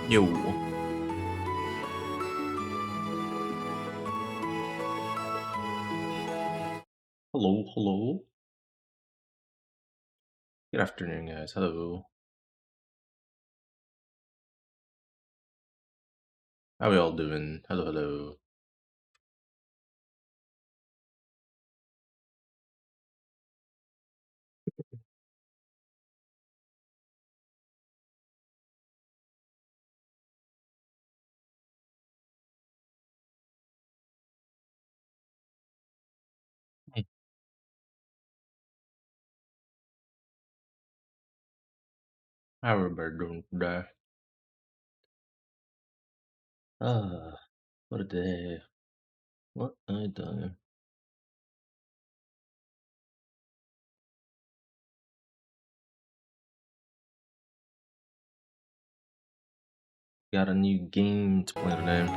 Yo. Hello, hello. Good afternoon, guys. Hello. How we all doing? Hello, hello. How everybody doing today? Ah, what a day. What a day. Got a new game to play today.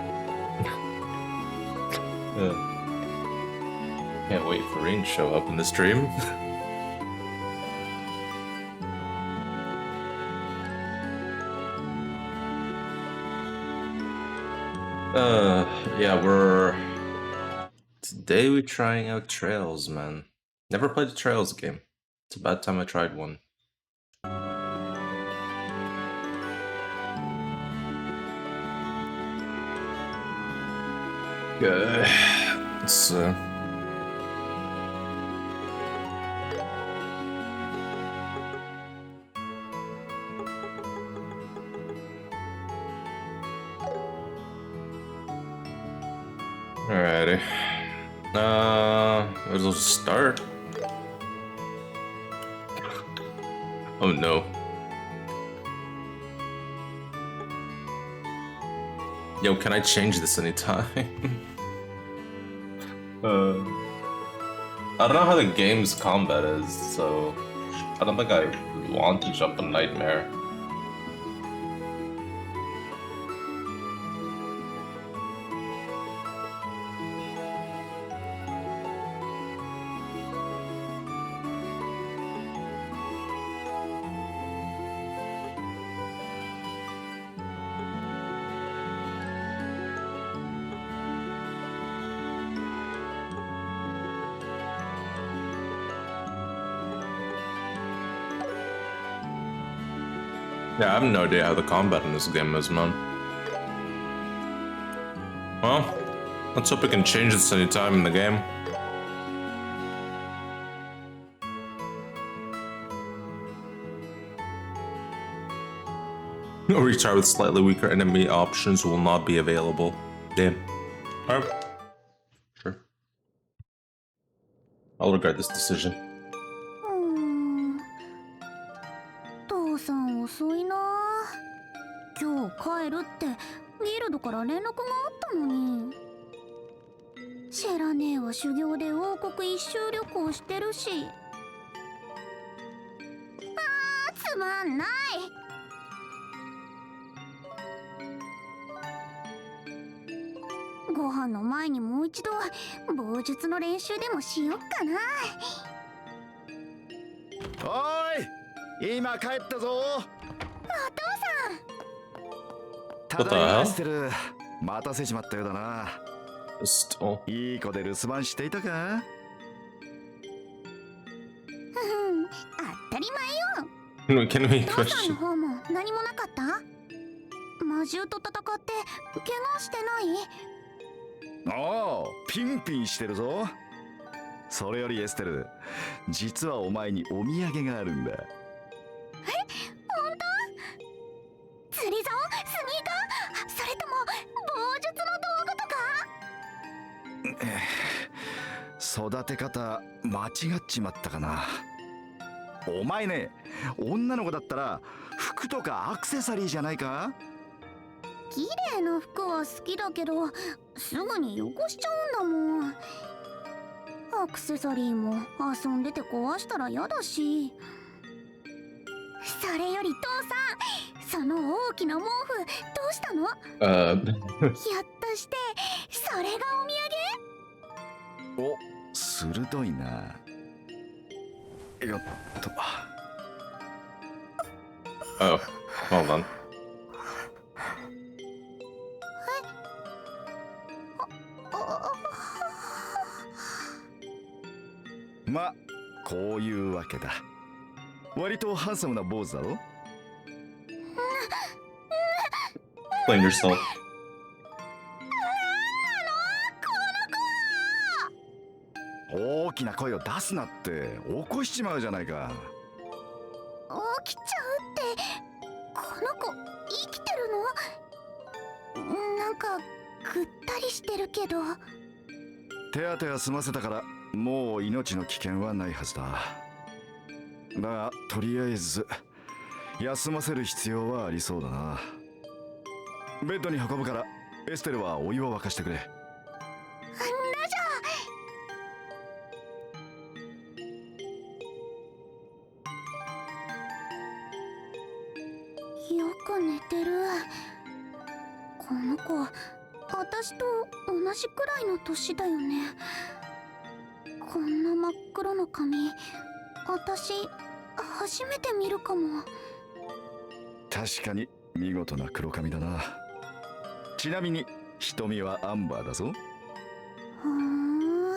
Can't wait for Rain to show up in the stream. Yeah, today we're trying out Trails, man. Never played a Trails game. It's about time I tried one. Good. It's Alrighty. It'll start. Oh no. Yo, can I change this anytime? I don't know how the game's combat is, so I don't think I want to jump a nightmare. Yeah, I have no idea how the combat in this game is, man. Well, let's hope we can change this anytime in the game. Retry with slightly weaker enemy options will not be available. Damn. Alright. Sure. I'll regret this decision. 父さん遅いな。今日帰るってギルドから連絡があったのに。シェラ姉は修行で王国一周旅行してるし。つまんない。ご飯の前にもう一度棒術の練習でもしよっかな。おい、今帰ったぞ。お父ただいましてる。待たせちまったようだな。いい子で留守番していたか？さん。当たり前よ。Can we 父さん question? の方も何もなかった？魔獣と戦って怪我してない？おお、ピンピンしてるぞ。それよりエステル、実はお前にお土産があるんだ。え、本当？釣り竿？スニーカー？それとも棒術の道具とか？育て方間違っちまったかな。お前ね、女の子だったら服とかアクセサリーじゃないか？綺麗な服は好きだけどすぐに汚しちゃうんだもん。アクセサリーも遊んでて壊したら嫌だし。それより父さん、その大きな毛布どうしたの？ひょっとしてそれがお土産？お、鋭いな。よっと。Oh, hold on. ま、こういうわけだ。割とハンサムな坊主だろ。 Explain yourself. 大きな声を出すなって起こしちまうじゃないか。起きちゃうって、この子生きてるの？なんかぐったりしてるけど。手当ては済ませたからもう命の危険はないはずだ。だがとりあえず休ませる必要はありそうだな。ベッドに運ぶからエステルはお湯を沸かしてくれ。ラジャー。よく寝てる。この子私と同じくらいの年だよね。こんな真っ黒の髪、私初めて見るかも。確かに見事な黒髪だな。ちなみに瞳はアンバーだぞ。ふーん、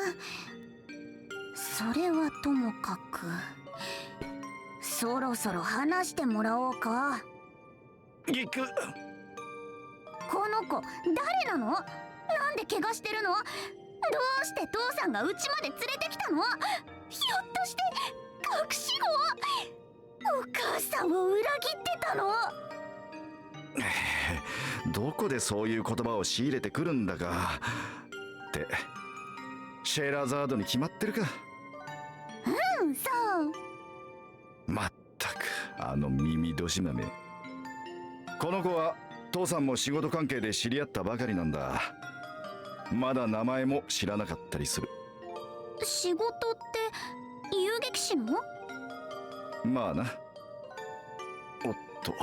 それはともかく、そろそろ話してもらおうか。行く。この子誰なの？なんで怪我してるの？どうして父さんが家まで連れてきたの？ひょっとして隠し子？お母さんを裏切ってたの？どこでそういう言葉を仕入れてくるんだか。ってシェラザードに決まってるか。うん、そう。まったくあの耳どし豆。この子は父さんも仕事関係で知り合ったばかりなんだ。まだ名前も知らなかったりする。仕事って遊撃士の？まあな。おっと、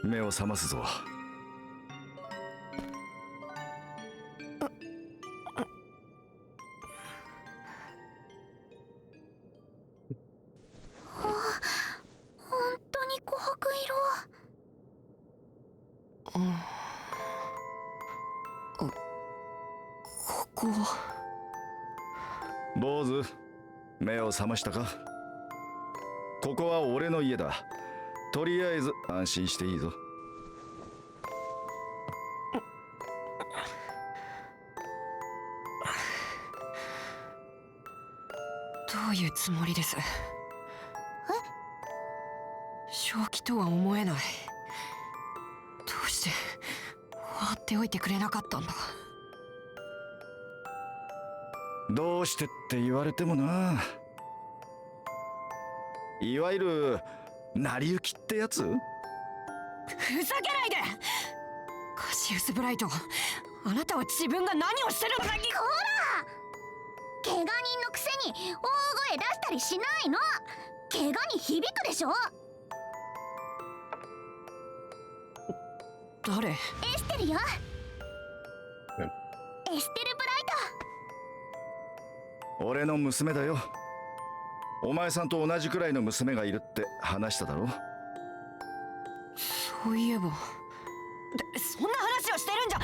目を覚ますぞ。本当に琥珀色。ここは坊主、目を覚ましたか。ここは俺の家だ。とりあえず安心していいぞ。どういうつもりです？正気とは思えない。どうして放っておいてくれなかったんだ。どうしてって言われてもな。いわゆる成り行きってやつ。ふざけないでカシウス・ブライト、あなたは自分が何をしてるのか。こら！怪我人のくせに大声出したりしないの。怪我に響くでしょ。誰？エステルよ。えエステル・ブライ俺の娘だよ。お前さんと同じくらいの娘がいるって話しただろ。そういえば、そんな話をしてるんじゃ。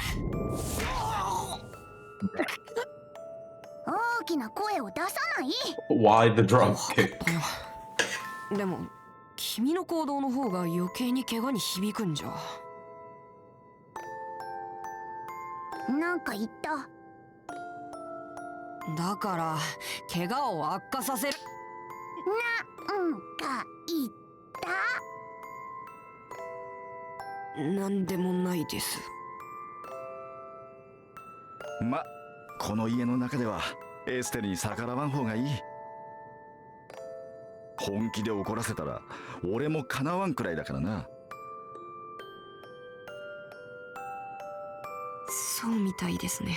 ト。大きな声を出さない。 Why the drop kick? でも君の行動の方が余計に怪我に響くんじゃ。なんか言った？だから怪我を悪化させる。なんか言った？なんでもないです。ま、この家の中ではエステルに逆らわん方がいい。本気で怒らせたら俺もかなわんくらいだからな。そうみたいですね。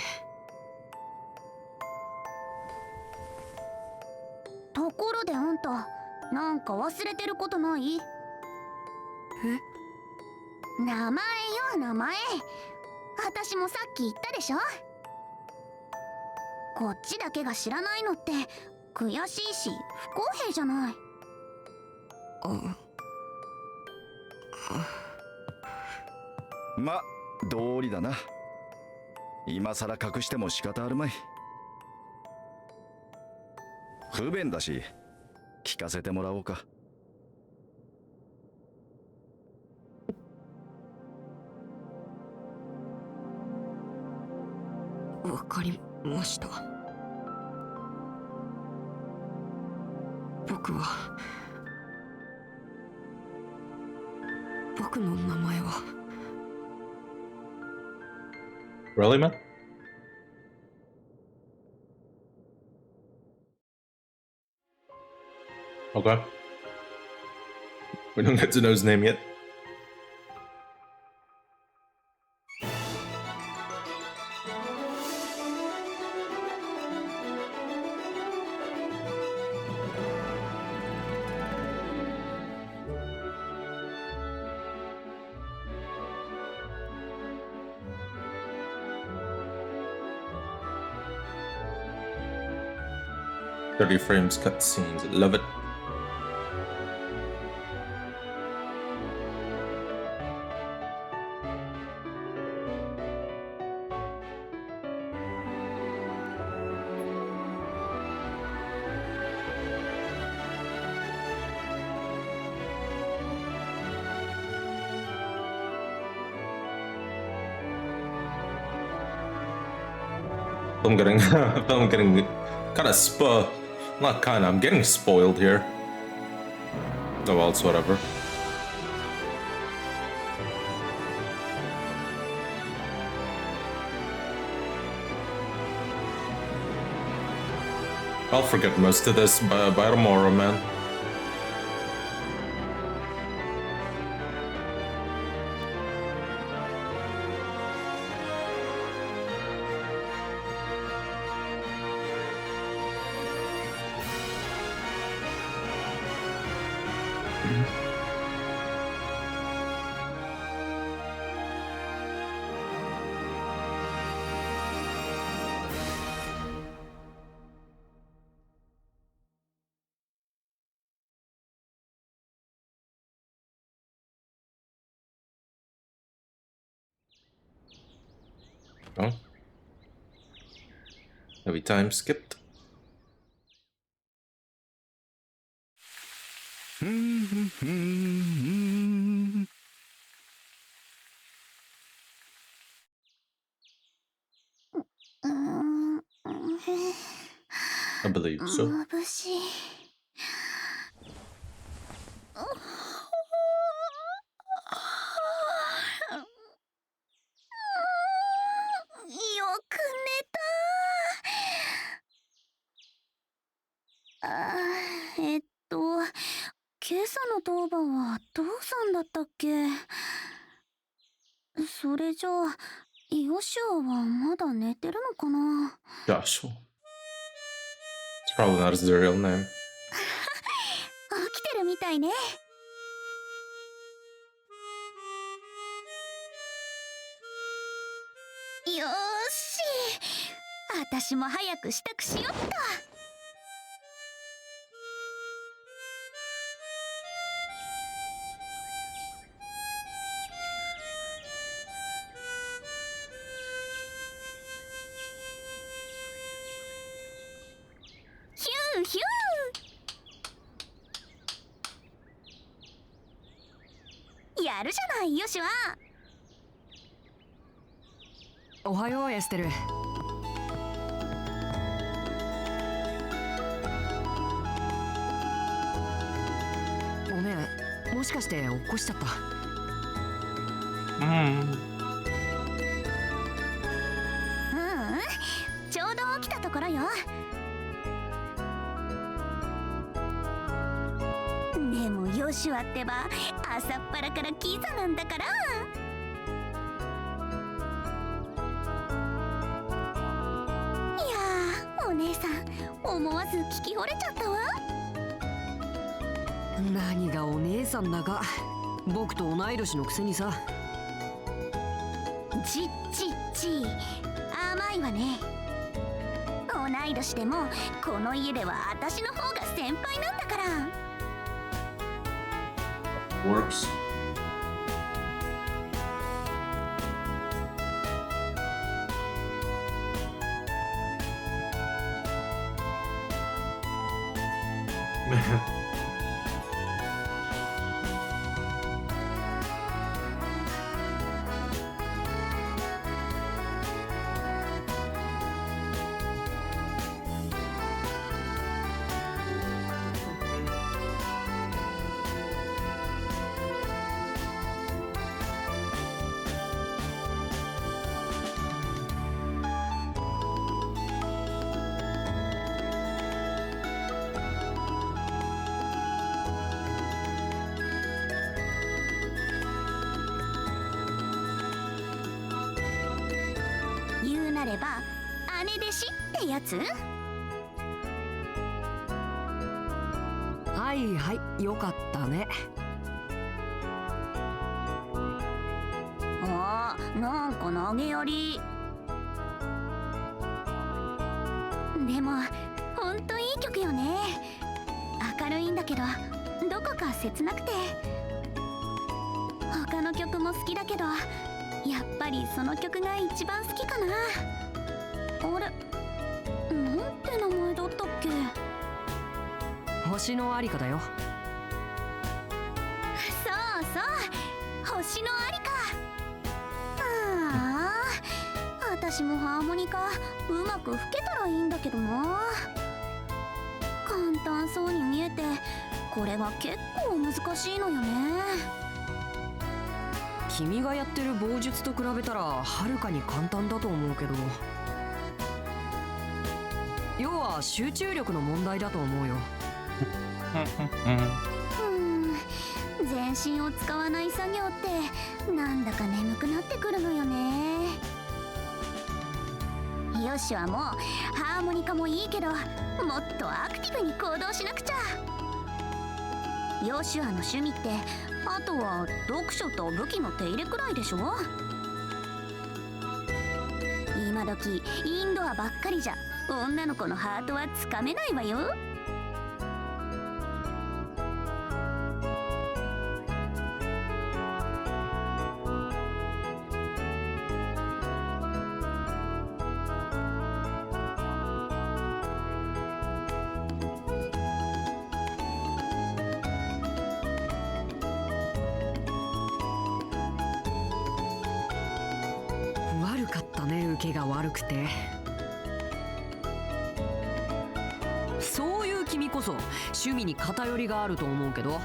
ところであんた、なんか忘れてることない？名前よ、名前。私もさっき言ったでしょ。こっちだけが知らないのって悔しいし不公平じゃない。ま、道理だな。今さら隠しても仕方あるまい。不便だし聞かせてもらおうか。わかりました。僕の名前は Really, man? Okay. We don't get to know his name yet. Thirty frames cutscenes. Love it. I'm getting, I'm getting kind of not kind of. I'm getting spoiled here. Oh well, it's whatever. I'll forget most of this by tomorrow, man. Oh. Every time skipped. I believe so. 眩しい。よく寝た。今朝の当番は父さんだったっけ？それじゃあ、ヨシュアはまだ寝てるのかな？ Joshua. It's probably not his real name. 起きてるみたいね。よーし、私も早く支度しよっと。ヒューヒュー。やるじゃないよしは。おはようエステル。ごめん、もしかして起こしちゃった？ちょうど起きたところよ。でもヨシュアってば朝っぱらからキザなんだから。いやー、お姉さん思わず聞き惚れちゃったわ。何がお姉さんだか、僕と同い年のくせにさ。ちっちっち、甘いわね。同い年でもこの家では私の方が先輩なんだから。Works. 言うなれば姉弟子ってやつ？はいはい、よかったね。あー、なんか投げやり。でもほんといい曲よね。明るいんだけどどこか切なくて。他の曲も好きだけどやっぱりその曲が一番好きかな。あれ、なんて名前だったっけ？星のありかだよ。そうそう、星のありか。ああ、私もハーモニカうまく吹けたらいいんだけどな。簡単そうに見えてこれが結構難しいのよね。君がやってる棒術と比べたらはるかに簡単だと思うけど、要は集中力の問題だと思うよ。全身を使わない作業ってなんだか眠くなってくるのよね。よしはもうハーモニカもいいけどもっとアクティブに行動しなくちゃ。ヨシュアの趣味ってあとは読書と武器の手入れくらいでしょ。今時インドアばっかりじゃ女の子のハートはつかめないわよ。悪かったね、受けが悪くて。そういう君こそ趣味に偏りがあると思うけど、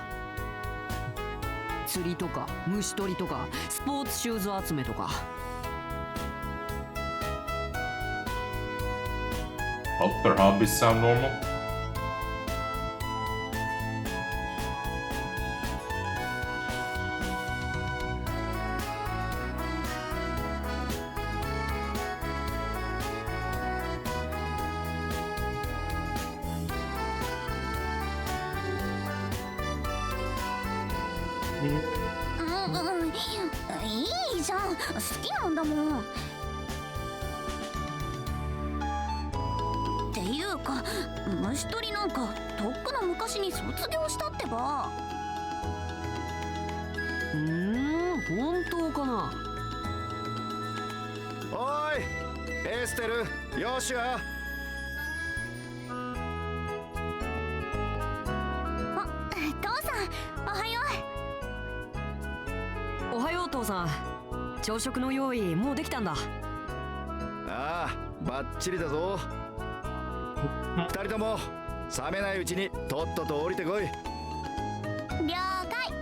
釣りとか虫取りとかスポーツシューズ集めとか。Both their hobbies sound normal.いいじゃん、好きなんだもん。っていうか虫取りなんかとっくの昔に卒業したってば。本当かな。おいエステル、ヨシュア。父さんおはよおはよう父さん。朝食の用意もうできたんだ。ああ、バッチリだぞ。二人とも冷めないうちにとっとと降りてこい。う。了解。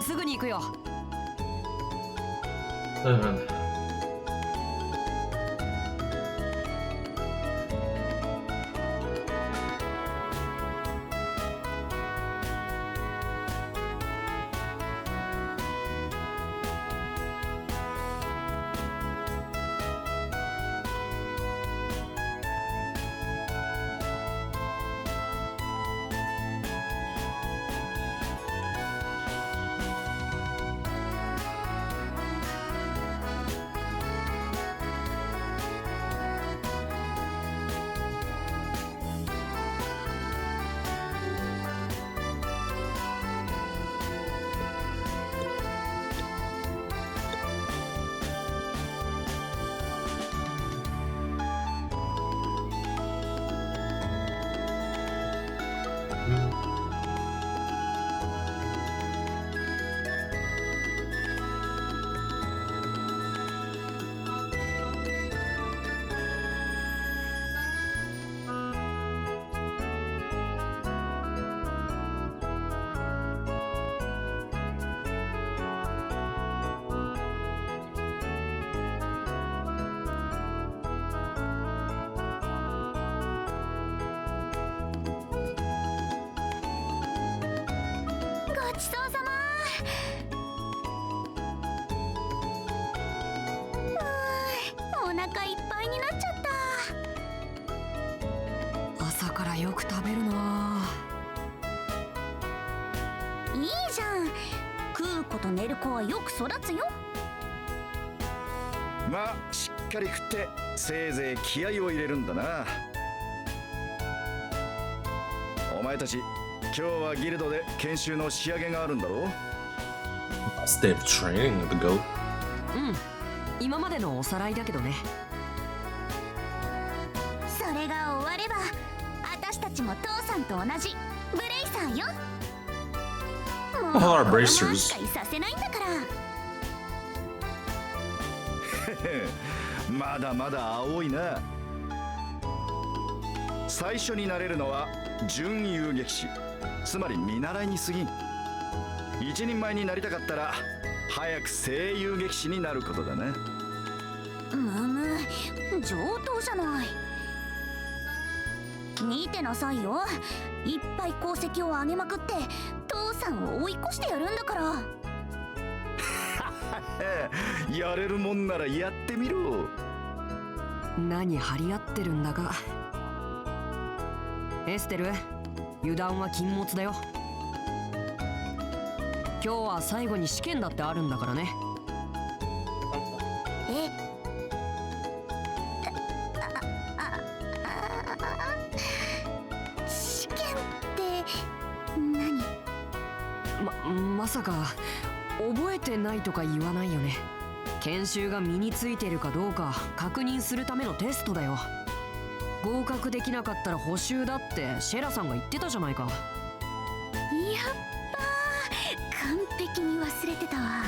すぐに行くよ。らよく食べるな。いいじゃん。食う子と寝る子はよく育つよ。まあしっかり食ってせいぜい気合を入れるんだな。お前たち今日はギルドで研修の仕上げがあるんだろう。 Last day of training of the goat. うん、今までのおさらいだけどね。それが終われば私たちも父さんと同じブレイサーよ。もう What are 子供 bracers? 扱いさせないんだから。まだまだ青いな。最初になれるのは準遊撃士、つまり見習いに過ぎん。一人前になりたかったら早く正遊撃士になることだな。むむ、上等じゃない。見てなさいよ。いっぱい功績を上げまくって父さんを追い越してやるんだから。やれるもんならやってみろ。何張り合ってるんだか。エステル、油断は禁物だよ。今日は最後に試験だってあるんだからね。え、試験って何？まさか覚えてないとか言わないよね。研修が身についてるかどうか確認するためのテストだよ。合格できなかったら補習だってシェラさんが言ってたじゃないか。やっばー、完璧に忘れてたわ。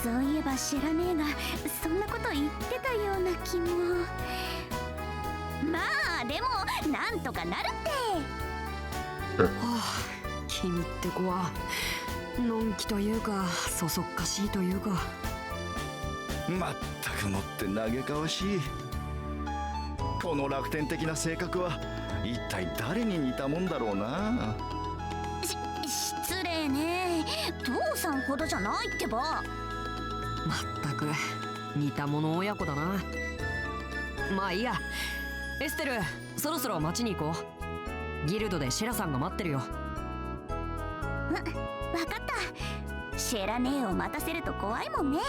そういえば知らねえがそんなこと言ってたような気も。まあでもなんとかなるって。はあ、君って子はのんきというかそそっかしいというか。まったくもって嘆かわしい。この楽天的な性格は一体誰に似たもんだろうな。失礼ね。父さんほどじゃないってば。まったく似た者親子だな。まあいいや。エステル、そろそろ町に行こう。ギルドでシェラさんが待ってるよ。わかった。シェラ姉を待たせると怖いもんね。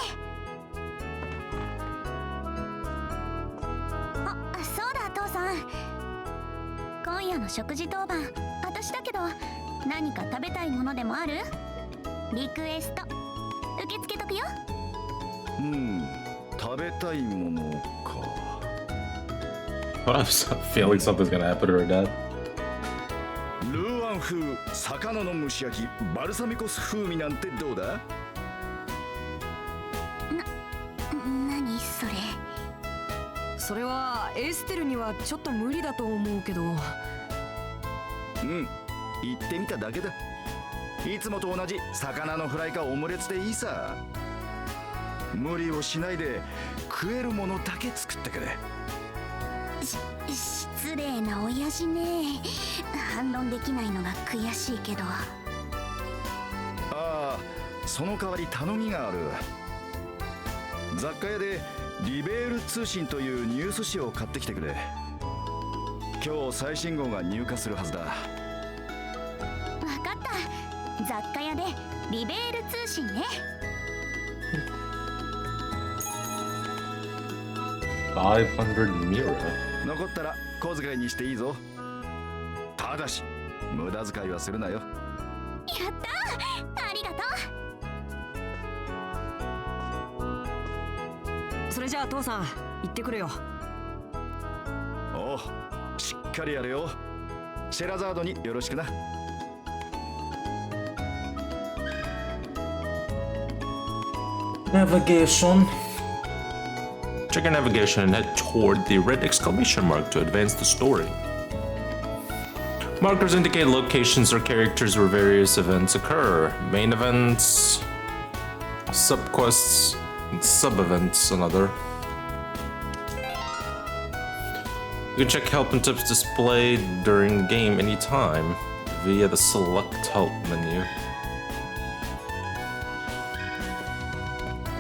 あ、そうだ父さん。今夜の食事当番私だけど何か食べたいものでもある？リクエスト受け付けとくよ。食べたいものか。But I'm feeling something's gonna happen to her dad. ルーアン風魚の蒸し焼きバルサミコ酢風味なんてどうだ？何それ？それはエステルにはちょっと無理だと思うけど。言ってみただけだ。いつもと同じ魚のフライかオムレツでいいさ。無理をしないで食えるものだけ作ってくれ。失礼な親父ね。反論できないのが悔しいけど。ああ、その代わり頼みがある。雑貨屋でリベール通信というニュース紙を買ってきてくれ。今日最新号が入荷するはずだ。わかった。雑貨屋でリベール通信ね。500 mira. 残ったら小遣いにしていいぞ。ただし無駄遣いはするなよ。やったー、ありがとう。それじゃあ父さん行ってくるよ。おう、しっかりやれよ。シェラザードによろしくな。Navigation. Check your navigation and head toward the red exclamation mark to advance the story. Markers indicate locations or characters where various events occur. Main events, subquests, and sub-events, another. You can check help and tips displayed during the game anytime via the select help menu.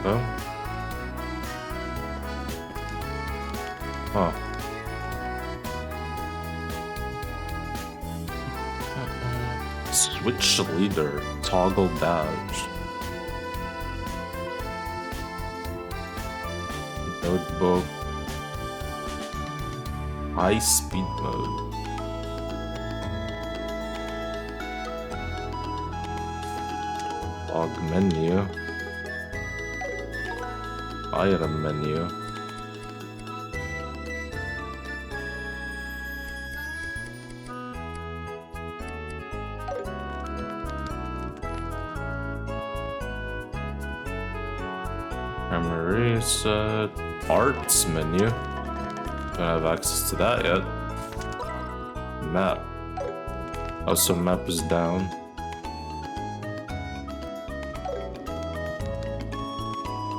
Oh. Huh. Switch leader. Toggle badge. Notebook. High speed mode. Log menu. Item menu. Memory set. Arts menu. Don't have access to that yet. Map. Oh, so map is down.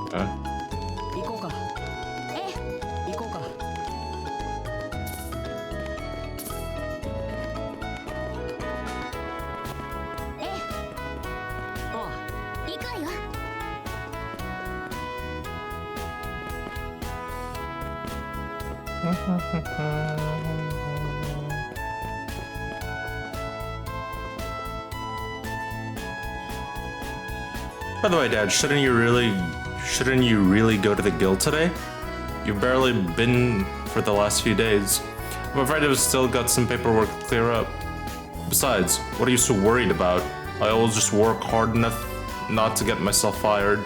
Okay. 行こうか。ええ、行こうか。ええ、ああ、行くわよ。By the way, Dad, shouldn't you really go to the guild today? You've barely been for the last few days. I'm afraid I've still got some paperwork to clear up. Besides, what are you so worried about? I always just work hard enough not to get myself fired.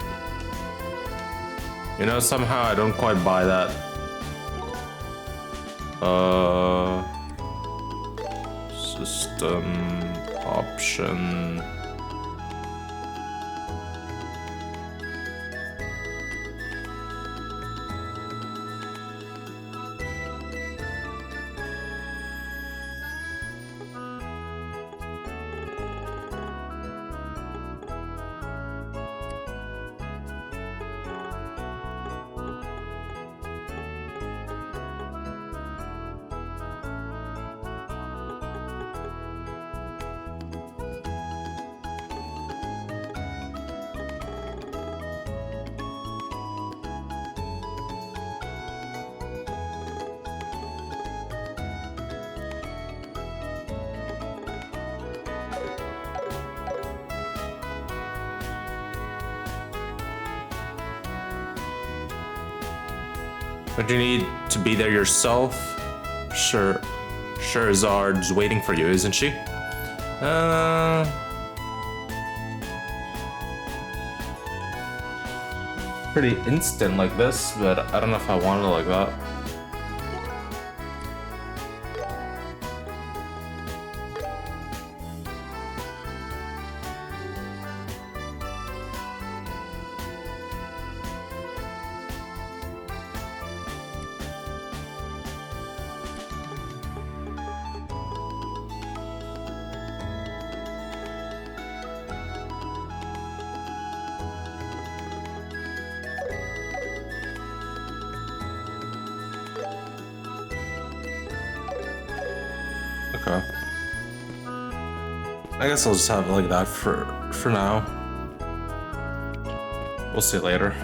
You know, somehow I don't quite buy that. System option. But you need to be there yourself? Sure. Sherazard's waiting for you, isn't she? Pretty instant like this, but I don't know if I want it like that. Okay. I guess I'll just have it like that for now. We'll see later.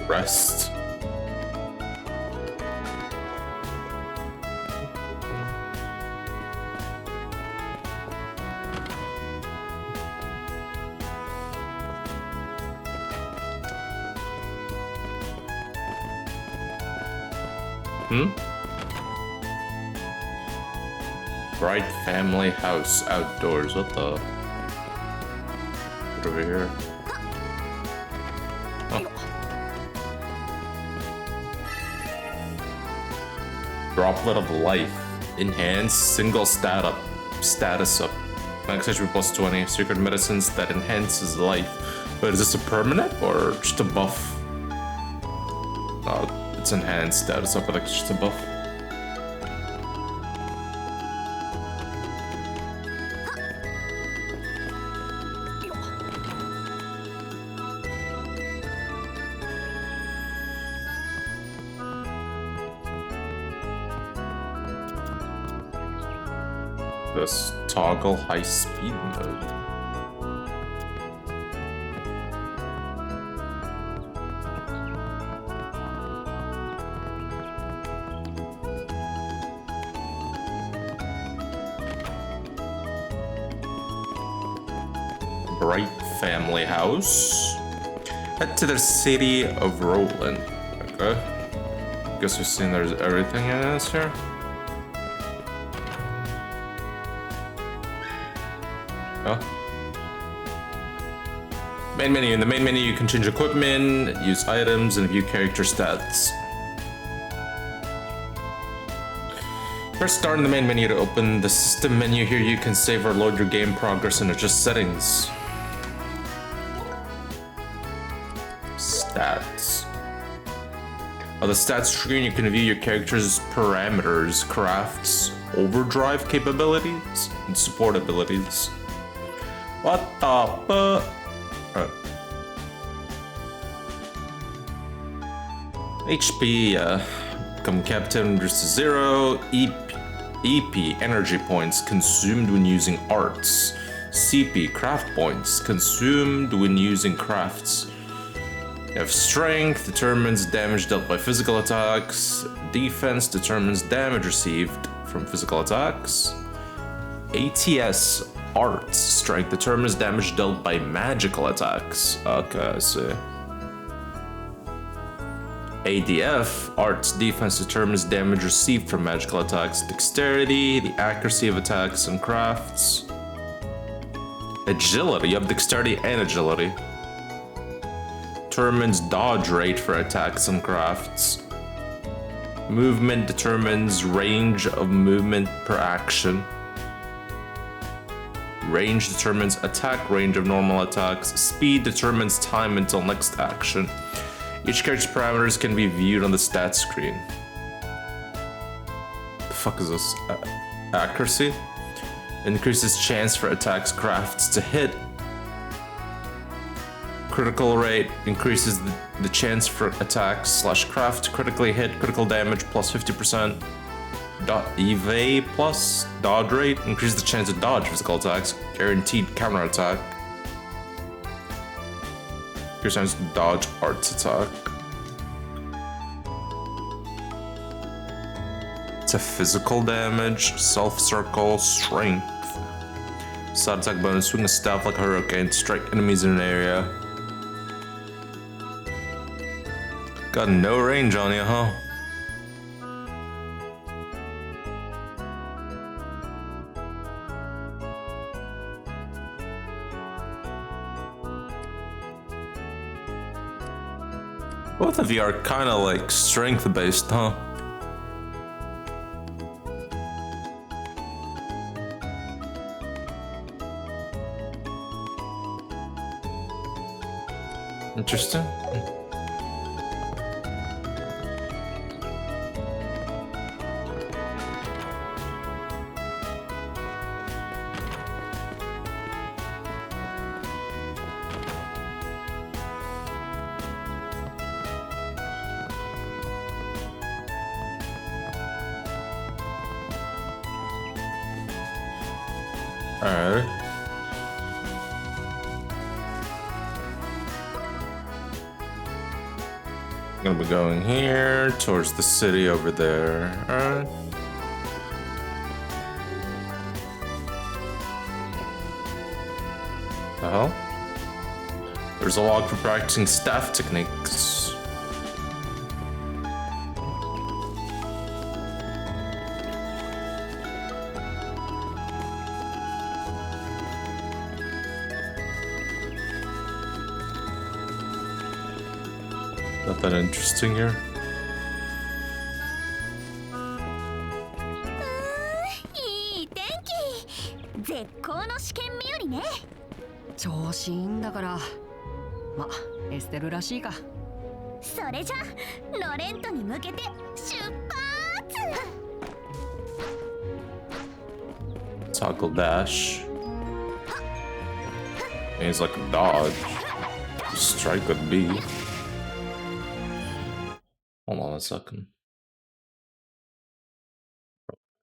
Rest. Bright family house outdoors. What the? Get over here. Oh. Droplet of life. Enhance single status up. Max HP plus 20. Secret medicines that enhances life. But is this a permanent or just a buff? Oh, it's enhanced status up, but it's just a buff. this? Toggle high speed mode. Bright family house. Head to the city of Roland. Okay. Guess we've seen there's everything in this here. Oh. Main menu. In the main menu, you can change equipment, use items, and view character stats. Press start in the main menu to open the system menu. Here you can save or load your game progress and adjust settings. Stats. On the stats screen, you can view your character's parameters, crafts, overdrive capabilities, and support abilities. What the fuck? HP, become captain reduced to 0. EP, energy points consumed when using arts. CP, craft points consumed when using crafts. You have strength, determines damage dealt by physical attacks. Defense determines damage received from physical attacks. ATS, arts, strength determines damage dealt by magical attacks. Okay, I see. ADF, arts, defense determines damage received from magical attacks. Dexterity, the accuracy of attacks and crafts. Agility, you have dexterity and agility. Determines dodge rate for attacks and crafts. Movement determines range of movement per action. Range determines attack range of normal attacks. Speed determines time until next action. Each character's parameters can be viewed on the stats screen. The fuck is this? Accuracy? Increases chance for attacks crafts to hit. Critical rate increases the chance for attacks / craft to critically hit. Critical damage plus 50%. EV plus dodge rate increases the chance to dodge physical attacks. Guaranteed counterattack. Your chance to dodge arts attack. It's a physical damage, self circle, strength. Side attack bonus, swing a staff like a hurricane, strike enemies in an area. Got no range on you, huh? Both of you are kind of like strength based, huh? Interesting. Alright. Gonna be going here towards the city over there. Alright. The hell? There's a log for practicing staff techniques. Not that interesting here. いい天気。絶好の試験日和ね。調子いいんだから。ま、エステルらしいか。それじゃロレントに向けて出発。 Toggle dash. He's like a dodge. Strike with B. Hold on a second.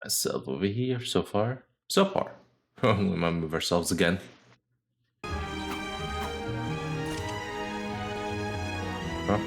Myself over here so far. So far. We might move ourselves again. Huh?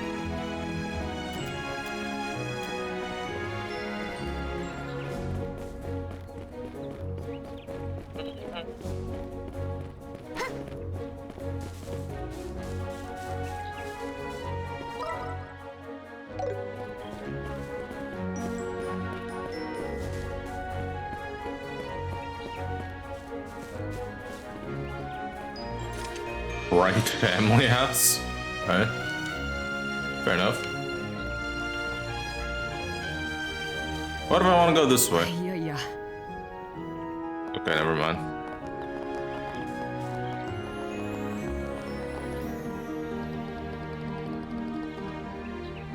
Right family house? Alright. Fair enough. What if I want to go this way? Yeah. Okay, never mind.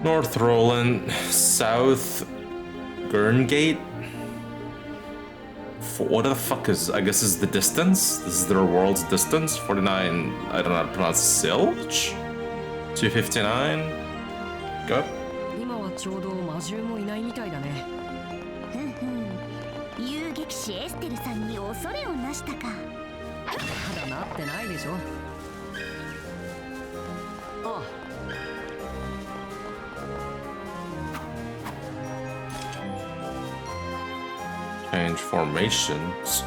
North Roland, South Gurngate? What the fuck is, I guess is the distance? This is their world's distance? 49, I don't know how to pronounce Silch? 259? Go. 今はちょうど魔獣もいないみたいだね。ふんふん。遊撃士エステルさんに恐れをなしたか。まだなってないでしょ。ああ。Change formations.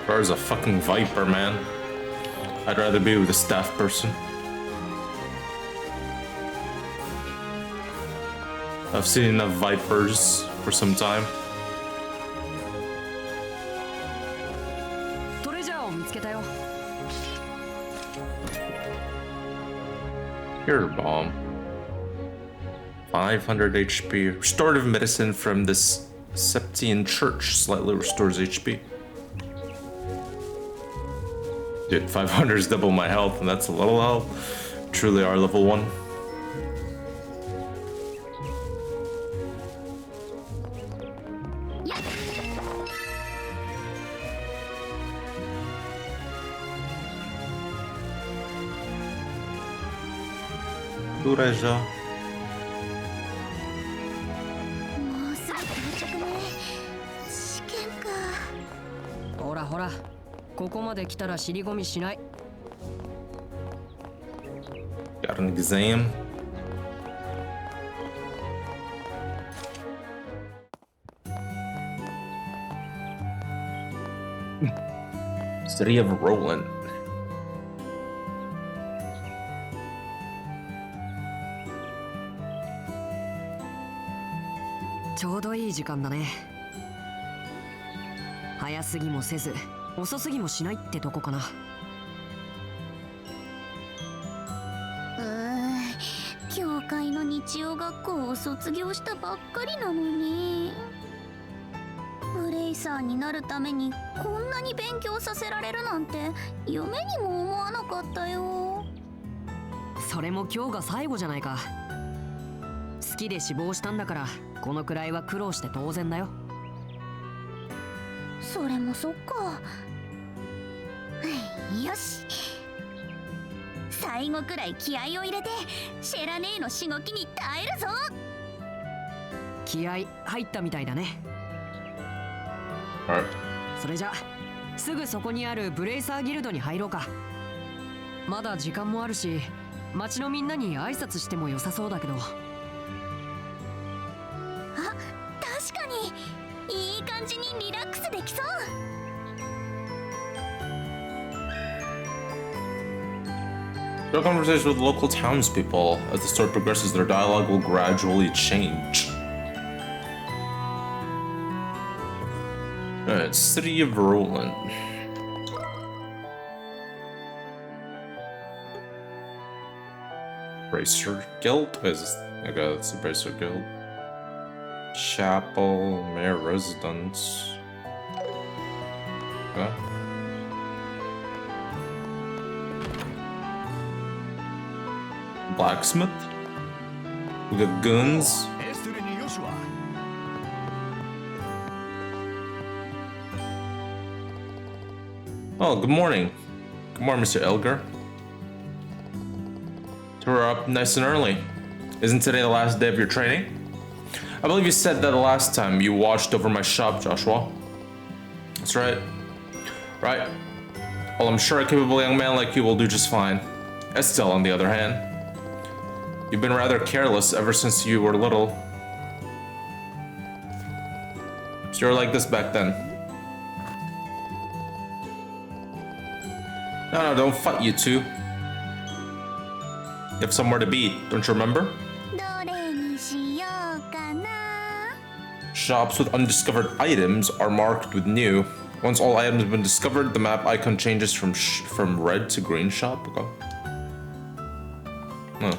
Where's a fucking viper, man? I'd rather be with a staff person. I've seen enough vipers for some time. トレジャーを見つけたよ。 Here, bomb. 500 HP. Restorative medicine from this Septian church slightly restores HP. Dude, 500 is double my health, and that's a little health. Truly are level 1. Tureja. もうすぐ到着ね。試験か。ほらほら、ここまで来たら尻込みしない。 Got an exam. City of Roland. ちょうどいい時間だね。早すぎもせず、遅すぎもしないってとこかな。教会の日曜学校を卒業したばっかりなのに。ブレイサーになるためにこんなに勉強させられるなんて夢にも思わなかったよ。それも今日が最後じゃないか。好きで志望したんだから、このくらいは苦労して当然だよ。それもそっか。よし、最後くらい気合を入れてシェラネーのしごきに耐えるぞ。気合入ったみたいだね。それじゃすぐそこにあるブレイサーギルドに入ろうか。まだ時間もあるし、町のみんなに挨拶しても良さそうだけど。あ、確かにいい感じにリラックスできそう。Your conversation with local townspeople. As the story progresses, their dialogue will gradually change. Alright, City of Roland. Bracer Guild? What is this? Okay, that's the Bracer Guild. Chapel, Mayor Residence. Okay. Blacksmith? We got guns. Oh, good morning. Good morning, Mr. Elgar. So we're up nice and early. Isn't today the last day of your training? I believe you said that the last time you watched over my shop, Joshua. That's right. Right. Well, I'm sure a capable young man like you will do just fine. Estelle, on the other hand, you've been rather careless ever since you were little. So you were like this back then. No, don't fight, you two. You have somewhere to be, don't you remember? どれにしようかな Shops with undiscovered items are marked with new. Once all items have been discovered, the map icon changes from red to green shop. Okay. Huh.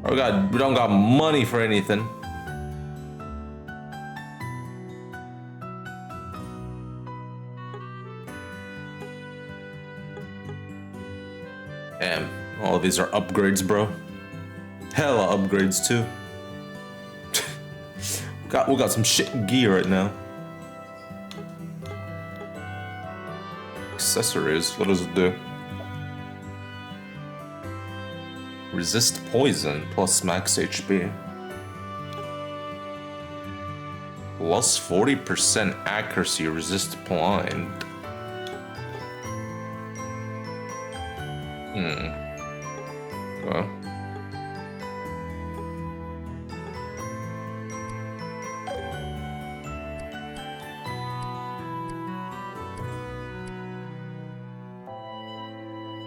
Oh, we don't got money for anything. Damn, all of these are upgrades, bro. Hella upgrades too. we got some shit gear right now. Accessories, what does it do? Resist poison plus max HP. Plus 40% accuracy, resist blind. Well.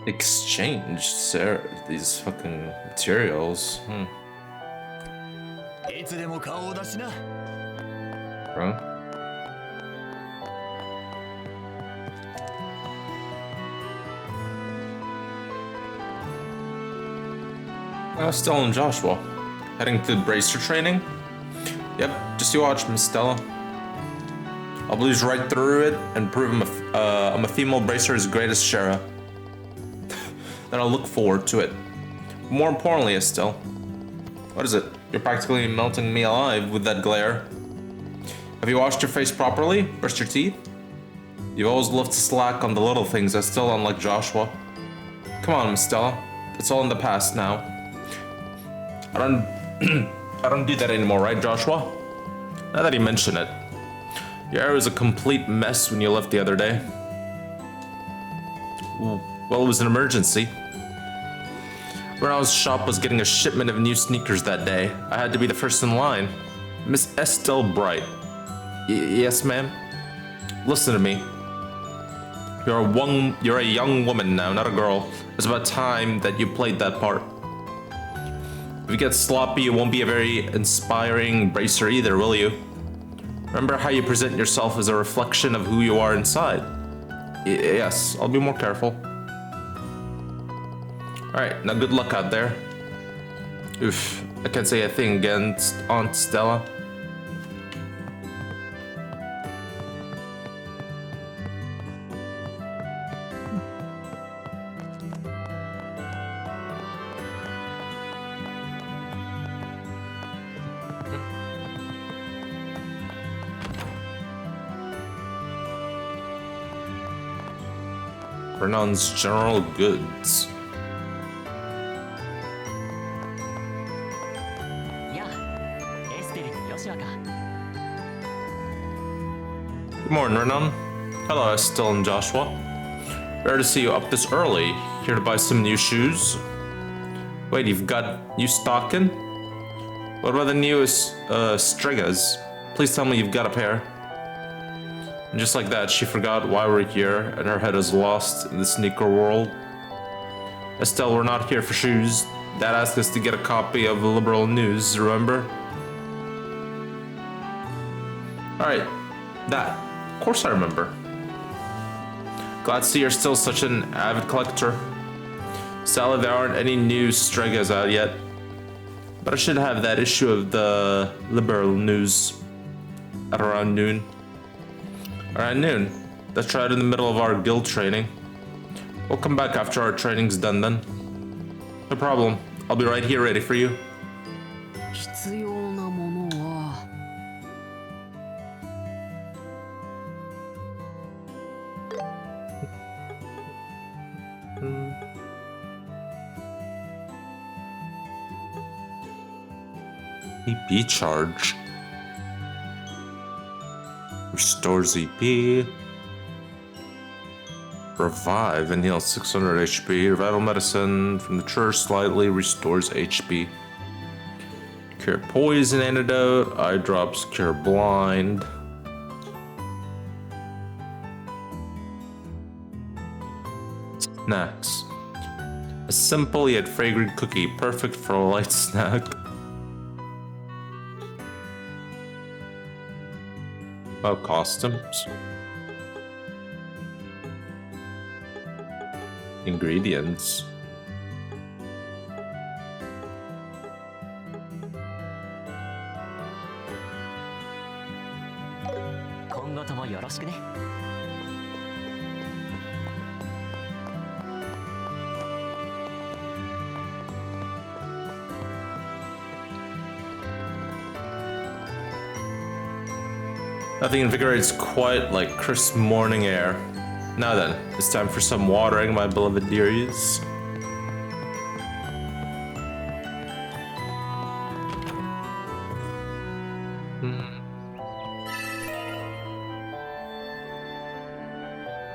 Exchange, sir, these fucking materials. Bro. Stella and Joshua. Heading to bracer training? Yep, just you watch, Miss Stella. I'll blaze right through it and prove I'm a female bracer as great as Shara. Then I'll look forward to it. More importantly, Estelle. What is it? You're practically melting me alive with that glare. Have you washed your face properly? Brushed your teeth? You've always loved to slack on the little things, Estelle, unlike Joshua. Come on, Miss Stella. It's all in the past now. I don't do that anymore, right, Joshua? Now that you mention it. Your hair was a complete mess when you left the other day. Well, it was an emergency. Renault's shop was getting a shipment of new sneakers that day. I had to be the first in line. Miss Estelle Bright. Yes, ma'am? Listen to me. You're a young woman now, not a girl. It's about time that you played that part. If you get sloppy, you won't be a very inspiring bracer either, will you? Remember how you present yourself as a reflection of who you are inside. Yes, I'll be more careful. Alright, now good luck out there. Oof, I can't say a thing against Aunt Stella. Vernon's General Goods. Good morning, Renan. Hello, Estelle and Joshua. Rare to see you up this early. Here to buy some new shoes? Wait, you've got new stocking? What about the newest Strigas? Please tell me you've got a pair. And just like that, she forgot why we're here, and her head is lost in the sneaker world. Estelle, we're not here for shoes. Dad asked us to get a copy of the Liberal News, remember? Alright, that. Of course I remember. Glad to see you're still such an avid collector. Sadly, there aren't any new Strigas out yet. But I should have that issue of the Liberal News at around noon. Around noon. Let's try it in the middle of our guild training. We'll come back after our training's done then. No problem. I'll be right here ready for you. 必要なものは EP charge. Restores EP. Revive and heals 600 HP. Revival medicine from the church slightly restores HP. Cure poison antidote. Eye drops cure blind. Snacks. A simple yet fragrant cookie, perfect for a light snack. Oh, costumes. Ingredients. Nothing invigorates quite like crisp morning air. Now then, it's time for some watering, my beloved dearies.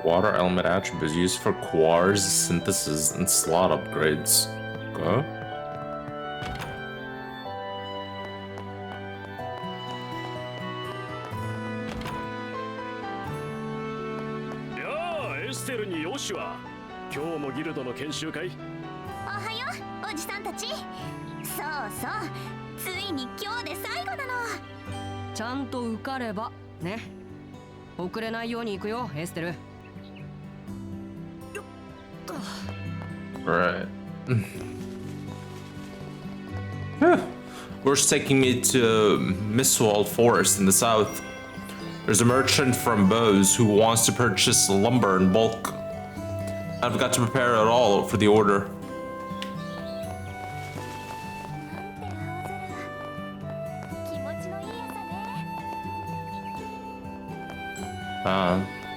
Water element attributes used for quartz synthesis and slot upgrades. Okay. Right. We're taking me to Mistwald Forest in the south. There's a merchant from Bose who wants to purchase lumber in bulk. I've got to prepare it all for the order.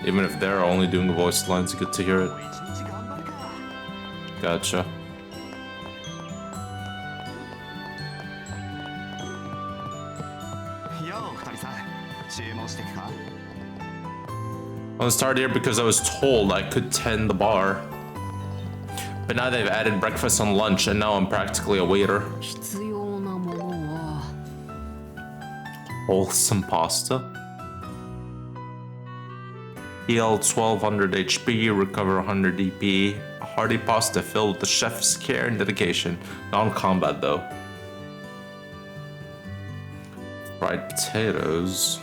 Even if they're only doing voice lines, good to hear it. Gotcha. I started here because I was told I could tend the bar. But now they've added breakfast and lunch, and now I'm practically a waiter. Wholesome pasta. Heal 1200 HP, recover 100 DP. A hearty pasta filled with the chef's care and dedication. Non-combat though. Fried potatoes.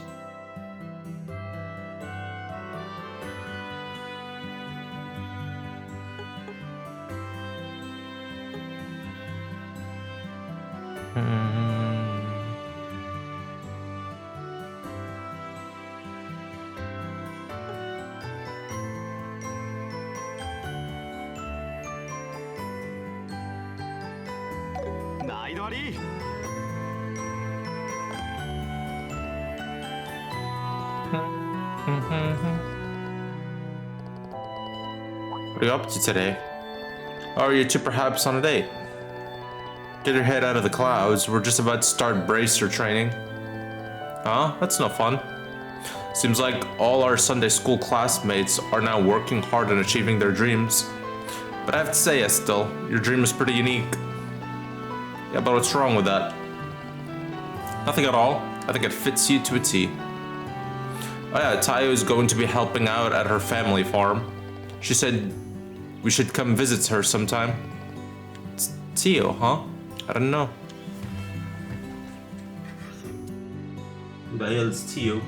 What are you up to today? Or are you two perhaps on a date? Get your head out of the clouds. We're just about to start bracer training. Huh? That's no fun. Seems like all our Sunday school classmates are now working hard on achieving their dreams. But I have to say, Estelle, your dream is pretty unique. Yeah, but what's wrong with that? Nothing at all. I think it fits you to a T. Oh yeah, Tayo is going to be helping out at her family farm. She said we should come visit her sometime. It's Tio, huh? I don't know. Who the hell is Tio?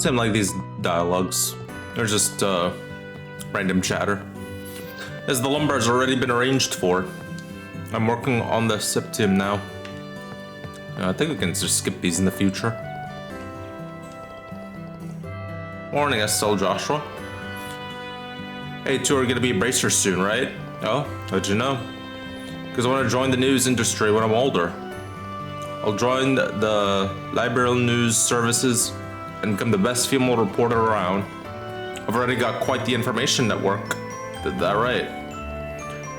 Seem like these dialogues are just random chatter. As the lumber's already been arranged for. I'm working on the septium now. I think we can just skip these in the future. Morning, Estelle Joshua. Hey, two are gonna be bracers soon, right? Oh, how'd you know? Because I want to join the news industry when I'm older. I'll join the liberal news services and become the best female reporter around. I've already got quite the information network. Did that right.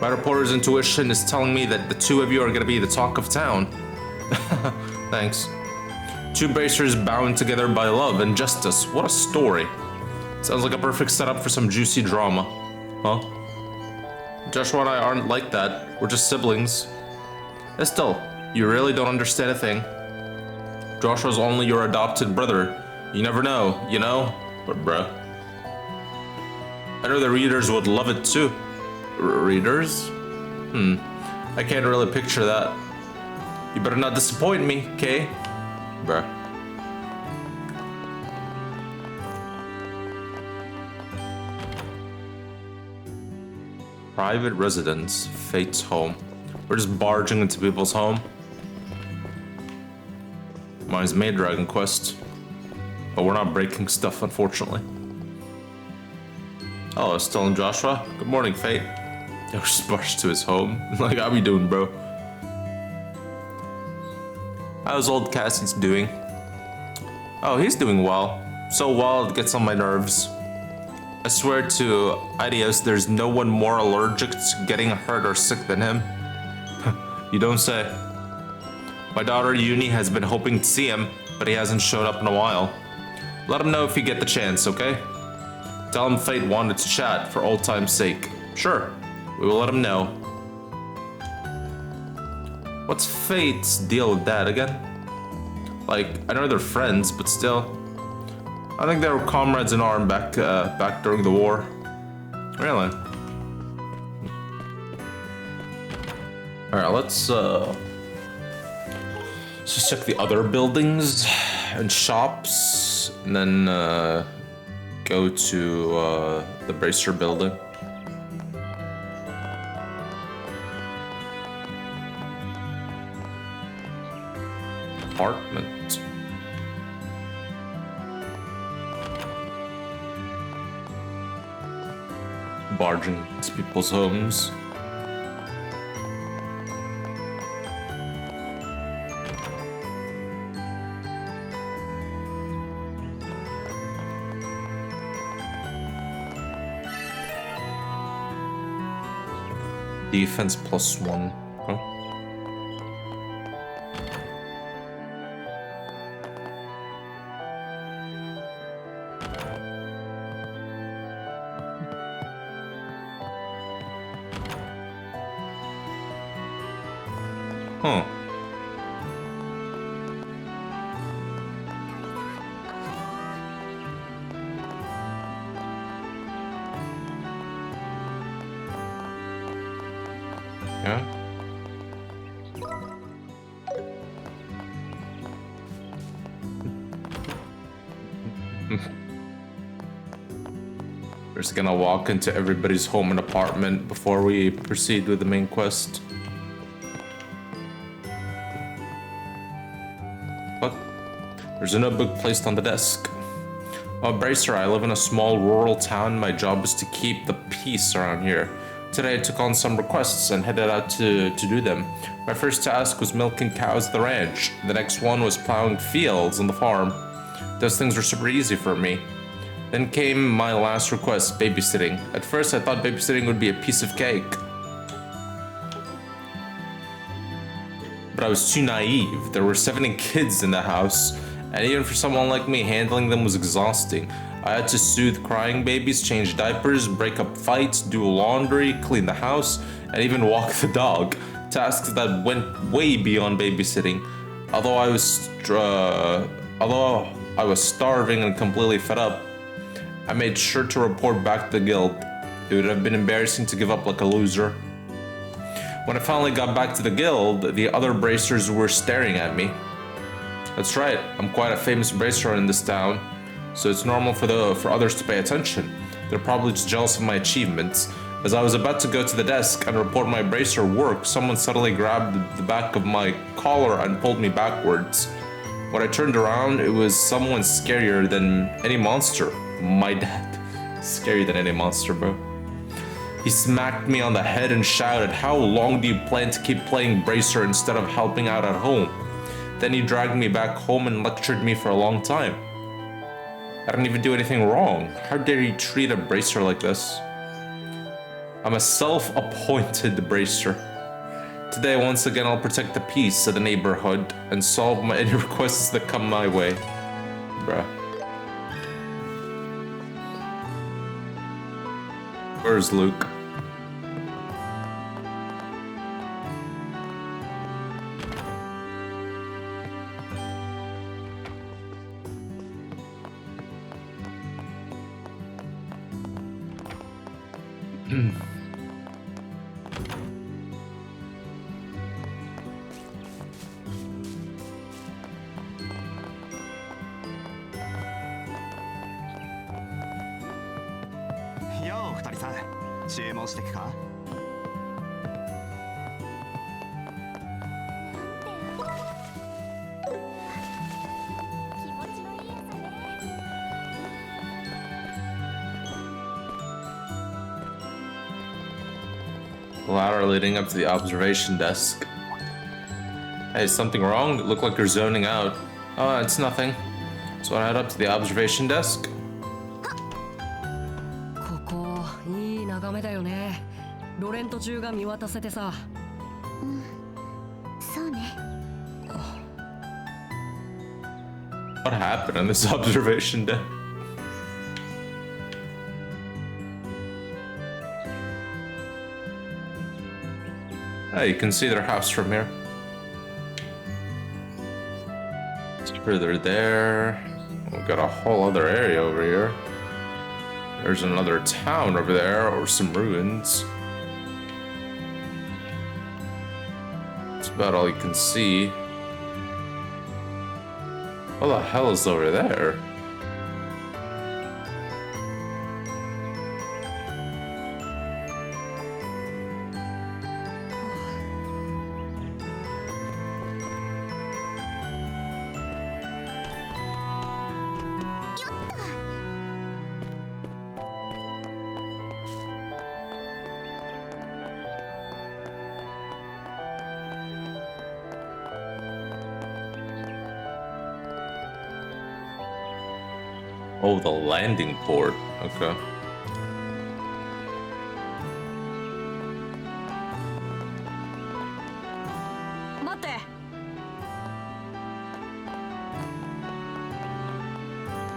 My reporter's intuition is telling me that the two of you are gonna be the talk of town. Thanks. Two bracers bound together by love and justice. What a story. Sounds like a perfect setup for some juicy drama. Huh? Joshua and I aren't like that. We're just siblings. Estelle, you really don't understand a thing. Joshua's only your adopted brother. You never know, you know? But bruh. I know the readers would love it too. Readers? I can't really picture that. You better not disappoint me, okay? Bruh. Private residence, Fate's home. We're just barging into people's home. Mine's made Dragon Quest. But we're not breaking stuff, unfortunately. Oh, Estelle and Joshua. Good morning, Fate. Yo, just barged to his home. Like, how you doing, bro? How's old Cassie's doing? Oh, he's doing well. So well, it gets on my nerves. I swear to Ideos, there's no one more allergic to getting hurt or sick than him. You don't say. My daughter Uni has been hoping to see him, but he hasn't showed up in a while. Let him know if you get the chance, okay? Tell him Fate wanted to chat for old time's sake. Sure, we will let him know. What's Fate's deal with that again? Like, I know they're friends, but still. I think they were comrades in arms back during the war. Really? Alright, let's just check the other buildings and shops, and then go to the Bracer building. Apartment. Barging into people's homes. Defense +1. Huh? Huh. Yeah. We're just gonna walk into everybody's home and apartment before we proceed with the main quest. What? There's a notebook placed on the desk. Oh, Bracer, I live in a small rural town. My job is to keep the peace around here. Today I took on some requests and headed out to do them. My first task was milking cows at the ranch. The next one was plowing fields on the farm. Those things were super easy for me. Then came my last request, babysitting. At first I thought babysitting would be a piece of cake. But I was too naive. There were 70 kids in the house, and even for someone like me, handling them was exhausting. I had to soothe crying babies, change diapers, break up fights, do laundry, clean the house, and even walk the dog. Tasks that went way beyond babysitting. Although I was starving and completely fed up, I made sure to report back to the guild. It would have been embarrassing to give up like a loser. When I finally got back to the guild, the other bracers were staring at me. That's right, I'm quite a famous bracer in this town. so it's normal for others to pay attention. They're probably just jealous of my achievements. As I was about to go to the desk and report my bracer work, someone suddenly grabbed the back of my collar and pulled me backwards. When I turned around, it was someone scarier than any monster. My dad. Scarier than any monster, bro. He smacked me on the head and shouted, "How long do you plan to keep playing bracer instead of helping out at home?" Then he dragged me back home and lectured me for a long time. I didn't even do anything wrong. How dare he treat a bracer like this? I'm a self-appointed bracer. Today, once again, I'll protect the peace of the neighborhood and solve any requests that come my way. Bruh. Where's Luke?よう二人さん注文してくか。気持ちのいい朝ね。Ladder leading up to the observation desk. Hey, is something wrong? It looked like you're zoning out. Oh, it's nothing. So I head up to the observation desk. ここいい眺めだよね。ロレント中が見渡せてさ。そうね。What happened on this observation deck? Hey, you can see their house from here. It's further there. We've got a whole other area over here. There's another town over there, or some ruins. That's about all you can see. What the hell is over there? Oh, the landing port. Okay.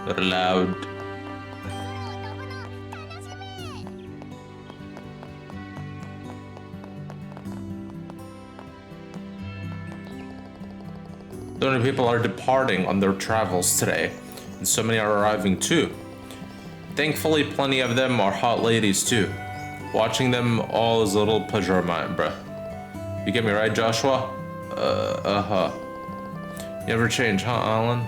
They're loud. So many people are departing on their travels today, and so many are arriving too. Thankfully, plenty of them are hot ladies too. Watching them all is a little pleasure of mine, bruh. You get me right, Joshua? Uh-huh. You ever change, huh, Alan?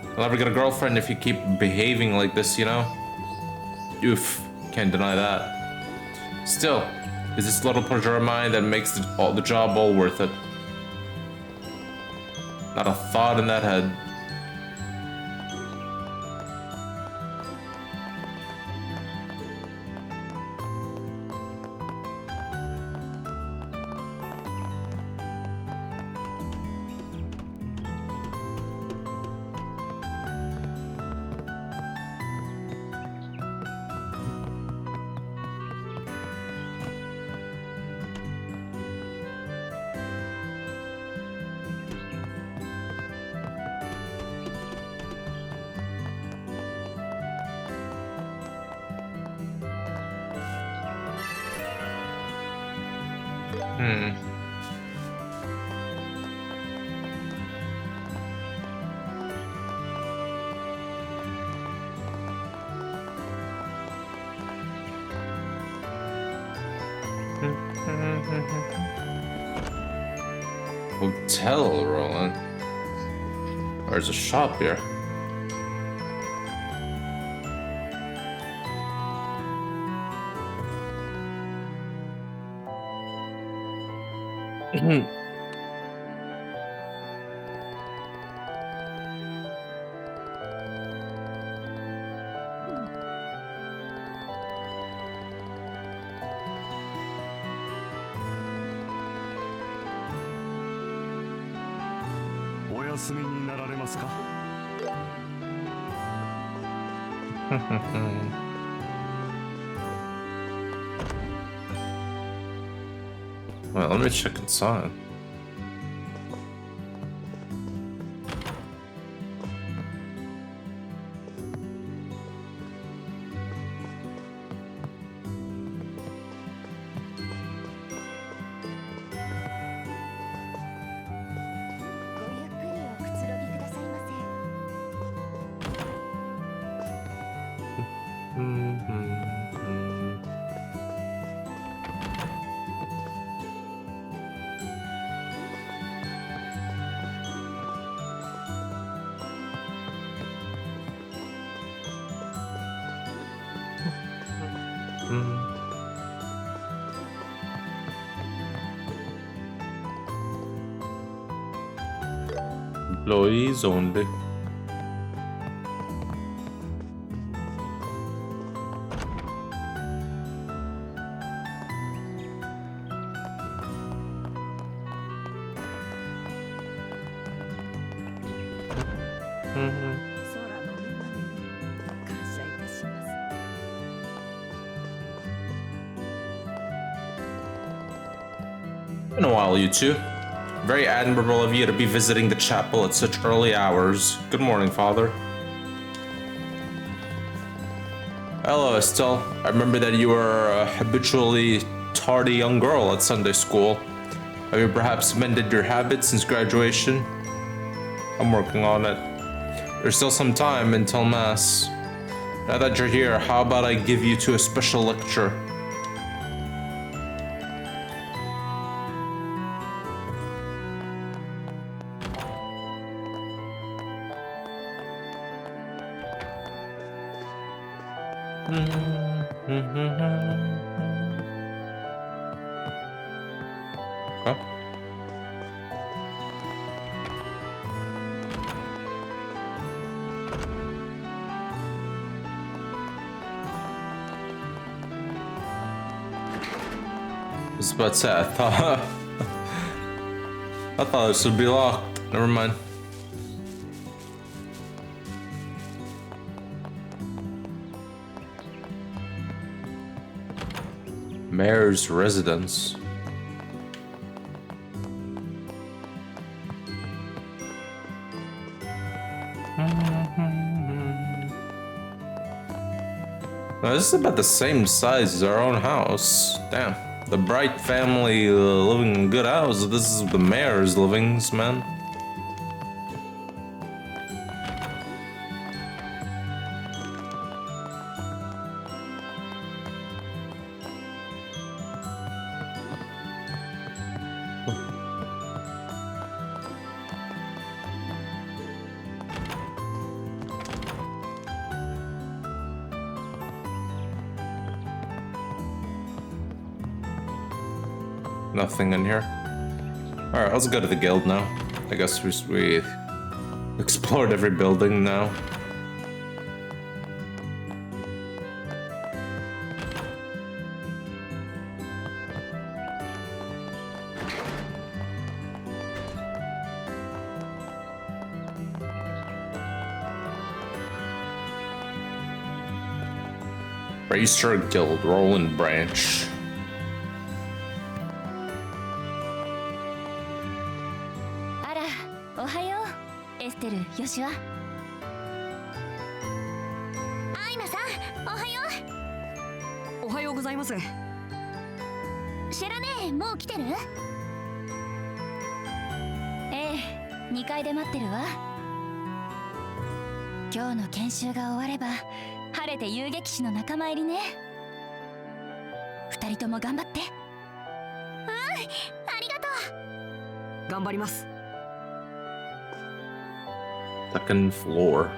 You'll never get a girlfriend if you keep behaving like this, you know? Oof, can't deny that. Still, it's this little pleasure of mine that makes the job all worth it. Not a thought in that head. Hotel, Roland. There's a shop here. お休みになられますか？ Well, let me check inside. Employees only. Been a while, you two. Very admirable of you to be visiting the chapel at such early hours. Good morning, Father. Hello, Estelle. I remember that you were a habitually tardy young girl at Sunday school. Have you perhaps mended your habits since graduation? I'm working on it. There's still some time until Mass. Now that you're here, how about I give you to a special lecture? Huh? I was about to say, I thought this would be locked. Never mind. Mayor's residence. Now, this is about the same size as our own house. Damn. The Bright family living in good house. This is the mayor's livings, man. Nothing in here. Alright, let's go to the guild now. I guess we explored every building now. Racer Guild, Roland Branch.2階で待ってるわ。今日の研修が終われば晴れて遊撃士の仲間入りね。2人とも頑張って。ありがとう。頑張ります。Second floor.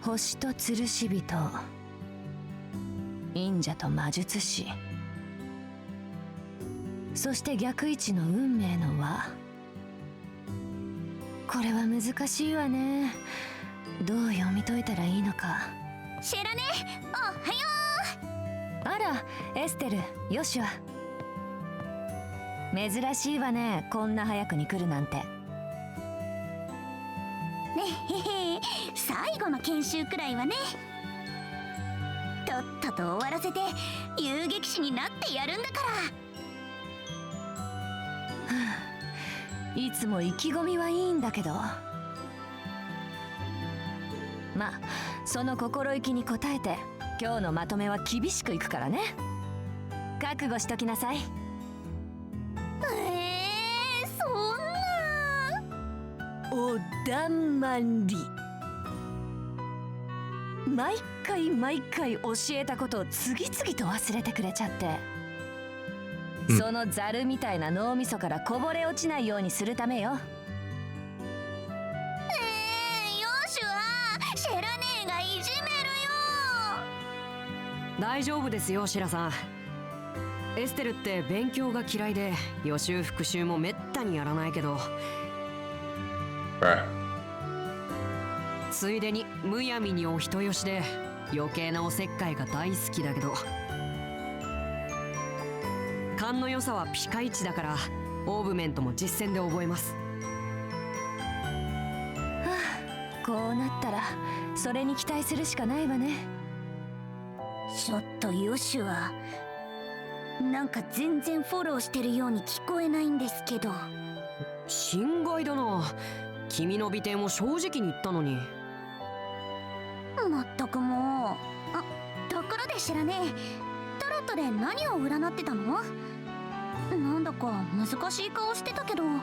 星と吊るし人、忍者と魔術師、そして逆位置の運命の輪。これは難しいわね。どう読み解いたらいいのか。シェラネ、おはよあら、エステル、ヨシュア。珍しいわね、こんな早くに来るなんて。う。ねへへ、最後の研修くらいはね。とっとと終わらせて遊撃士になってやるんだから。いつも意気込みはいいんだけど、まあその心意気に応えて今日のまとめは厳しくいくからね。覚悟しときなさい。そんな。おだまり。毎回教えたことを次々と忘れてくれちゃって、そのザルみたいな脳みそからこぼれ落ちないようにするためよ。ヨシュはシェラネーがいじめるよ。大丈夫ですよ、シラさん。エステルって勉強が嫌いで予習復習もめったにやらないけど、ついでにむやみにお人よしで余計なおせっかいが大好きだけど、勘の良さはピカイチだからオーブメントも実践で覚えます。こうなったらそれに期待するしかないわね。ちょっとヨシュはなんか全然フォローしてるように聞こえないんですけど。心外だな。君の美点を正直に言ったのに。まったくもう。あ、ところで知らねえ、タロットで何を占ってたの？なんだか難しい顔してたけど。あ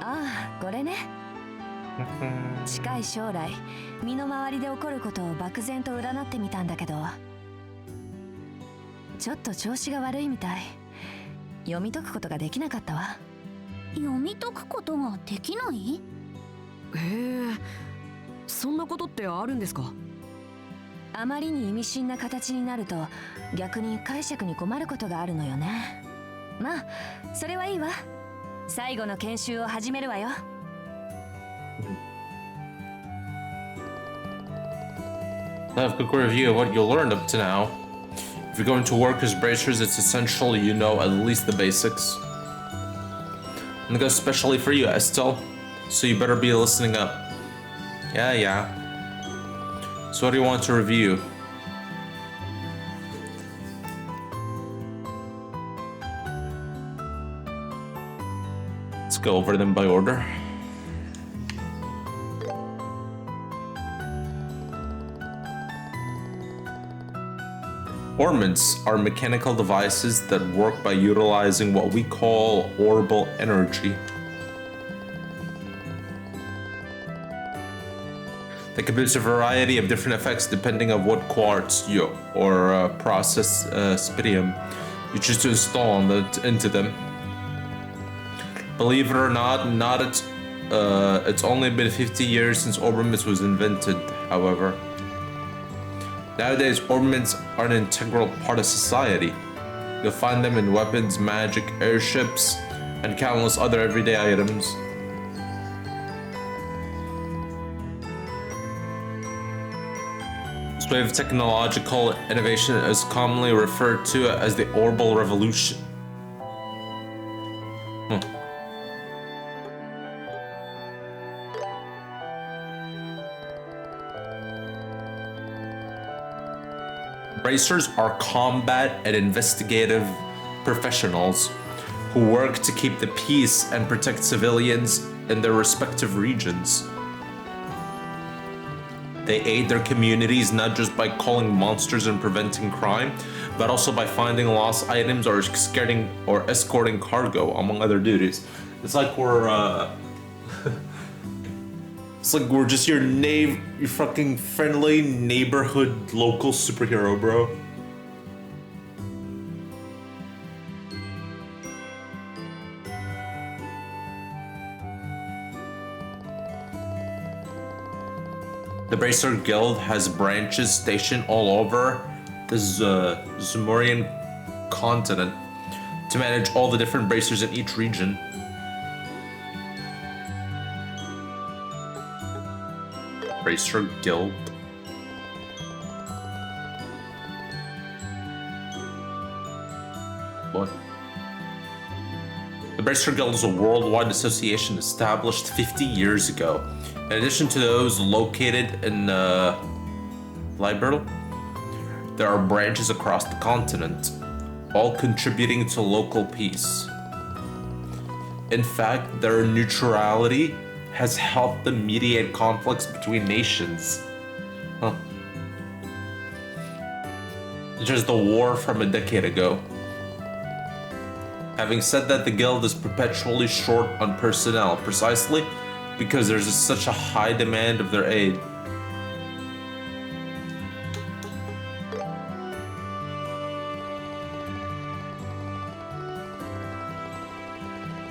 あ、これね。近い将来身の回りで起こることを漠然と占ってみたんだけど、ちょっと調子が悪いみたい。読み解くことができなかったわ。読み解くことができない？へえ、そんなことってあるんですか？あまりに意味深な形になると逆に解釈に困ることがあるのよね。まあそれはいいわ。最後の研修を始めるわよ。I have a quick review of what you learned up to now. If you're going to work as bracers, it's essential you know at least the basics. And it goes especially for you, Estelle. So you better be listening up. Yeah. So what do you want to review? Let's go over them by order. Ornaments are mechanical devices that work by utilizing what we call orbal energy. They can produce a variety of different effects depending on what quartz or process spitium you choose to install into them. Believe it or not it's only been 50 years since orbaments was invented, however. Nowadays, orbaments are an integral part of society. You'll find them in weapons, magic, airships, and countless other everyday items. This wave of technological innovation is commonly referred to as the Orbal Revolution. Bracers are combat and investigative professionals who work to keep the peace and protect civilians in their respective regions. They aid their communities not just by calling monsters and preventing crime, but also by finding lost items or escorting cargo, among other duties. It's like we're it's like we're just your fucking friendly neighborhood local superhero, bro. The Bracer Guild has branches stationed all over the Zumorian continent to manage all the different bracers in each region. Bracer Guild. What? The Bracer Guild is a worldwide association established 50 years ago. In addition to those located in Liberal, there are branches across the continent, all contributing to local peace. In fact, their neutrality has helped them mediate conflicts between nations. Huh. Just the war from a decade ago. Having said that, the guild is perpetually short on personnel, precisely because there's such a high demand of their aid.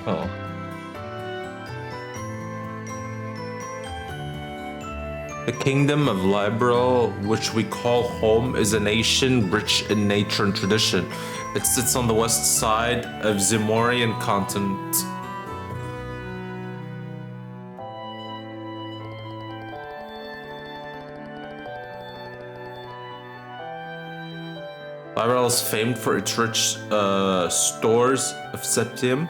Oh. The Kingdom of Liberal, which we call home, is a nation rich in nature and tradition. It sits on the west side of Zimorian continent. Liberal is famed for its rich stores of septium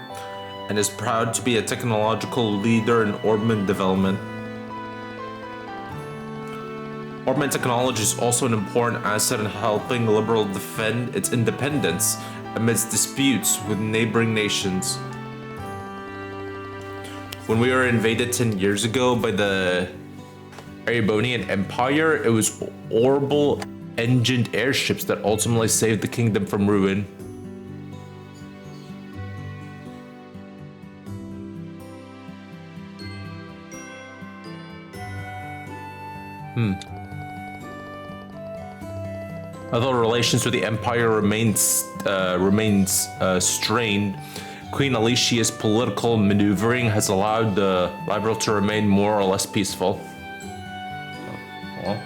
and is proud to be a technological leader in Orbman development. Orbman technology is also an important asset in helping Liberal defend its independence amidst disputes with neighboring nations. When we were invaded 10 years ago by the Erebonian Empire, it was Orbital engined airships that ultimately saved the kingdom from ruin. Although relations with the Empire remains strained, Queen Alicia's political maneuvering has allowed the Liberal to remain more or less peaceful. Oh.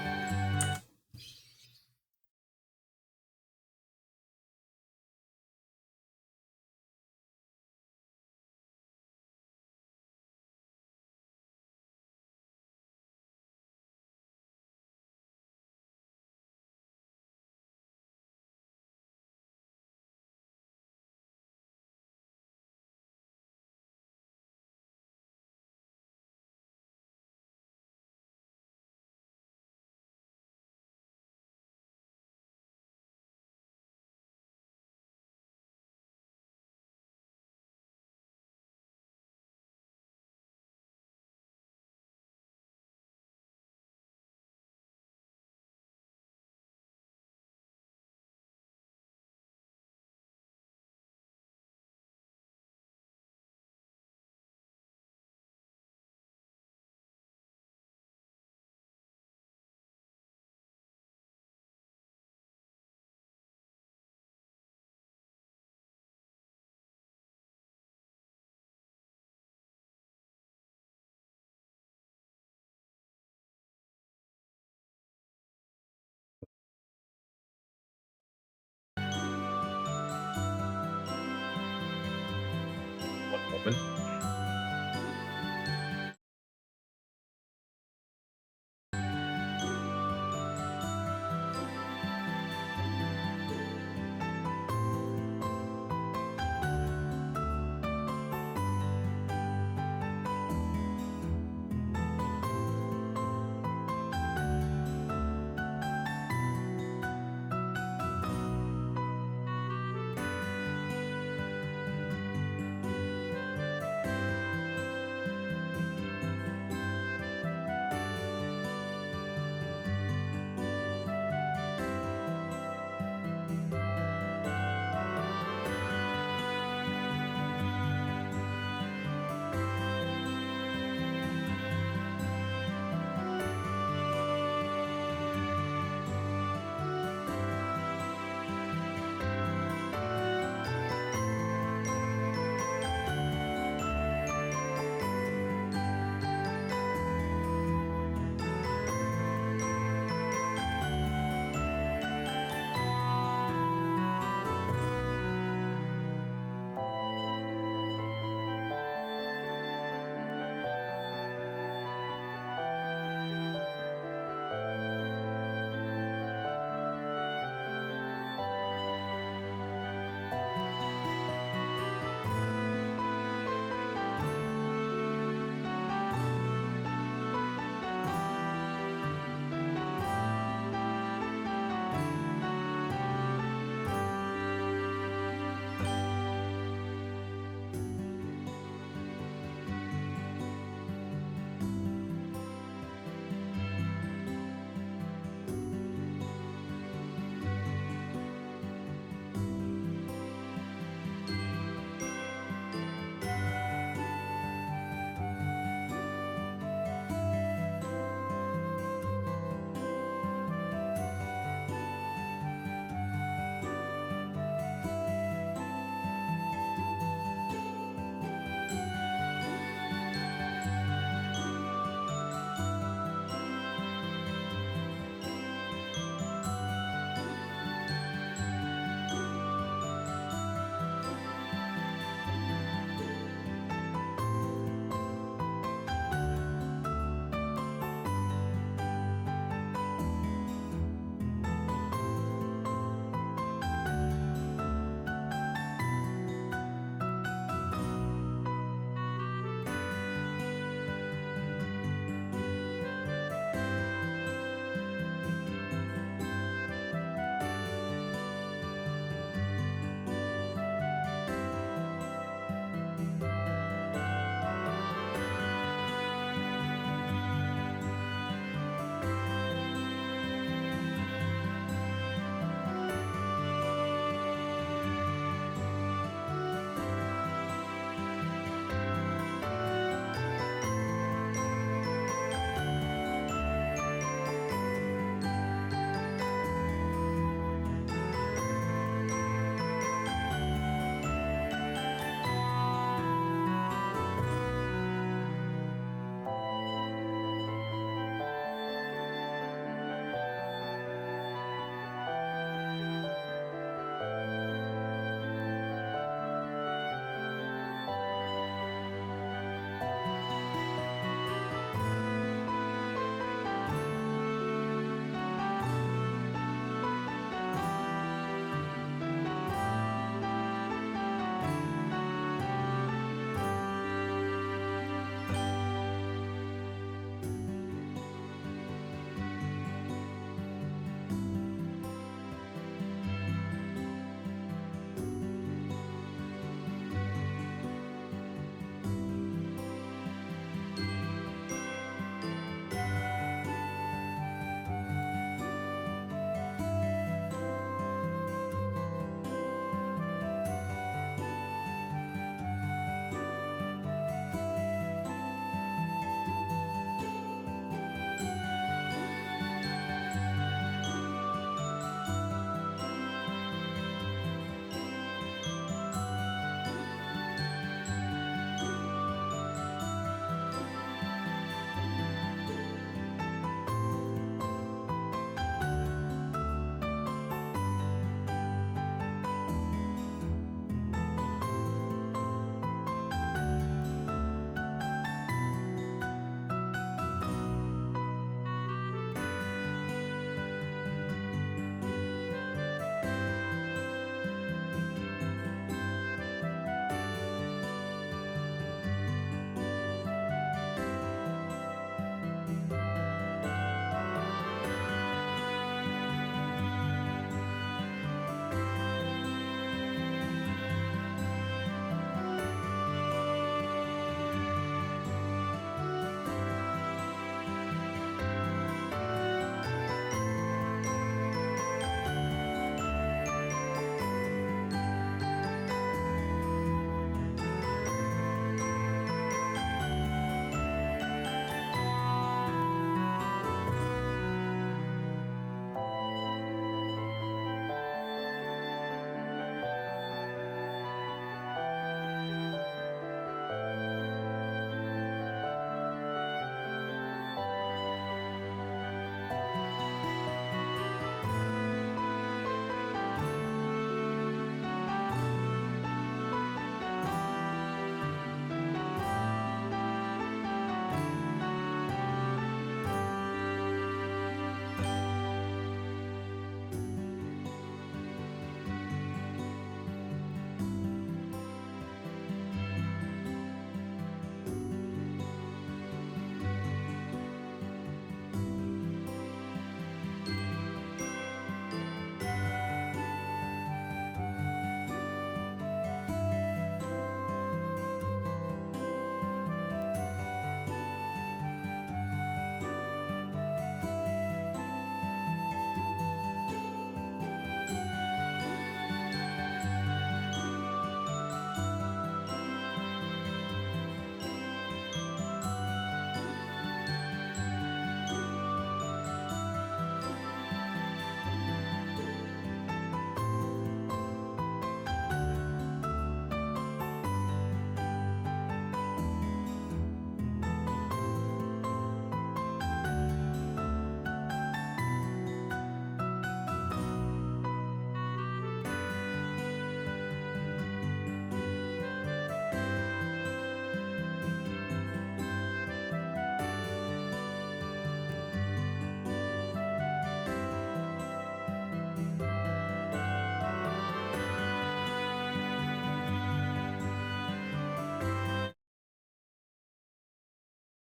One moment.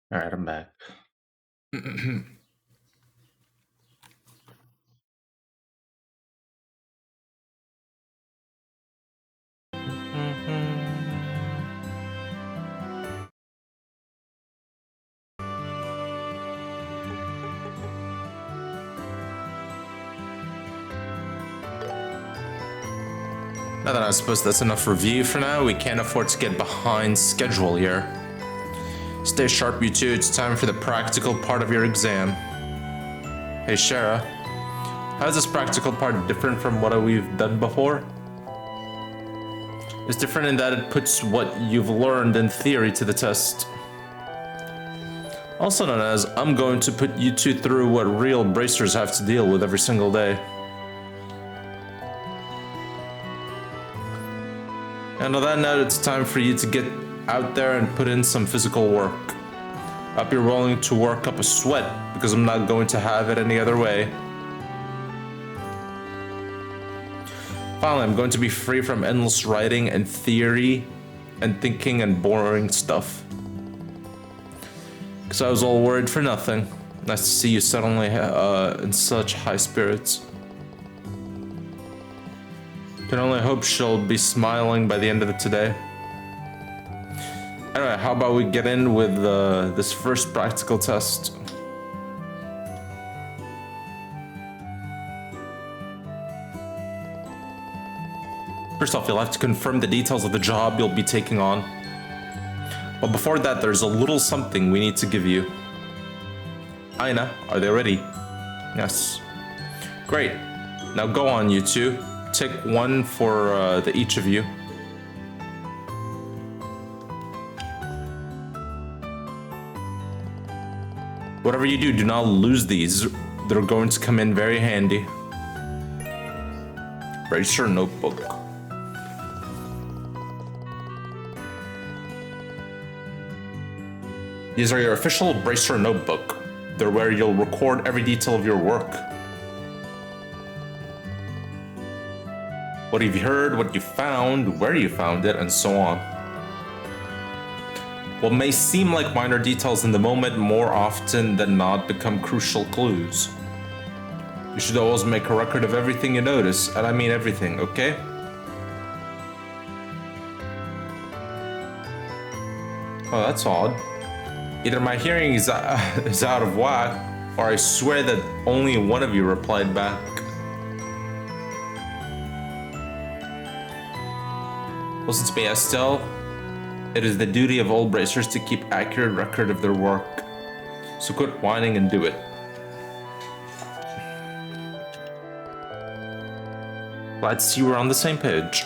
All right, I'm back. Now that I suppose that's enough review for now, we can't afford to get behind schedule here. Stay sharp, you two. It's time for the practical part of your exam. Hey, Shara. How is this practical part different from what we've done before? It's different in that it puts what you've learned in theory to the test. Also known as, I'm going to put you two through what real bracers have to deal with every single day. And on that note, it's time for you to get out there and put in some physical work. I hope you're willing to work up a sweat, because I'm not going to have it any other way. Finally, I'm going to be free from endless writing and theory and thinking and boring stuff. Because I was all worried for nothing. Nice to see you suddenly in such high spirits. Can only hope she'll be smiling by the end of it today. Anyway, how about we get in with this first practical test? First off, you'll have to confirm the details of the job you'll be taking on. But before that, there's a little something we need to give you. Aina, are they ready? Yes. Great. Now go on, you two. Take one for each of you. Whatever you do, do not lose these. They're going to come in very handy. Bracer notebook. These are your official Bracer notebook. They're where you'll record every detail of your work. What you've heard, what you found, where you found it, and so on. What may seem like minor details in the moment more often than not become crucial clues. You should always make a record of everything you notice, and I mean everything, okay? Oh, that's odd. Either my hearing is out of whack, or I swear that only one of you replied back. Listen to me, Estelle. It is the duty of all bracers to keep accurate record of their work. So quit whining and do it. Glad to see we're on the same page.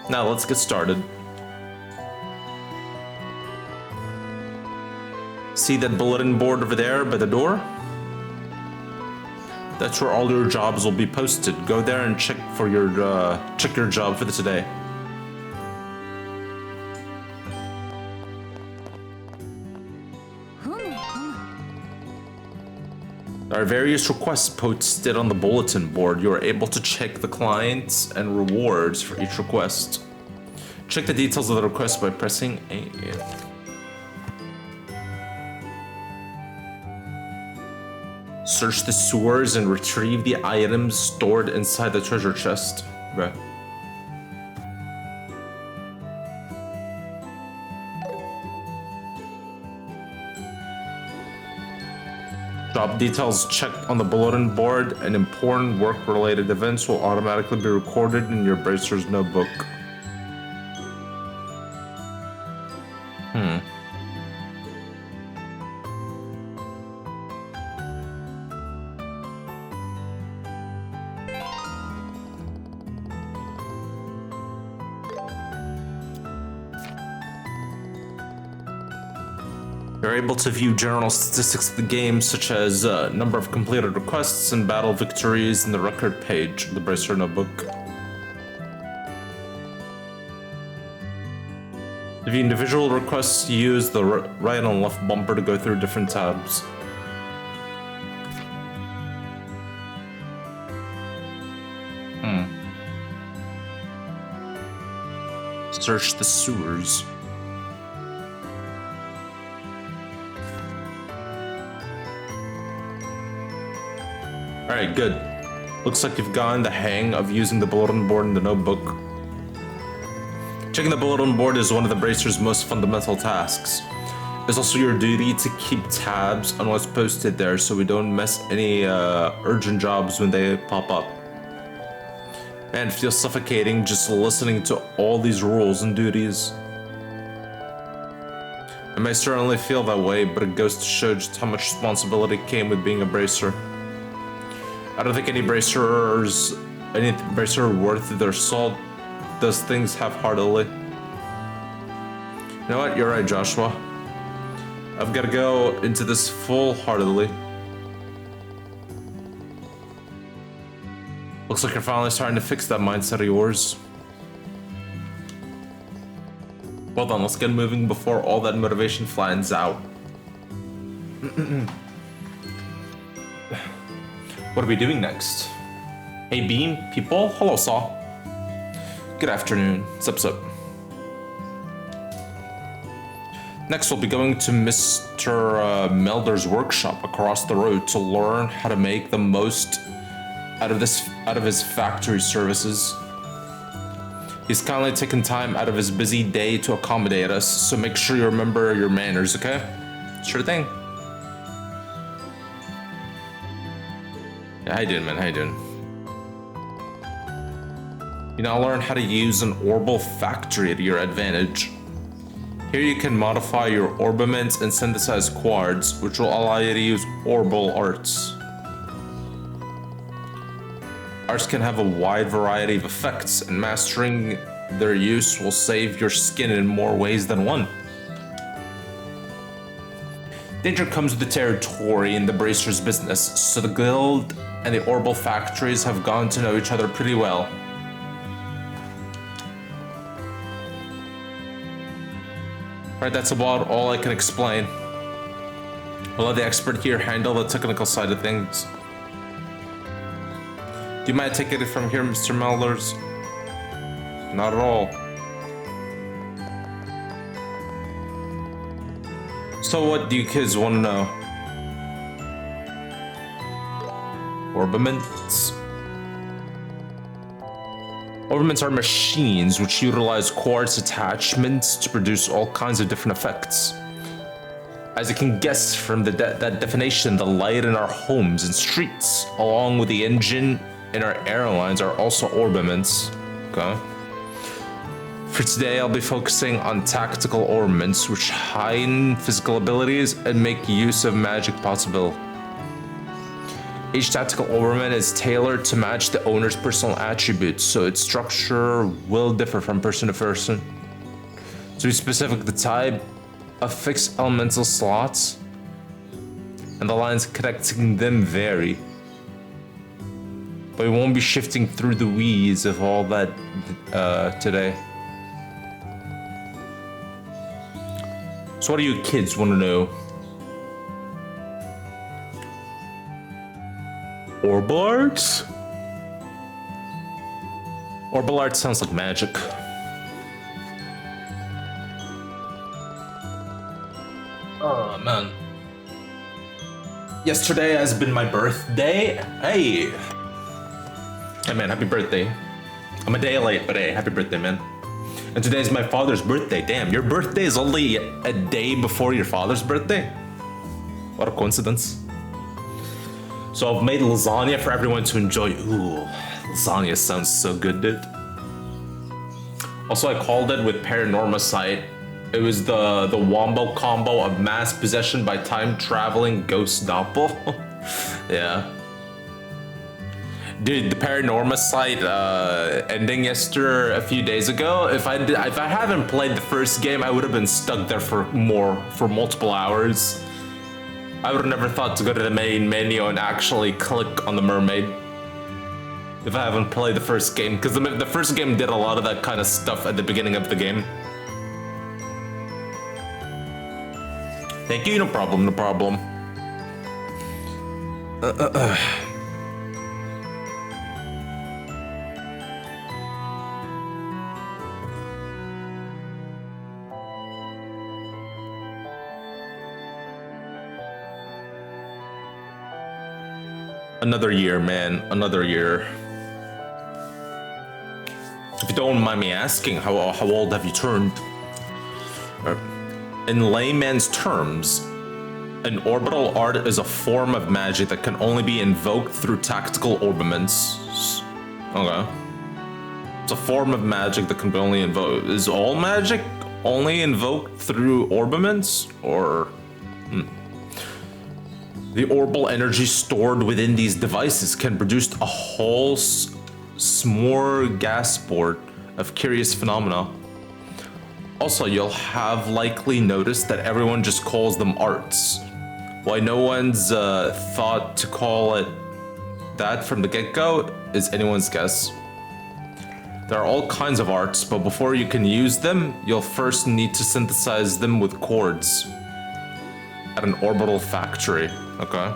Now let's get started. See that bulletin board over there by the door? That's where all your jobs will be posted. Go there and check your job for today. There are various requests posted on the bulletin board. You are able to check the clients and rewards for each request. Check the details of the request by pressing A. Search the sewers and retrieve the items stored inside the treasure chest. Bruh. Job details checked on the bulletin board and important work-related events will automatically be recorded in your bracer's notebook. You're able to view general statistics of the game, such as number of completed requests and battle victories in the record page of the Bracer notebook. To view individual requests, use the right and left bumper to go through different tabs. Search the sewers. Alright, good. Looks like you've gotten the hang of using the bulletin board in the notebook. Checking the bulletin board is one of the Bracer's most fundamental tasks. It's also your duty to keep tabs on what's posted there so we don't miss any urgent jobs when they pop up. Man, it feels suffocating just listening to all these rules and duties. I may certainly feel that way, but it goes to show just how much responsibility came with being a Bracer. I don't think any bracer worth their salt does things half-heartedly. You know what? You're right, Joshua. I've got to go into this full-heartedly. Looks like you're finally starting to fix that mindset of yours. Well done, let's get moving before all that motivation flattens out. What are we doing next? Hey Beam, people, hello Saw. Good afternoon, sup. Next we'll be going to Mr. Melder's workshop across the road to learn how to make the most out of his factory services. He's kindly taken time out of his busy day to accommodate us, so make sure you remember your manners, okay? Sure thing. Yeah, how you doing, man? How you doing? You now learn how to use an orbal factory to your advantage. Here you can modify your orbaments and synthesize quartz, which will allow you to use orbal arts. Arts can have a wide variety of effects, and mastering their use will save your skin in more ways than one. Danger comes with the territory in the Bracer's business, so the guild and the orbal factories have gotten to know each other pretty well. Alright, that's about all I can explain. We'll let the expert here handle the technical side of things. Do you mind taking it from here, Mr. Melders? Not at all. So what do you kids want to know? Orbaments? Orbaments are machines which utilize quartz attachments to produce all kinds of different effects. As you can guess from that definition, the light in our homes and streets, along with the engine in our airlines, are also orbaments. Okay. For today, I'll be focusing on tactical orbaments, which heighten physical abilities and make use of magic possible. Each tactical orbament is tailored to match the owner's personal attributes, so its structure will differ from person to person. To be specific, the type of fixed elemental slots and the lines connecting them vary. But we won't be shifting through the weeds of all that today. So what do you kids want to know? Orbal arts? Orbal arts sounds like magic. Oh man. Yesterday has been my birthday. Hey! Hey man, happy birthday. I'm a day late, but hey, happy birthday, man. And today's my father's birthday. Damn, your birthday is only a day before your father's birthday? What a coincidence. So I've made lasagna for everyone to enjoy. Ooh, lasagna sounds so good, dude. Also, I called it with Paranorma Sight. It was the wombo combo of mass possession by time-traveling ghost doppel. Yeah. Dude, the Paranorma Sight ending a few days ago. If I haven't played the first game, I would have been stuck there for multiple hours. I would have never thought to go to the main menu and actually click on the mermaid if I haven't played the first game, because the first game did a lot of that kind of stuff at the beginning of the game. Thank you, no problem, no problem. Another year, man. Another year. If you don't mind me asking, how old have you turned? In layman's terms, an orbital art is a form of magic that can only be invoked through tactical orbaments. Okay. It's a form of magic that can be only invoked. Is all magic only invoked through orbaments? Or... The orbal energy stored within these devices can produce a whole smorgasbord of curious phenomena. Also, you'll have likely noticed that everyone just calls them arts. Why no one's thought to call it that from the get-go is anyone's guess. There are all kinds of arts, but before you can use them, you'll first need to synthesize them with chords at an orbital factory. Okay.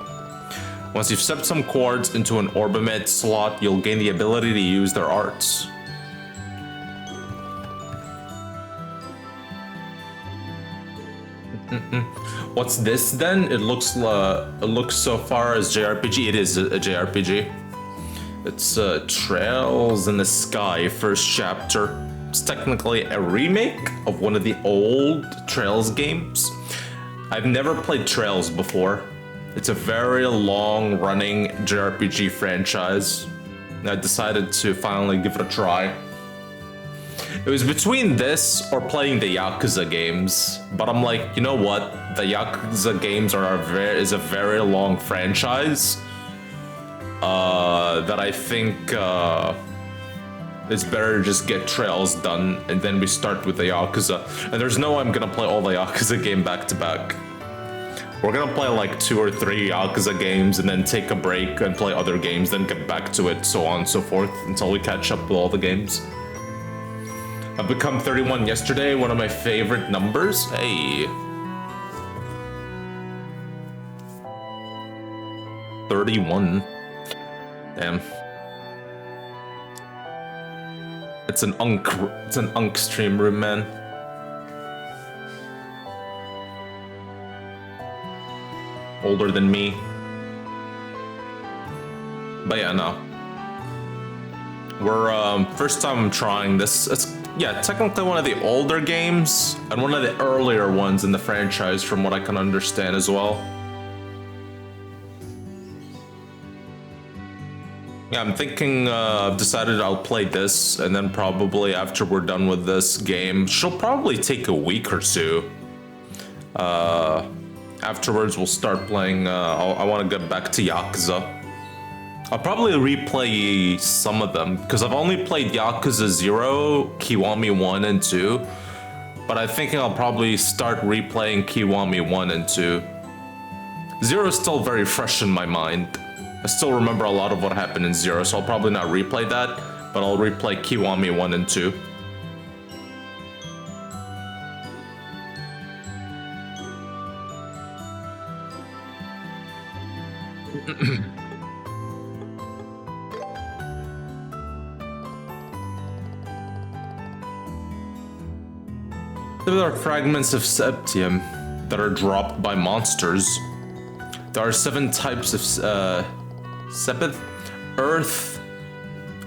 Once you've set some chords into an orbamate slot, you'll gain the ability to use their arts. What's this then? It looks so far as JRPG. It is a JRPG. It's Trails in the Sky, first chapter. It's technically a remake of one of the old Trails games. I've never played Trails before. It's a very long-running JRPG franchise. I decided to finally give it a try. It was between this or playing the Yakuza games, but I'm like, you know what? The Yakuza games is a very long franchise that I think it's better to just get Trails done and then we start with the Yakuza. And there's no way I'm gonna play all the Yakuza game back to back. We're gonna play like 2 or 3 Yakuza games and then take a break and play other games, then get back to it, so on and so forth, until we catch up with all the games. I've become 31 yesterday, one of my favorite numbers. Hey. 31. Damn. It's an unk stream room, man. Older than me. But yeah, no. We're first time I'm trying this. It's technically one of the older games and one of the earlier ones in the franchise from what I can understand as well. Yeah, I'm thinking I've decided I'll play this and then probably after we're done with this game, she'll probably take a week or two. Afterwards, we'll start playing, I want to get back to Yakuza. I'll probably replay some of them, because I've only played Yakuza 0, Kiwami 1 and 2, but I'm thinking I'll probably start replaying Kiwami 1 and 2. 0 is still very fresh in my mind. I still remember a lot of what happened in 0, so I'll probably not replay that, but I'll replay Kiwami 1 and 2. There are fragments of septium that are dropped by monsters. There are 7 types of sepith: earth,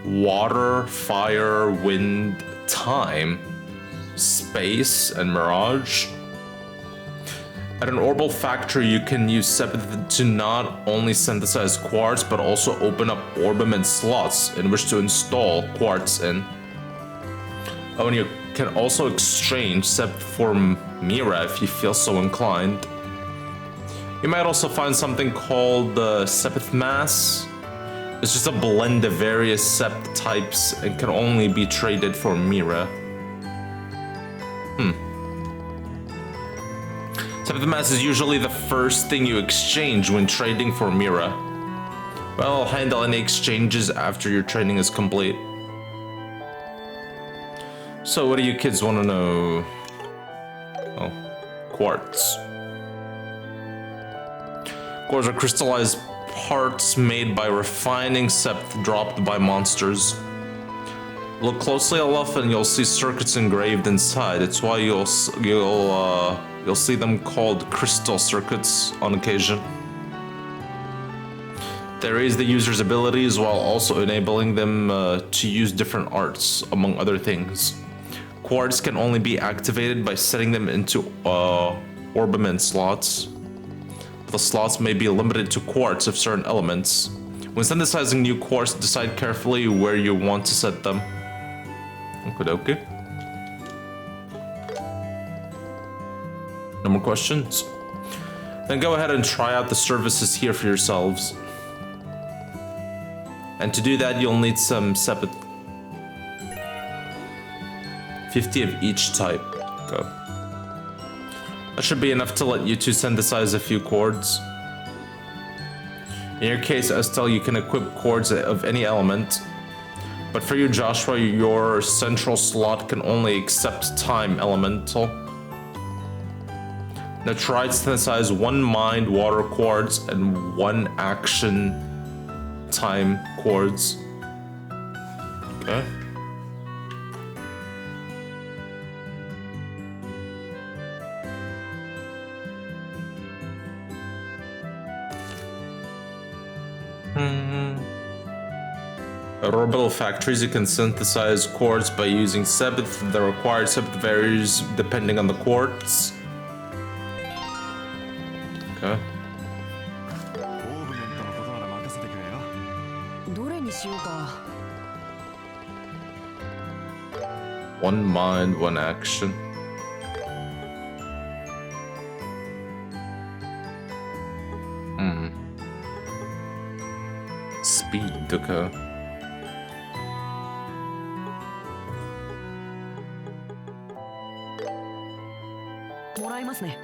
water, fire, wind, time, space, and mirage. At an orbital factory, you can use sepith to not only synthesize quartz, but also open up orbament slots in which to install quartz in. Oh, and you can also exchange sepith for Mira if you feel so inclined. You might also find something called the sepith mass. It's just a blend of various sept types and can only be traded for Mira. Sepith mass is usually the first thing you exchange when trading for Mira. Well, I'll handle any exchanges after your training is complete. So what do you kids want to know? Oh, quartz. Quartz are crystallized parts made by refining septh dropped by monsters. Look closely enough and you'll see circuits engraved inside. It's why you'll see them called crystal circuits on occasion. They raise the user's abilities while also enabling them to use different arts, among other things. Quartz can only be activated by setting them into orbiment slots. The slots may be limited to quartz of certain elements. When synthesizing new quartz, decide carefully where you want to set them. Okay. No more questions? Then go ahead and try out the services here for yourselves. And to do that, you'll need some separate 50 of each type. Go. That should be enough to let you two synthesize a few chords. In your case, Estelle, you can equip chords of any element. But for you, Joshua, your central slot can only accept time elemental. Now try to synthesize 1 mind water chords and 1 action time chords. Okay. At orbital factories, you can synthesize chords by using seventh. The required seventh varies depending on the quartz. Okay. どれにしようか。 1 mind, 1 action. Speed, okay. もらいますね。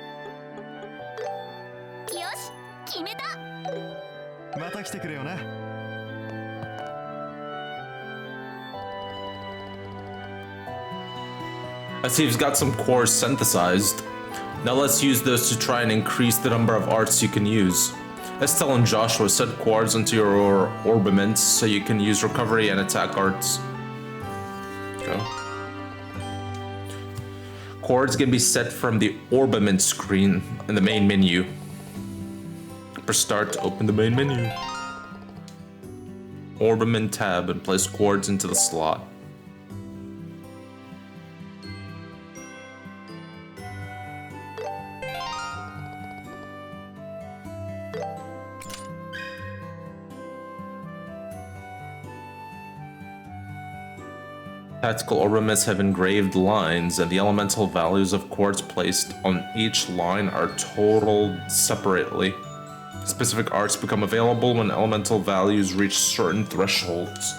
よし、決めた。また来てくれよな。I see you've got some cores synthesized. Now let's use those to try and increase the number of arts you can use. Estelle and Joshua set chords into your orbiments so you can use recovery and attack arts. Go. Chords can be set from the orbiment screen in the main menu. Press start to open the main menu. Orbiment tab and place chords into the slot. Tactical orbiments have engraved lines, and the elemental values of chords placed on each line are totaled separately. Specific arts become available when elemental values reach certain thresholds.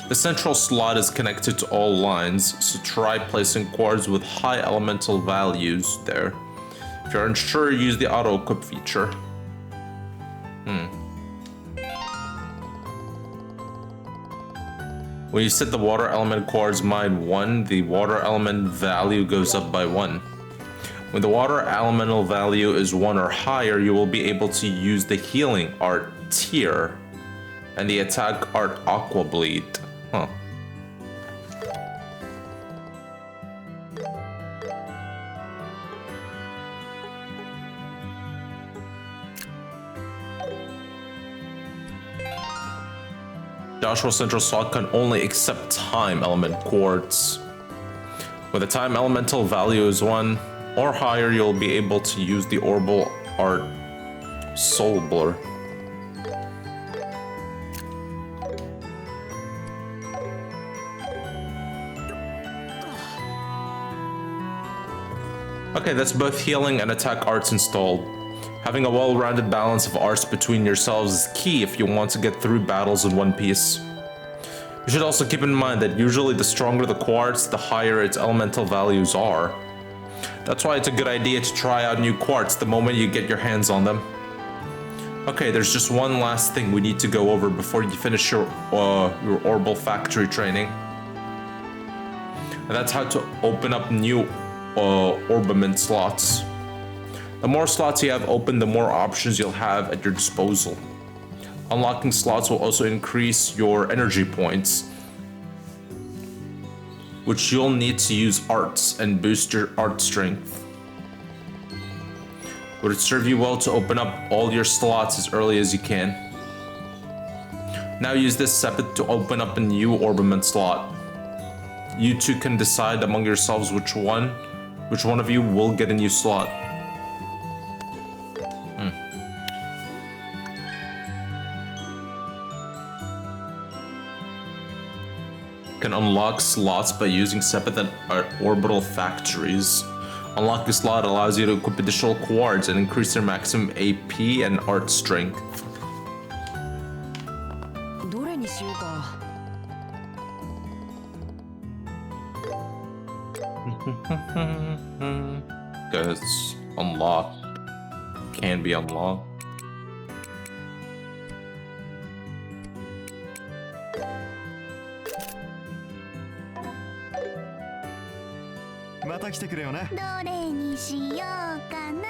The central slot is connected to all lines, so try placing chords with high elemental values there. If you're unsure, use the auto-equip feature. When you set the water element chords mind 1, the water element value goes up by 1. When the water elemental value is 1 or higher, you will be able to use the healing art Tear and the attack art Aqua Bleed. Huh. Joshua's central slot can only accept time element chords. When the time elemental value is 1 or higher, you'll be able to use the orbital art Soul Blur. Okay, that's both healing and attack arts installed. Having a well-rounded balance of arts between yourselves is key if you want to get through battles in one piece. You should also keep in mind that usually the stronger the quartz, the higher its elemental values are. That's why it's a good idea to try out new quartz the moment you get your hands on them. Okay, there's just one last thing we need to go over before you finish your orbital factory training. And that's how to open up new orbiment slots. The more slots you have open, the more options you'll have at your disposal. Unlocking slots will also increase your energy points, which you'll need to use arts and boost your art strength. Would it serve you well to open up all your slots as early as you can? Now use this sepet to open up a new orbiment slot. You two can decide among yourselves which one of you will get a new slot. Can unlock slots by using sepet at orbital factories. Unlock a slot allows you to equip additional quartz and increase their maximum AP and art strength. どれにしようか。Guys, unlock. Can be unlocked.どれにしようかな。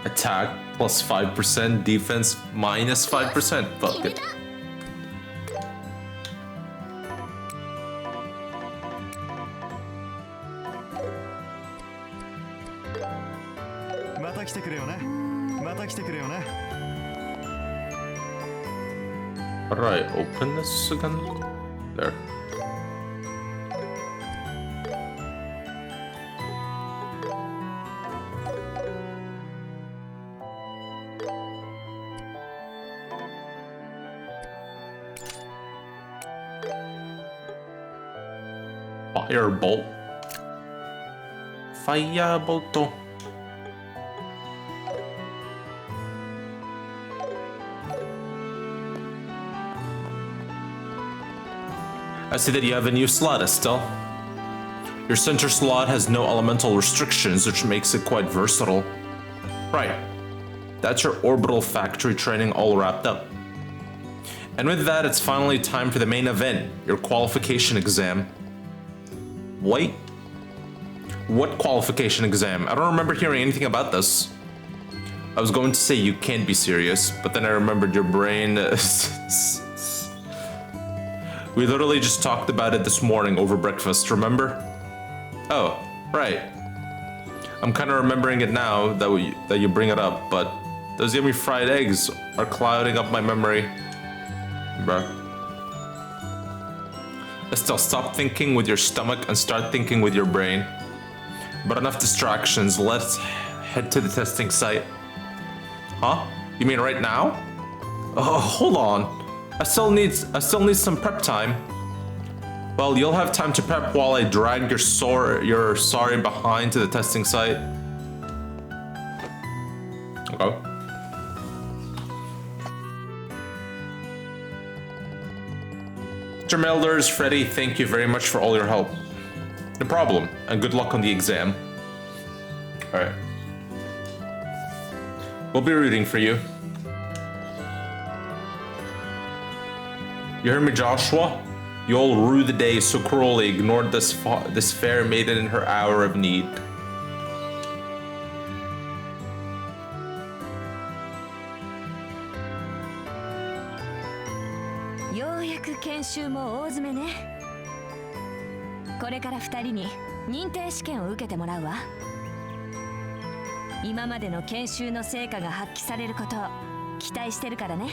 Attack plus 5%, defense minus 5%. Fuck it. Alright, open this again. There. Firebolt. Firebolt. I see that you have a new slot, Estelle. Your center slot has no elemental restrictions, which makes it quite versatile. Right. That's your orbital factory training all wrapped up. And with that, it's finally time for the main event, your qualification exam. Wait. What qualification exam? I don't remember hearing anything about this. I was going to say you can't be serious, but then I remembered your brain. We literally just talked about it this morning over breakfast, remember? Oh, right. I'm kind of remembering it now that you bring it up, but those yummy fried eggs are clouding up my memory. Bruh. Estelle, stop thinking with your stomach and start thinking with your brain. But enough distractions, let's head to the testing site. Huh? You mean right now? Oh, hold on. I still need some prep time. Well, you'll have time to prep while I drag your sorry behind to the testing site. Okay. Mr. Melders, Freddy, thank you very much for all your help. No problem, and good luck on the exam. Alright. We'll be rooting for you. You heard me, Joshua? You all rue the day so cruelly ignored this fair maiden in her hour of need.ようやく研修も大詰めね。これから2人に認定試験を受けてもらうわ。今までの研修の成果が発揮されることを期待してるからね。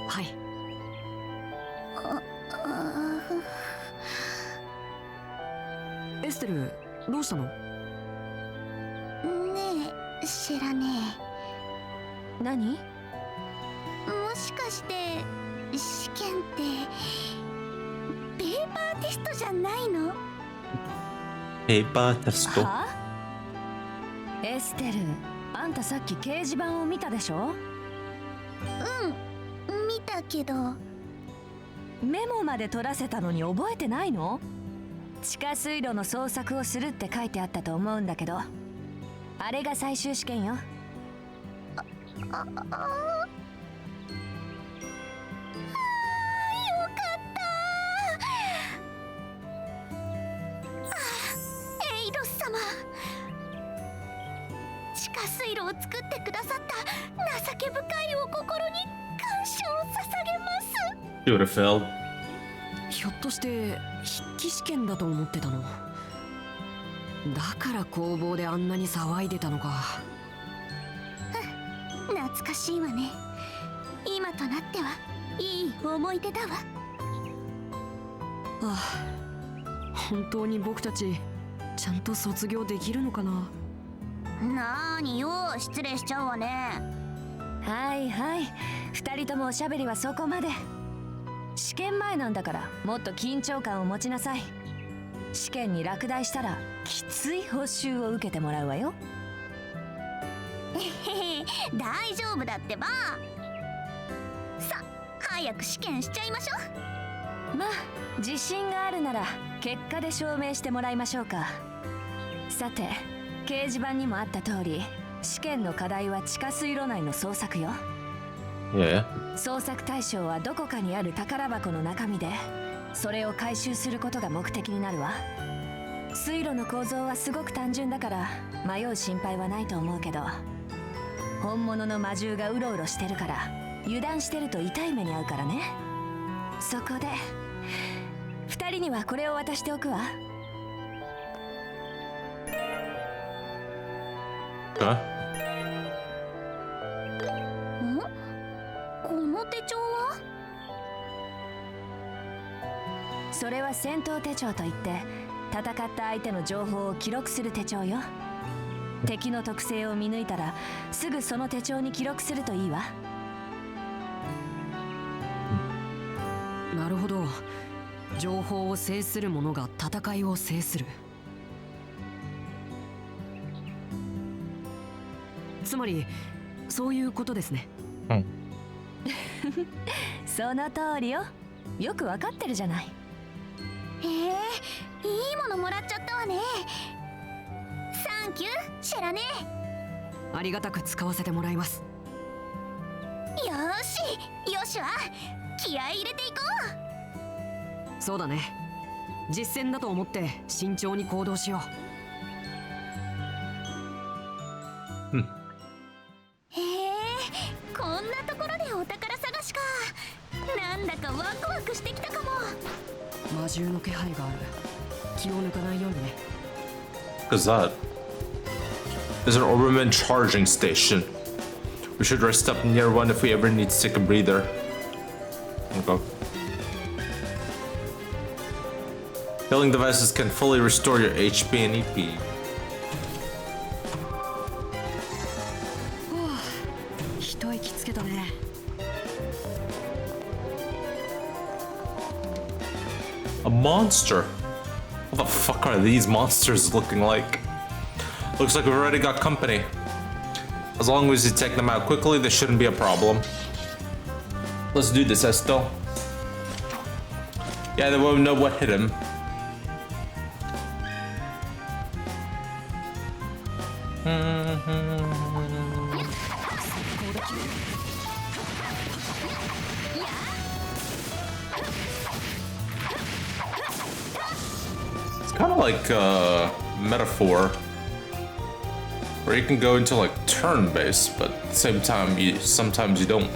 はい。エステル、どうしたの？ねえ、知らねえ。何？もしかして試験ってペーパーテストじゃないの？ペーパーテスト？は？エステル、あんたさっき掲示板を見たでしょ？うん、見たけど。メモまで取らせたのに覚えてないの？地下水路の捜索をするって書いてあったと思うんだけど、あれが最終試験よ。エイドス様、地下水路を作ってくださった情け深いお心に感謝を捧げます。You would have failed. ひょっとして筆記試験だと思ってたの？だから工房であんなに騒いでたのか。懐かしいわね。今となってはいい思い出だわ。ああ、本当に僕たちちゃんと卒業できるのかな。なーによ、失礼しちゃうわね。はいはい、2人ともおしゃべりはそこまで。試験前なんだからもっと緊張感を持ちなさい。試験に落第したらきつい報酬を受けてもらうわよ。大丈夫だってば。さ、早く試験しちゃいましょう。まあ自信があるなら結果で証明してもらいましょうか。さて、掲示板にもあった通り、試験の課題は地下水路内の捜索よ。捜索対象はどこかにある宝箱の中身で、それを回収することが目的になるわ。水路の構造はすごく単純だから迷う心配はないと思うけど、本物の魔獣がうろうろしてるから油断してると痛い目に遭うからね。そこで2人にはこれを渡しておくわ。この手帳は？それは戦闘手帳といって、戦った相手の情報を記録する手帳よ。敵の特性を見抜いたらすぐその手帳に記録するといいわ。なるほど、情報を制する者が戦いを制する。つまりそういうことですね。その通りよ。よくわかってるじゃない。いいものもらっちゃったわね。サンキュー、シェラネ。ありがたく使わせてもらいます。よーし、よしは気合い入れていこう。そうだね、実戦だと思って慎重に行動しよう。こんなところでお宝探しか。なんだかワクワクしてきたかも。魔獣の気配がある。気を抜かないようにね。What's that? There's an Oberman charging station. We should rest up near one if we ever need to take a breather. Okay. Healing devices can fully restore your HP and EP. A monster? What the fuck are these monsters looking like? Looks like we've already got company. As long as you take them out quickly, there shouldn't be a problem. Let's do this, Esto. Yeah, they won't know what hit him. It's kind of like a metaphor where you can go into like turn-based, but at the same time, sometimes you don't.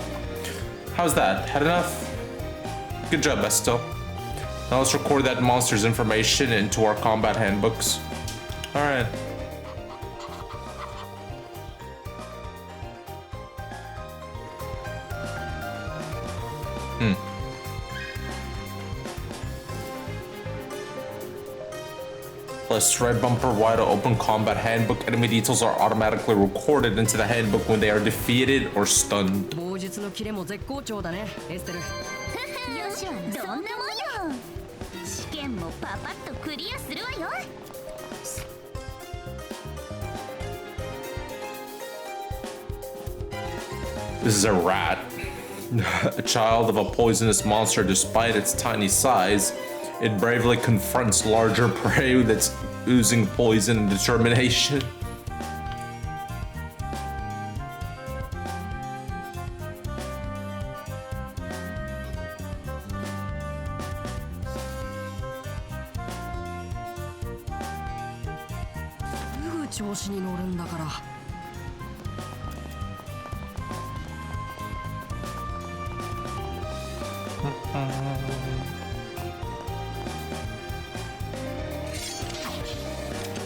How's that? Had enough? Good job, Esto. Now let's record that monster's information into our combat handbooks. Alright. Plus, right bumper wide open combat handbook. Enemy details are automatically recorded into the handbook when they are defeated or stunned. 棒術のキレも絶好調だね、エステル。よしはどんなもんよ。試験もパパッとクリアするわよ。This is a rat. A child of a poisonous monster. Despite its tiny size, it bravely confronts larger prey that's oozing poison and determination.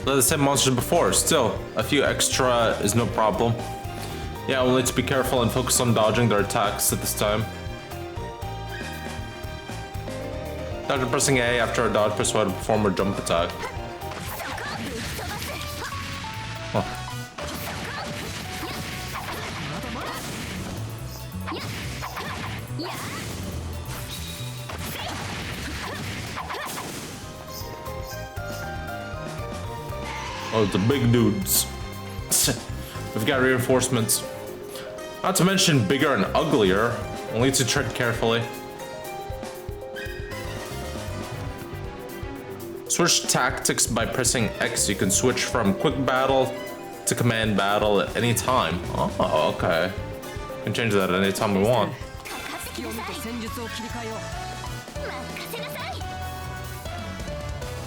They're the same monsters before. Still, a few extra is no problem. Yeah, we'll need to be careful and focus on dodging their attacks at this time. After pressing A after a dodge, press Y to perform a jump attack. Huh. Oh, the big dudes. We've got reinforcements. Not to mention bigger and uglier. We'll need to tread carefully. Switch tactics by pressing X. You can switch from quick battle to command battle at any time. Oh, okay. We can change that at any time we want.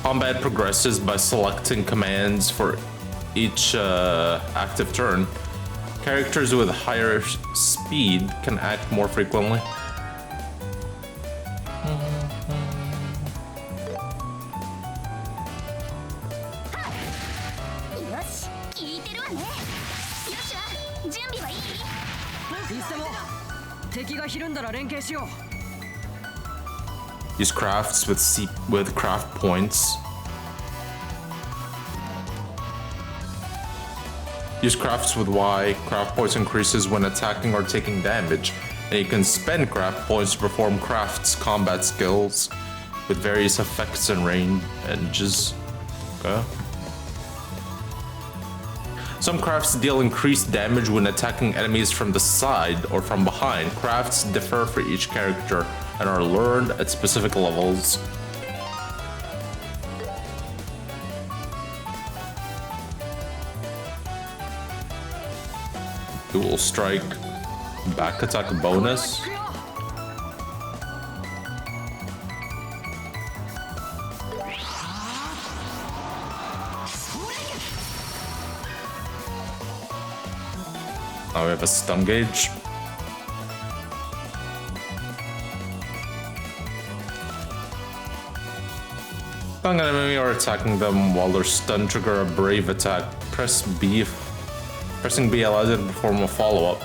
Combat progresses by selecting commands for each active turn. Characters with higher speed can act more frequently. Use crafts with craft points. Use crafts with Y. Craft points increases when attacking or taking damage, and you can spend craft points to perform crafts combat skills with various effects and ranges. Okay. Some crafts deal increased damage when attacking enemies from the side or from behind. Crafts differ for each character and are learned at specific levels. Dual strike, back attack bonus. Now we have a stun gauge. Stung enemy are attacking them while they're stunned. Trigger a brave attack. Press B. Pressing B allows you to perform a follow-up.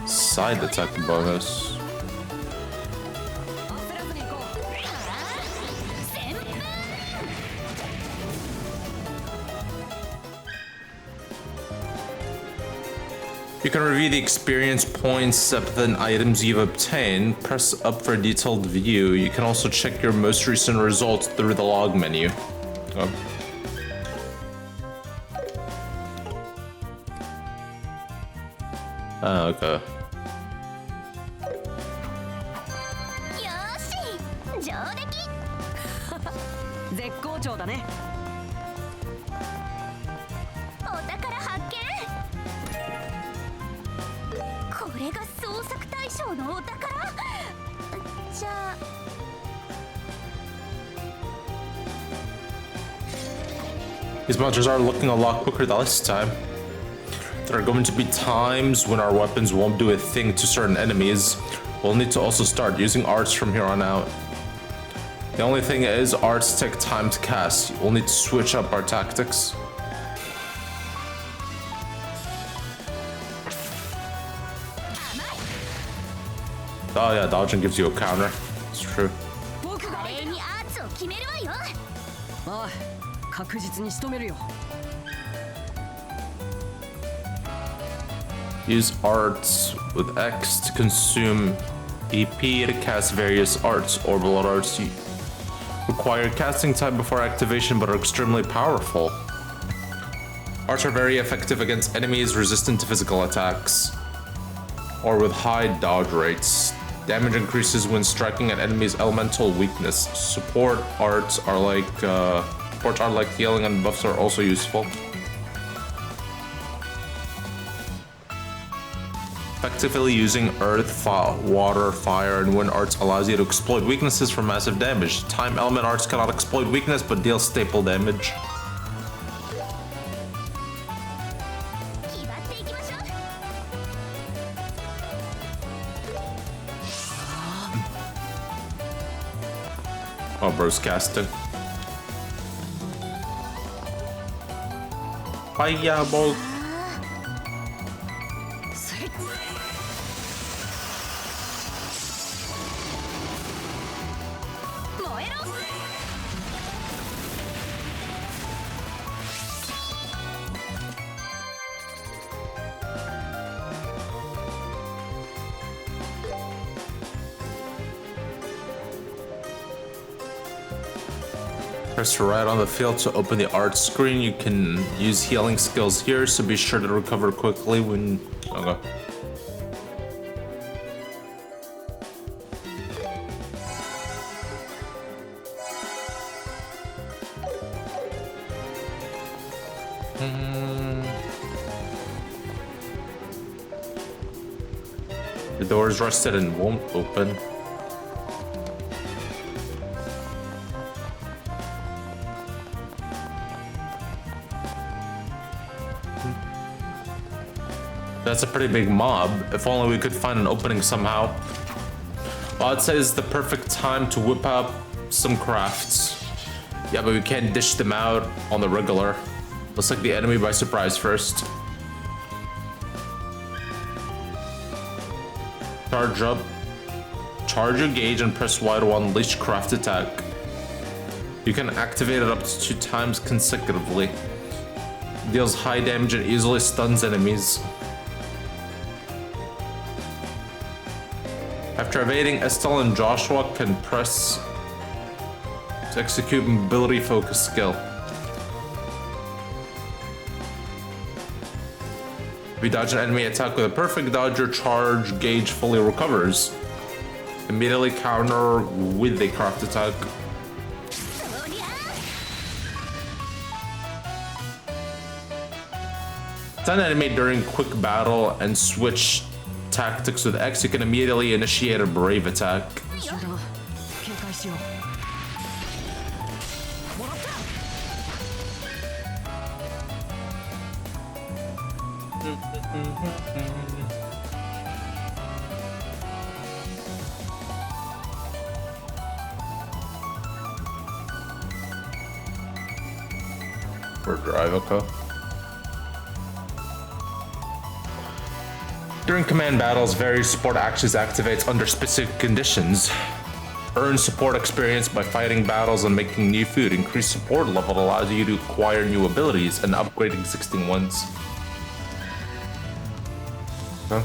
Side attack bonus. You can review the experience points and items you've obtained. Press up for a detailed view. You can also check your most recent results through the log menu. Oh. Okay. 絶好調だね。お宝発見。これが捜索対象のお宝。じゃあ。These monsters are looking a lot quicker this time. There are going to be times when our weapons won't do a thing to certain enemies. We'll need to also start using arts from here on out. The only thing is, arts take time to cast. We'll need to switch up our tactics. Oh yeah, dodging gives you a counter. It's true. 華麗にアーツを決めるわよ。ああ、確実に仕留めるよ。 Use arts with X to consume EP to cast various arts. Orbital arts require casting time before activation but are extremely powerful. Arts are very effective against enemies resistant to physical attacks or with high dodge rates. Damage increases when striking an enemy's elemental weakness. Support arts are like healing, and buffs are also useful. Effectively using earth, water, fire, and wind arts allows you to exploit weaknesses for massive damage. Time element arts cannot exploit weakness but deal staple damage. bro's casting. Fireball. Press right on the field to open the art screen. You can use healing skills here, so be sure to recover quickly when... Okay. The door is rusted and won't open. That's a pretty big mob. If only we could find an opening somehow. Well, I'd say it's the perfect time to whip up some crafts. Yeah, but we can't dish them out on the regular. Let's take the enemy by surprise first. Charge up. Charge your gauge and press Y to unleash craft attack. You can activate it up to 2 times consecutively. Deals high damage and easily stuns enemies. After evading, Estelle and Joshua can press to execute mobility focus skill. If you dodge an enemy attack with a perfect dodge, your charge gauge fully recovers. Immediately counter with a craft attack. Stun enemy during quick battle and switch tactics with X, you can immediately initiate a brave attack. Or drive, okay. During command battles, various support actions activates under specific conditions. Earn support experience by fighting battles and making new food. Increased support level allows you to acquire new abilities and upgrade existing ones. Huh?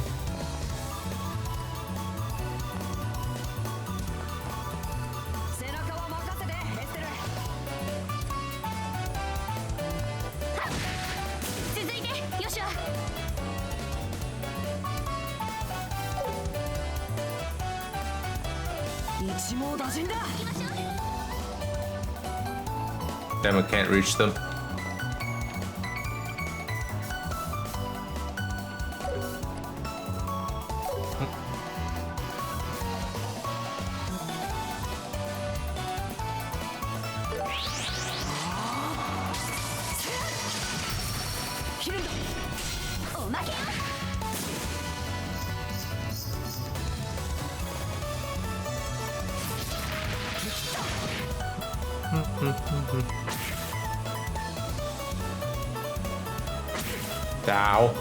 Damn, I can't reach them. Ow.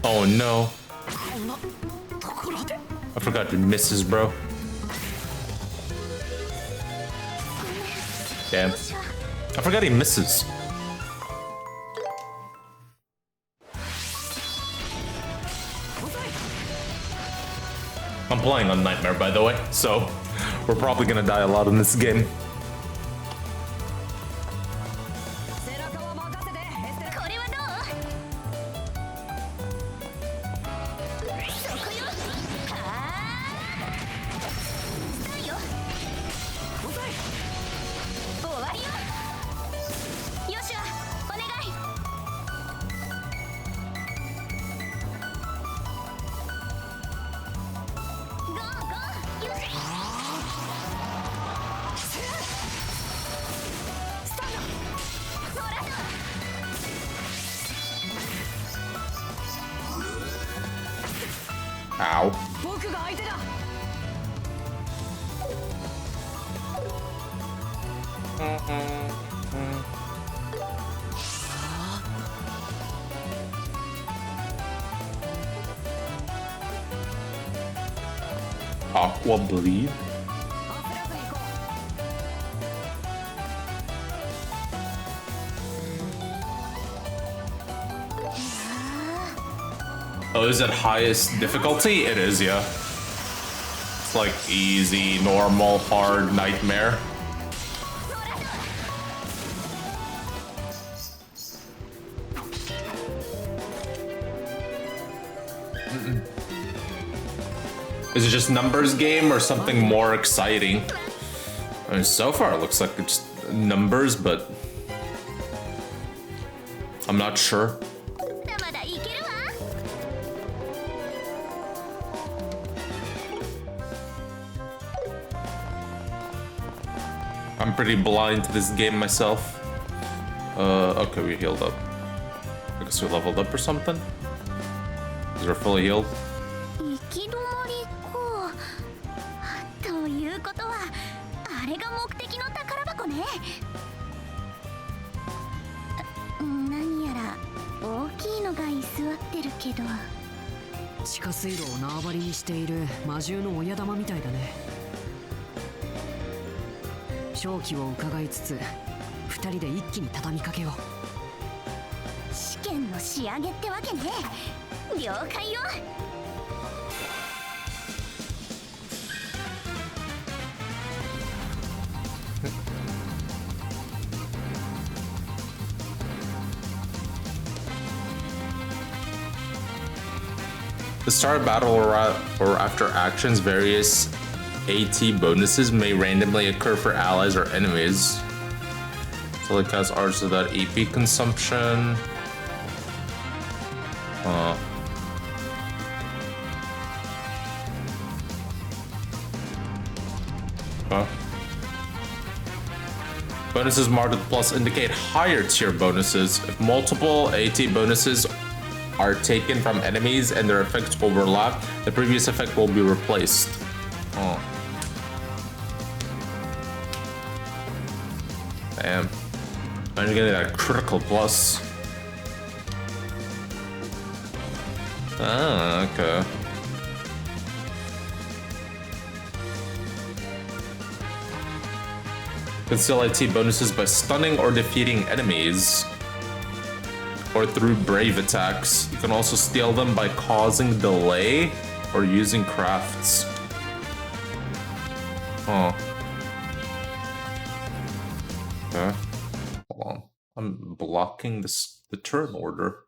Oh no. I forgot to misses, bro. Damn. I forgot he misses. I'm playing on Nightmare, by the way, so we're probably gonna die a lot in this game. Ow. 僕が相手だ。 Aqua bleed? Oh, is it highest difficulty? It is, yeah. It's like easy, normal, hard, nightmare. Is it just numbers game or something more exciting? I mean, so far it looks like it's numbers, but I'm not sure. I'm pretty blind to this game myself. Okay, we healed up. I guess we leveled up or something? Because we're fully healed. 行き止まりか。ということはあれが目的の宝箱ね。何やら大きいのが居座ってるけど。地下水路を縄張りにしている魔獣の親玉みたいだね。勝機を伺いつつ2人で一気に畳みかけよう。試験の仕上げってわけね。了解よ。 The start of battle or after actions, various AT bonuses may randomly occur for allies or enemies. So like has ours of that EP consumption. Bonuses marked with plus indicate higher tier bonuses. If multiple AT bonuses are taken from enemies and their effects overlap, the previous effect will be replaced. Oh. Damn. I'm getting that critical plus. Ah, okay. Conceal IT bonuses by stunning or defeating enemies, or through brave attacks. You can also steal them by causing delay or using crafts. Huh. Okay. Hold on. I'm blocking the turn order.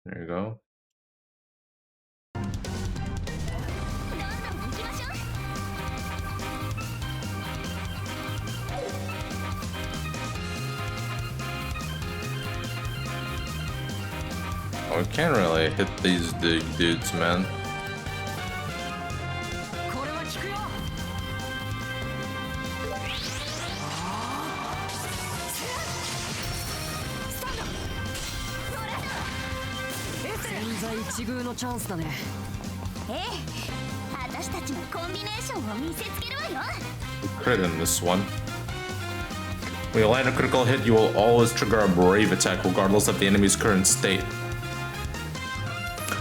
There you go. Oh, I can't really hit these dudes, man. Crit in this one. When you land a critical hit, you will always trigger a brave attack regardless of the enemy's current state.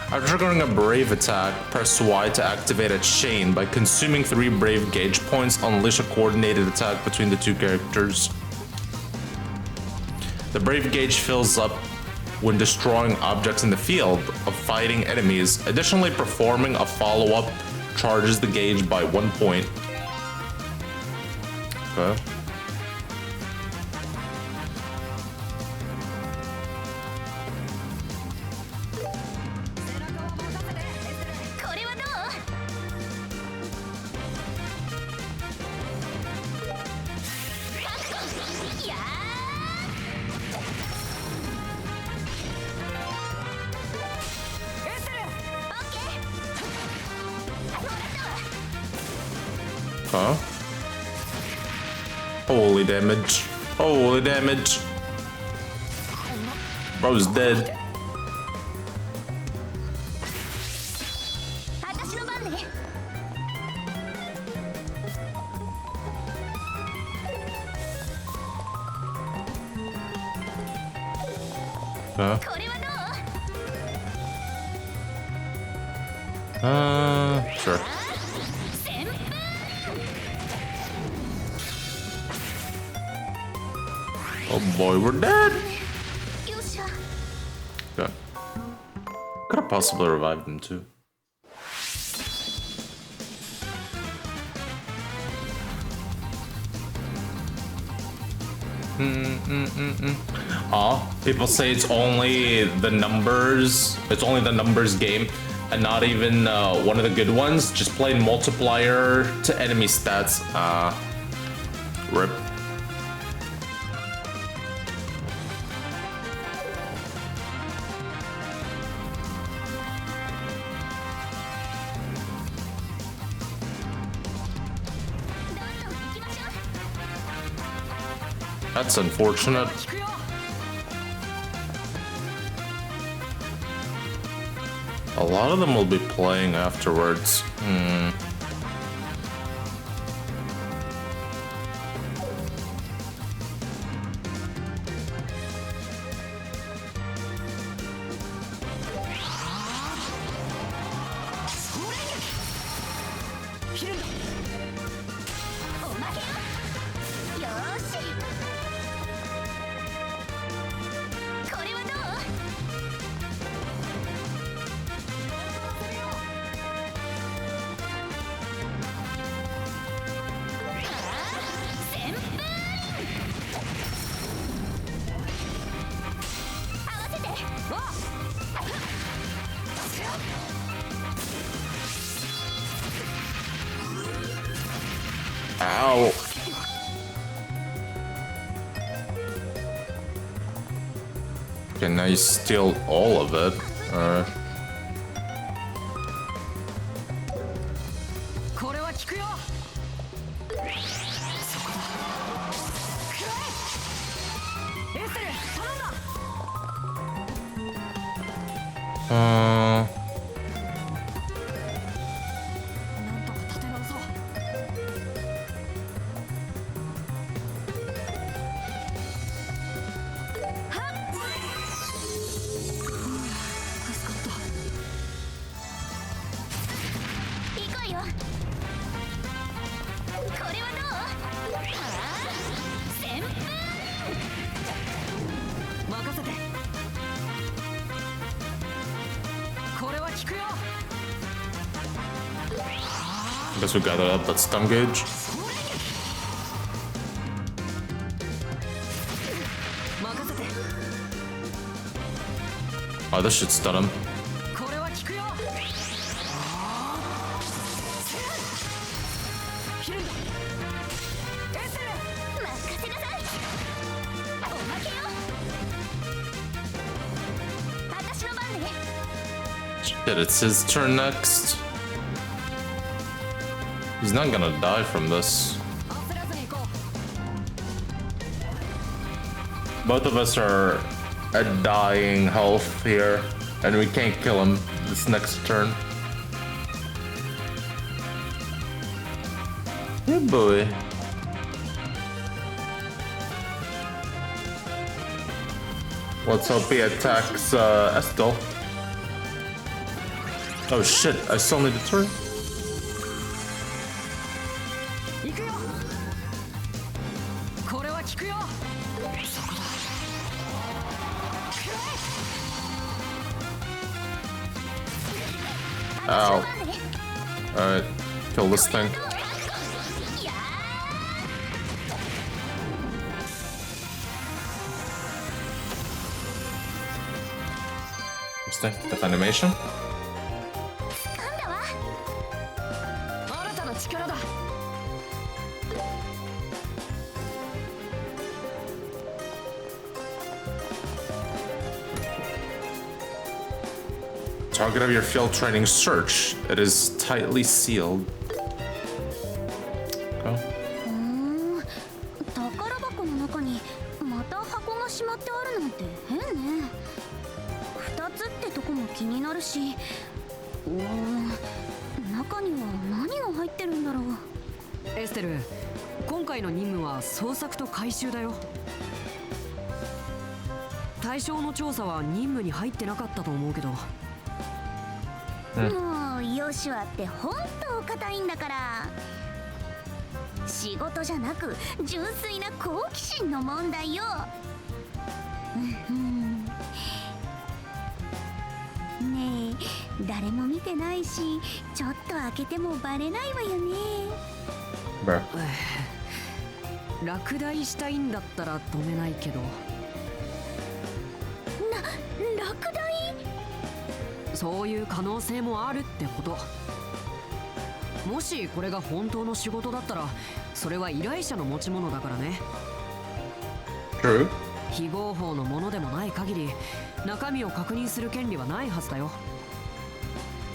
After triggering a brave attack, press Y to activate a chain. By consuming 3 brave gauge points, unleash a coordinated attack between the 2 characters. The brave gauge fills up when destroying objects in the field of fighting enemies. Additionally, performing a follow-up charges the gauge by 1 point. Okay. Huh? Holy damage. Holy damage. Bro's dead. 私の番ね。 Huh? これはどう？ Sure. 旋風。 Oh boy, we're dead. よっしゃ。 Okay. Could have possibly revived him too. People say it's only the numbers. It's only the numbers game, and not even one of the good ones. Just plain multiplier to enemy stats. Rip. That's unfortunate. A lot of them will be playing afterwards. Ow. Okay, now you steal all of it. Alright. I guess we gathered up that stun gauge. Oh, this should stun him. Shit, it's his turn next. He's not gonna die from this. Both of us are at dying health here, and we can't kill him this next turn. Yeah, boy. Let's hope he attacks Estel. Oh shit, I still need a turn. Ow. Alright, kill this thing. Interesting. Death animation. Target of your field training search. It is tightly sealed. Go. 宝箱の中にまた箱がしまってあるなんて変ね。気になるし、中には何が入ってるんだろう。エステル、今回の任務は捜索と回収だよ。対象の調査は任務に入ってなかったと思うけど。もうヨシュアって本当硬いんだから。仕事じゃなく純粋な好奇心の問題よ。ねえ、誰も見てないし、ちょっと開けてもバレないわよね。落第したいんだったら止めないけど。落第？そういう可能性もあるってこと。もしこれが本当の仕事だったら、それは依頼者の持ち物だからね。True. 非合法のものでもない限り、中身を確認する権利はないはずだよ。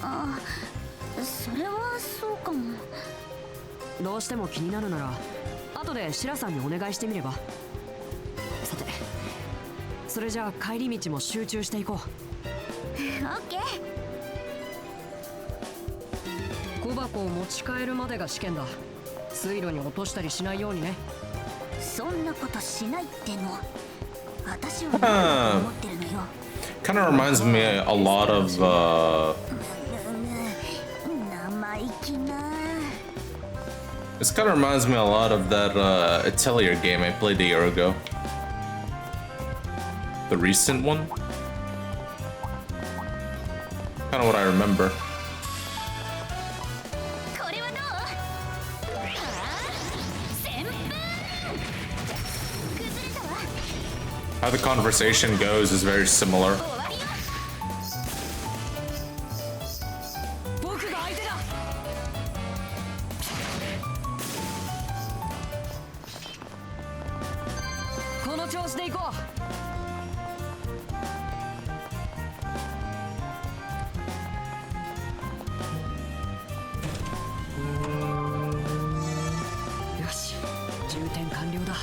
あ、それはそうかも。どうしても気になるなら後でシラさんにお願いしてみれば。さて、それじゃあ帰り道も集中していこう。オッケー。小箱を持ち帰るまでが試験だ。水路に落としたりしないようにね。そんなことしないっての。私は何だと思ってるのよ。Kind of reminds me a lot of生意気な。this kind of reminds me a lot of that Atelier game I played a year ago. The recent one. Kind of what I remember. これはどう？旋風！崩れたわ。 How the conversation goes is very similar. 終わりよ。僕が相手だ。この調子で行こう。よし、充填完了だ。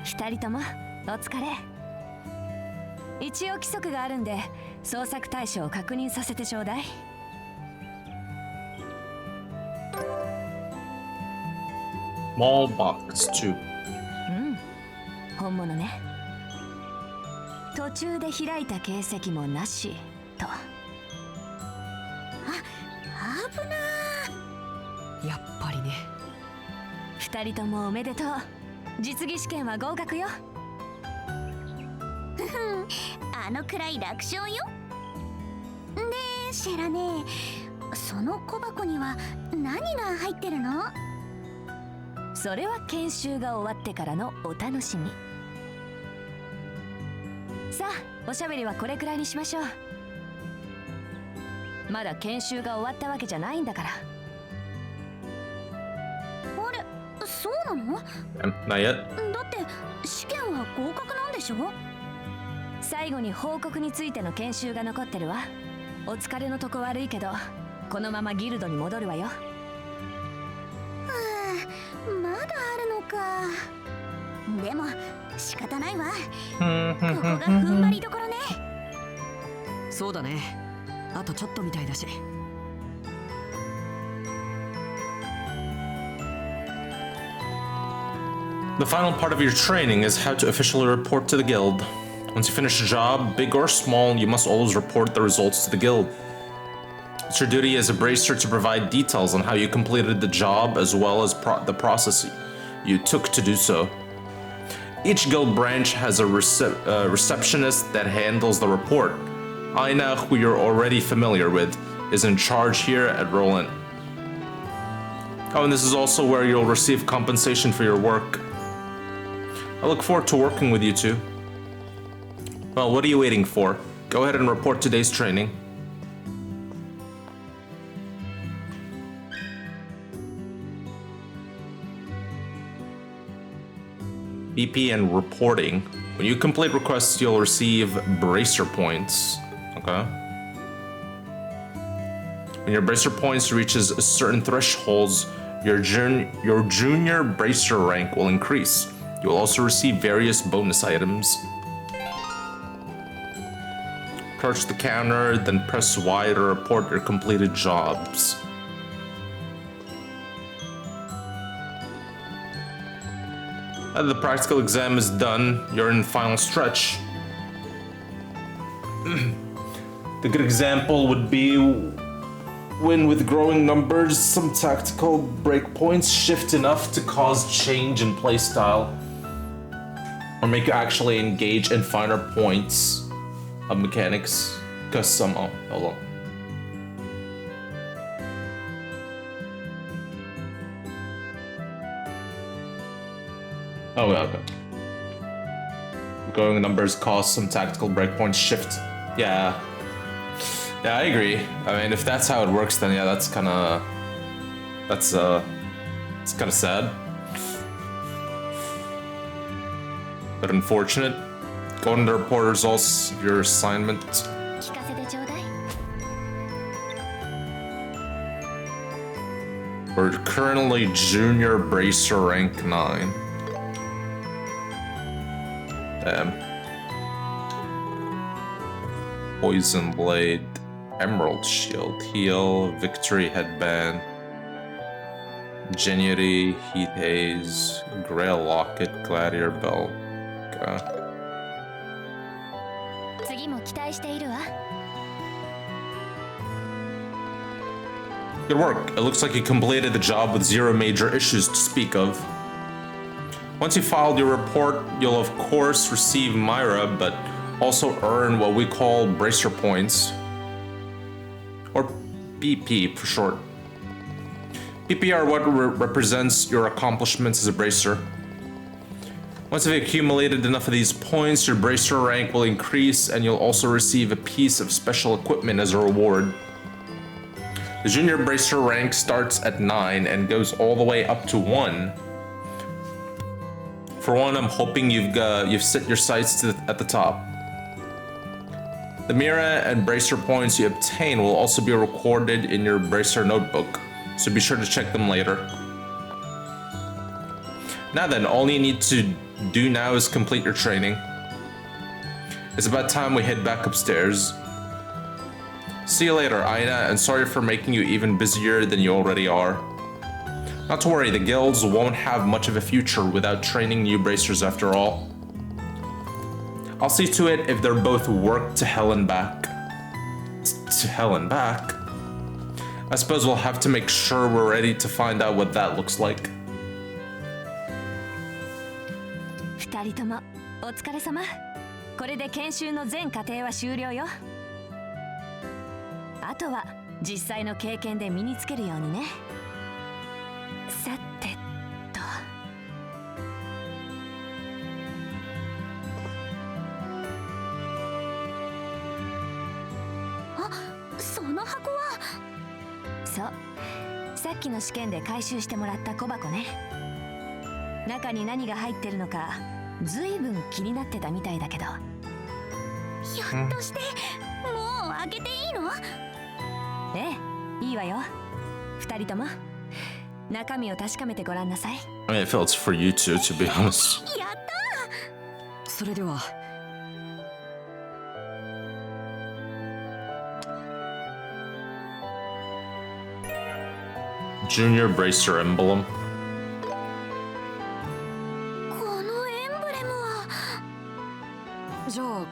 二人ともお疲れ。一応規則があるんで捜索対象を確認させてちょうだい。Small box too. 本物ね。途中で開いた形跡もなしと。危なやっぱりね。二人ともおめでとう。実技試験は合格よ。あのくらい楽勝よ。で、シェラね、その小箱には何が入ってるの？それは研修が終わってからのお楽しみ。さあ、おしゃべりはこれくらいにしましょう。まだ研修が終わったわけじゃないんだから。あれ、そうなの？ Not yet. だって試験は合格なんでしょ？最後に報告についての研修が残ってるわ。お疲れのとこ悪いけど、このままギルドに戻るわよ。まだあるのか。でも仕方ないわ。ここが踏ん張りどころね。そうだね。あとちょっとみたいだし。The final part of your training is how to officially report to the guild. Once you finish a job, big or small, you must always report the results to the guild. It's your duty as a bracer to provide details on how you completed the job as well as the process you took to do so. Each guild branch has a receptionist that handles the report. Aina, who you're already familiar with, is in charge here at Roland. Oh, and this is also where you'll receive compensation for your work. I look forward to working with you two. Well, what are you waiting for? Go ahead and report today's training. BP and reporting. When you complete requests, you'll receive bracer points. Okay. When your bracer points reaches certain thresholds, your junior bracer rank will increase. You will also receive various bonus items. Approach the counter, then press Y to report your completed jobs. The practical exam is done. You're in the final stretch. The good example would be when, with growing numbers, some tactical breakpoints shift enough to cause change in playstyle, or make you actually engage in finer points of mechanics. Cause some, oh, hold on. Oh, yeah, okay. Growing numbers cause some tactical breakpoints shift. Yeah. Yeah, I agree. I mean, if that's how it works, then yeah, it's kind of sad. But unfortunate. Go on to report results of your assignment. 聞かせてちょうだい。 We're currently junior bracer rank 9. Damn. Poison blade, emerald shield, heal, victory headband, genuity, heat haze, grail locket, gladiator belt. Okay. 次も期待しているわ。 Good work. It looks like you completed the job with zero major issues to speak of. Once you filed your report, you'll of course receive Myra, but also earn what we call bracer points, or BP for short. BP are what represents your accomplishments as a bracer. Once you've accumulated enough of these points, your bracer rank will increase, and you'll also receive a piece of special equipment as a reward. The junior bracer rank starts at 9 and goes all the way up to 1. For one, I'm hoping you've set your sights at the top. The Mira and bracer points you obtain will also be recorded in your bracer notebook, so be sure to check them later. Now then, all you need to do now is complete your training. It's about time we head back upstairs. See you later, Aina, and sorry for making you even busier than you already are. Not to worry, the guilds won't have much of a future without training new bracers after all. I'll see to it if they're both worked to hell and back. To hell and back? I suppose we'll have to make sure we're ready to find out what that looks like. 2人ともお疲れ様。これで研修の全過程は終了よ。あとは実際の経験で身につけるようにね。さてと。あ、その箱は。そう。さっきの試験で回収してもらった小箱ね。中に何が入ってるのか、ずいぶん気になってたみたいだけど。ひょっとして、もう開けていいの？ええ、いいわよ。2人とも中身を確かめてごらんなさい。I mean, I feel it's for you two, to be honest. やった！それでは。Junior bracer emblem. このエンブレムは。じゃあ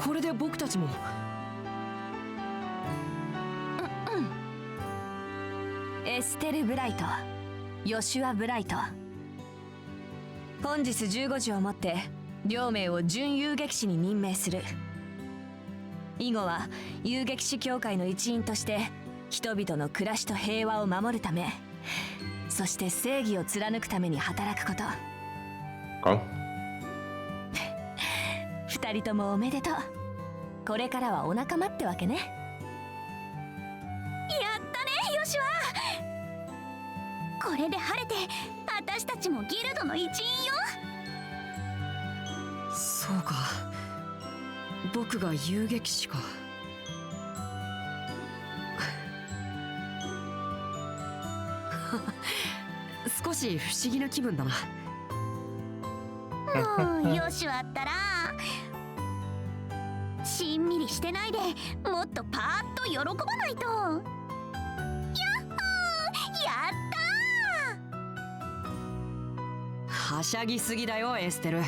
これで僕たちも。エステル・ブライト、ヨシュア・ブライト。本日15時をもって両名を準遊撃士に任命する。以後は遊撃士協会の一員として人々の暮らしと平和を守るため、そして正義を貫くために働くこと。Okay. 2人ともおめでとう。これからはお仲間ってわけね。やったね、ヨシュア。これで晴れて私たちもギルドの一員よ。そうか、僕が遊撃士か。少し不思議な気分だな。もうよしはったらしんみりしてないでもっとパーッと喜ばないと。やっほー、やったはしゃぎすぎだよエステル。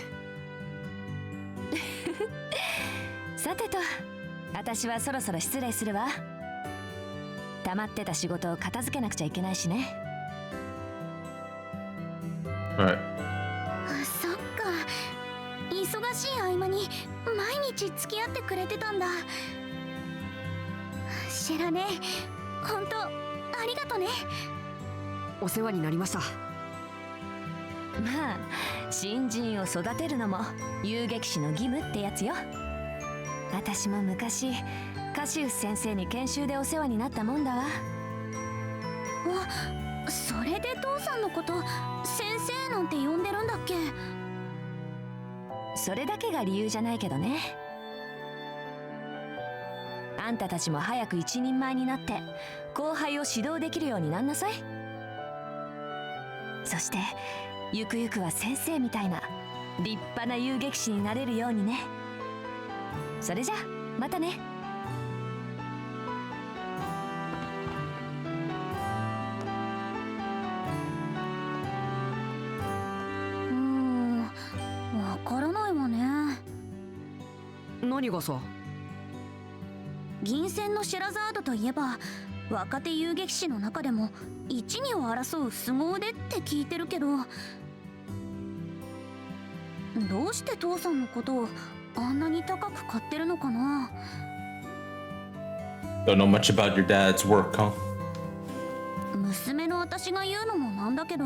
さてと、私はそろそろ失礼するわ。溜まってた仕事を片付けなくちゃいけないしね。Alright. そっか、忙しい合間に毎日付き合ってくれてたんだ。シェラね、ほんとありがとね。お世話になりました。まあ新人を育てるのも遊撃士の義務ってやつよ。私も昔カシウス先生に研修でお世話になったもんだわ。あ、それで父さんのこと先生なんて呼んでるんだっけ。それだけが理由じゃないけどね。あんたたちも早く一人前になって後輩を指導できるようになんなさい。そしてゆくゆくは先生みたいな立派な遊撃士になれるようにね。それじゃまたね。わからないわね。何がさ。銀線のシェラザードといえば若手遊撃士の中でも一二を争う凄腕って聞いてるけど、どうして父さんのことをあんなに高く買ってるのかな。 Don't know much about your dad's work, huh? 娘の私が言うのもなんだけど、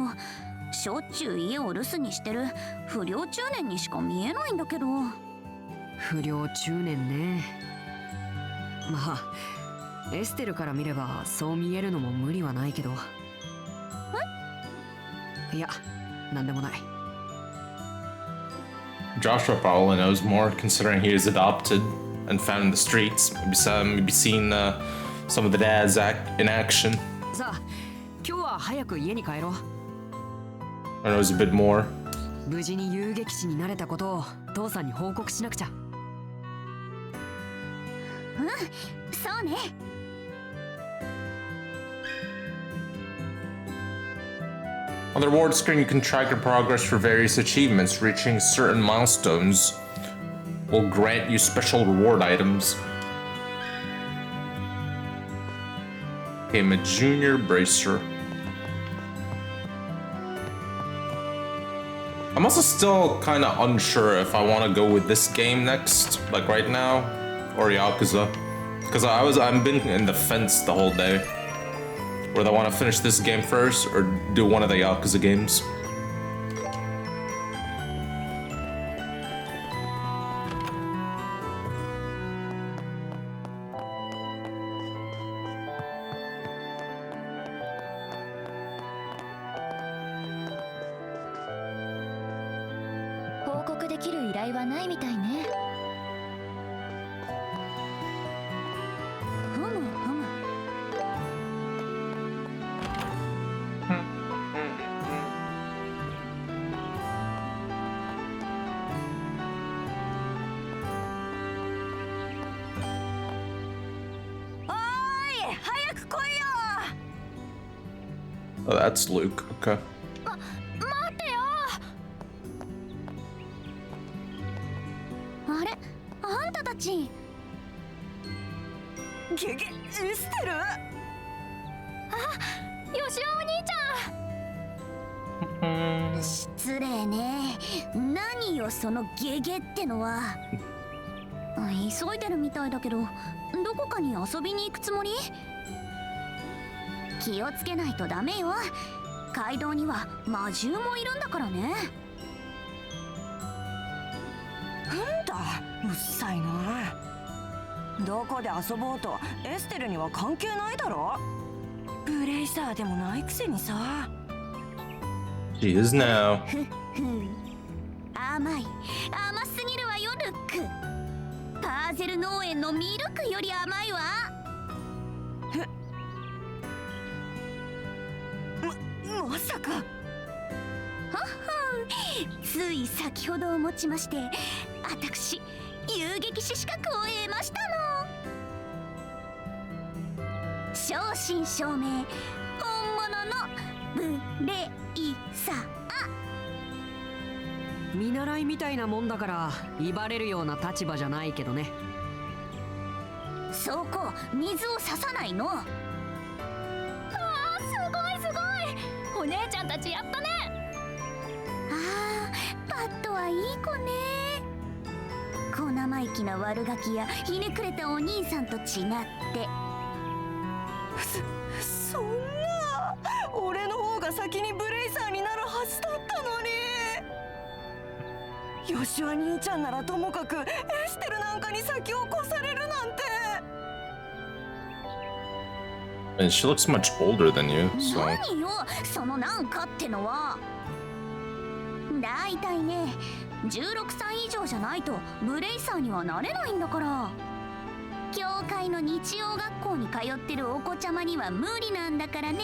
しょっちゅう家を留守にしてる不良中年にしか見えないんだけど。不良中年ね。まあエステルから見ればそう見えるのも無理はないけど。いや、なんでもない。Joshua probably knows more, considering he was adopted and found in the streets. Maybe seen some of the dads in action. さあ、今日は早く家に帰ろう。I knows a bit more. 無事に遊撃士になれたことを父さんに報告しなくちゃ。そうね。On the reward screen, you can track your progress for various achievements. Reaching certain milestones will grant you special reward items. Became a junior bracer. I'm also still kind of unsure if I want to go with this game next, like right now, or Yakuza, because I've been in the fence the whole day. Whether I want to finish this game first or do one of the Yakuza games.「報告できる依頼はないみたいね。ふむふむ。早く来いよ。 Oh, that's Luke. Okay. 待ってよ。あれ、あんたたち。エステル。あ、よしおお兄ちゃん。失礼ね。何よそのゲゲってのは。急いでるみたいだけど、どこかに遊びに行くつもり？気をつけないとダメよ。街道には魔獣もいるんだからね。なんだ、うっさいな。どこで遊ぼうとエステルには関係ないだろ。ブレイザーでもないくせにさ。 She is now. 甘い、甘すぎるわよルック。パーゼル農園のミルクより甘いわ。まさかつい先ほどをもちまして私遊撃士資格を得ましたの。正真正銘本物のブレイサー。見習いみたいなもんだから威張れるような立場じゃないけどね。そこ水を差さないの。あー、すごいすごい、お姉ちゃんたちやったね。あー、パッドはいい子ね。小生意気な悪ガキやひねくれたお兄さんと違って。そんな、俺の方が先にブレイサーになるはずだったのに。ヨシュア兄ちゃんならともかくエステルなんかに先を越されるなんて。And she looks much older than you, so. 何よそのなんかってのは。だいたいね、16歳以上じゃないとブレイサーにはなれないんだから。教会の日曜学校に通ってるお子ちゃまには無理なんだからね。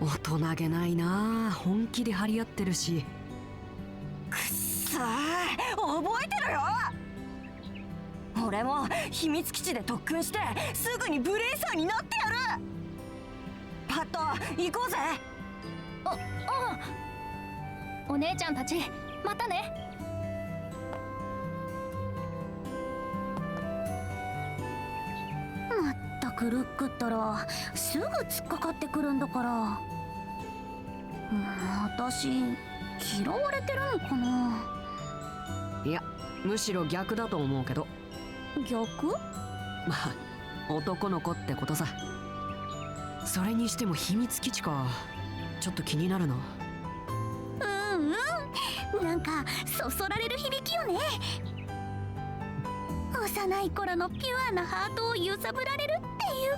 大人げないな。本気で張り合ってるし。さあ、覚えてるよ。俺も秘密基地で特訓してすぐにブレイサーになってやる。パッと行こうぜ。お姉ちゃんたちまたね。まったくルックったらすぐ突っかかってくるんだから。私嫌われてるのかな。いや、むしろ逆だと思うけど。逆？まあ男の子ってことさ。それにしても秘密基地か、ちょっと気になるな。なんかそそられる響きよね。幼い頃のピュアなハートを揺さぶられるっていう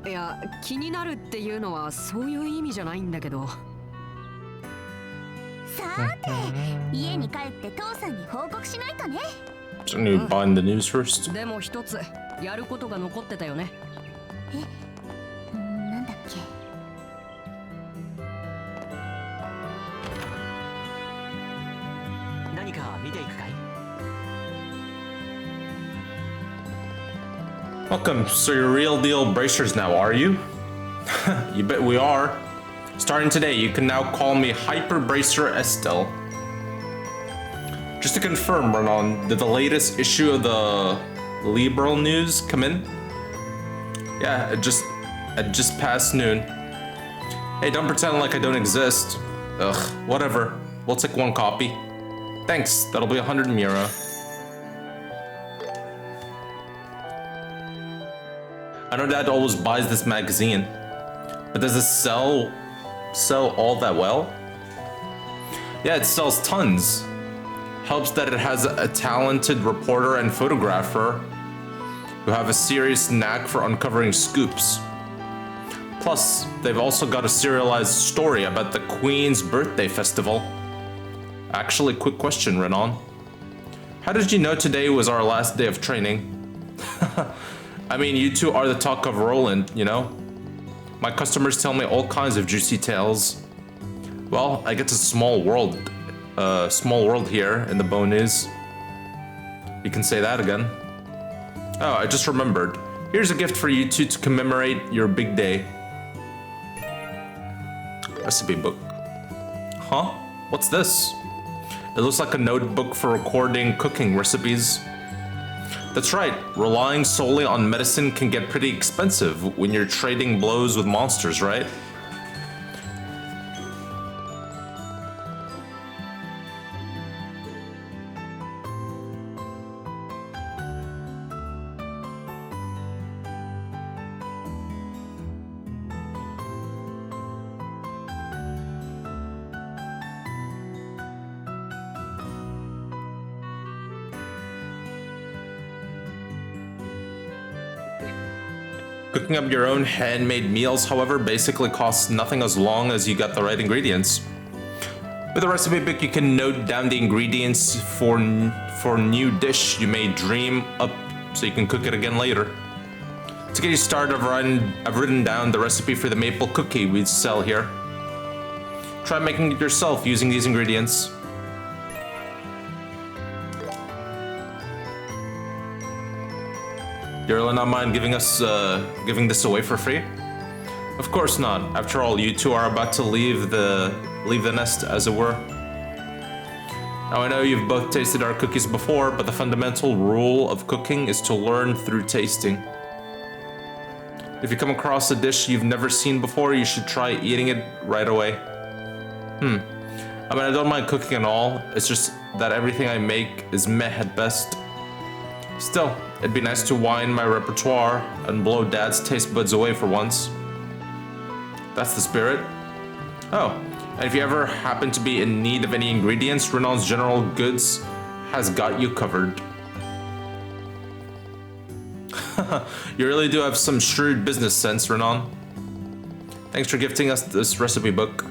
か。いや、気になるっていうのはそういう意味じゃないんだけど。さて、家に帰って父さんに報告しないとね。Shouldn't you bind the news first? でも一つやることが残ってたよね。なんだっけ。何か見ていくかい？ Welcome. So you're real deal bracers now, are you? You bet we are. Starting today, you can now call me Hyper Bracer Estelle. Just to confirm, Renan, did the latest issue of the Liberal News come in? Yeah, at just past noon. Hey, don't pretend like I don't exist. Ugh, whatever. We'll take one copy. Thanks, that'll be 100 Mira. I know Dad always buys this magazine, but does it sell all that well? Yeah, it sells tons. Helps that it has a talented reporter and photographer who have a serious knack for uncovering scoops. Plus, they've also got a serialized story about the Queen's birthday festival. Actually, quick question, Renan. How did you know today was our last day of training? I mean, you two are the talk of Roland, you know? My customers tell me all kinds of juicy tales. Well, I get a small world here in the Bone News. You can say that again. Oh, I just remembered. Here's a gift for you two to commemorate your big day. Recipe book. Huh? What's this? It looks like a notebook for recording cooking recipes. That's right, relying solely on medicine can get pretty expensive when you're trading blows with monsters, right? Cooking up your own handmade meals, however, basically costs nothing as long as you got the right ingredients. With a recipe book, you can note down the ingredients for a new dish you may dream up so you can cook it again later. To get you started, I've written down the recipe for the maple cookie we sell here. Try making it yourself using these ingredients. You really not mind giving this away for free? Of course not. After all, you two are about to leave the nest, as it were. Now I know you've both tasted our cookies before, but the fundamental rule of cooking is to learn through tasting. If you come across a dish you've never seen before, you should try eating it right away. I mean, I don't mind cooking and all, it's just that everything I make is meh at best. Still, it'd be nice to widen my repertoire and blow Dad's taste buds away for once. That's the spirit. Oh, and if you ever happen to be in need of any ingredients, Renon's General Goods has got you covered. You really do have some shrewd business sense, Renon. Thanks for gifting us this recipe book.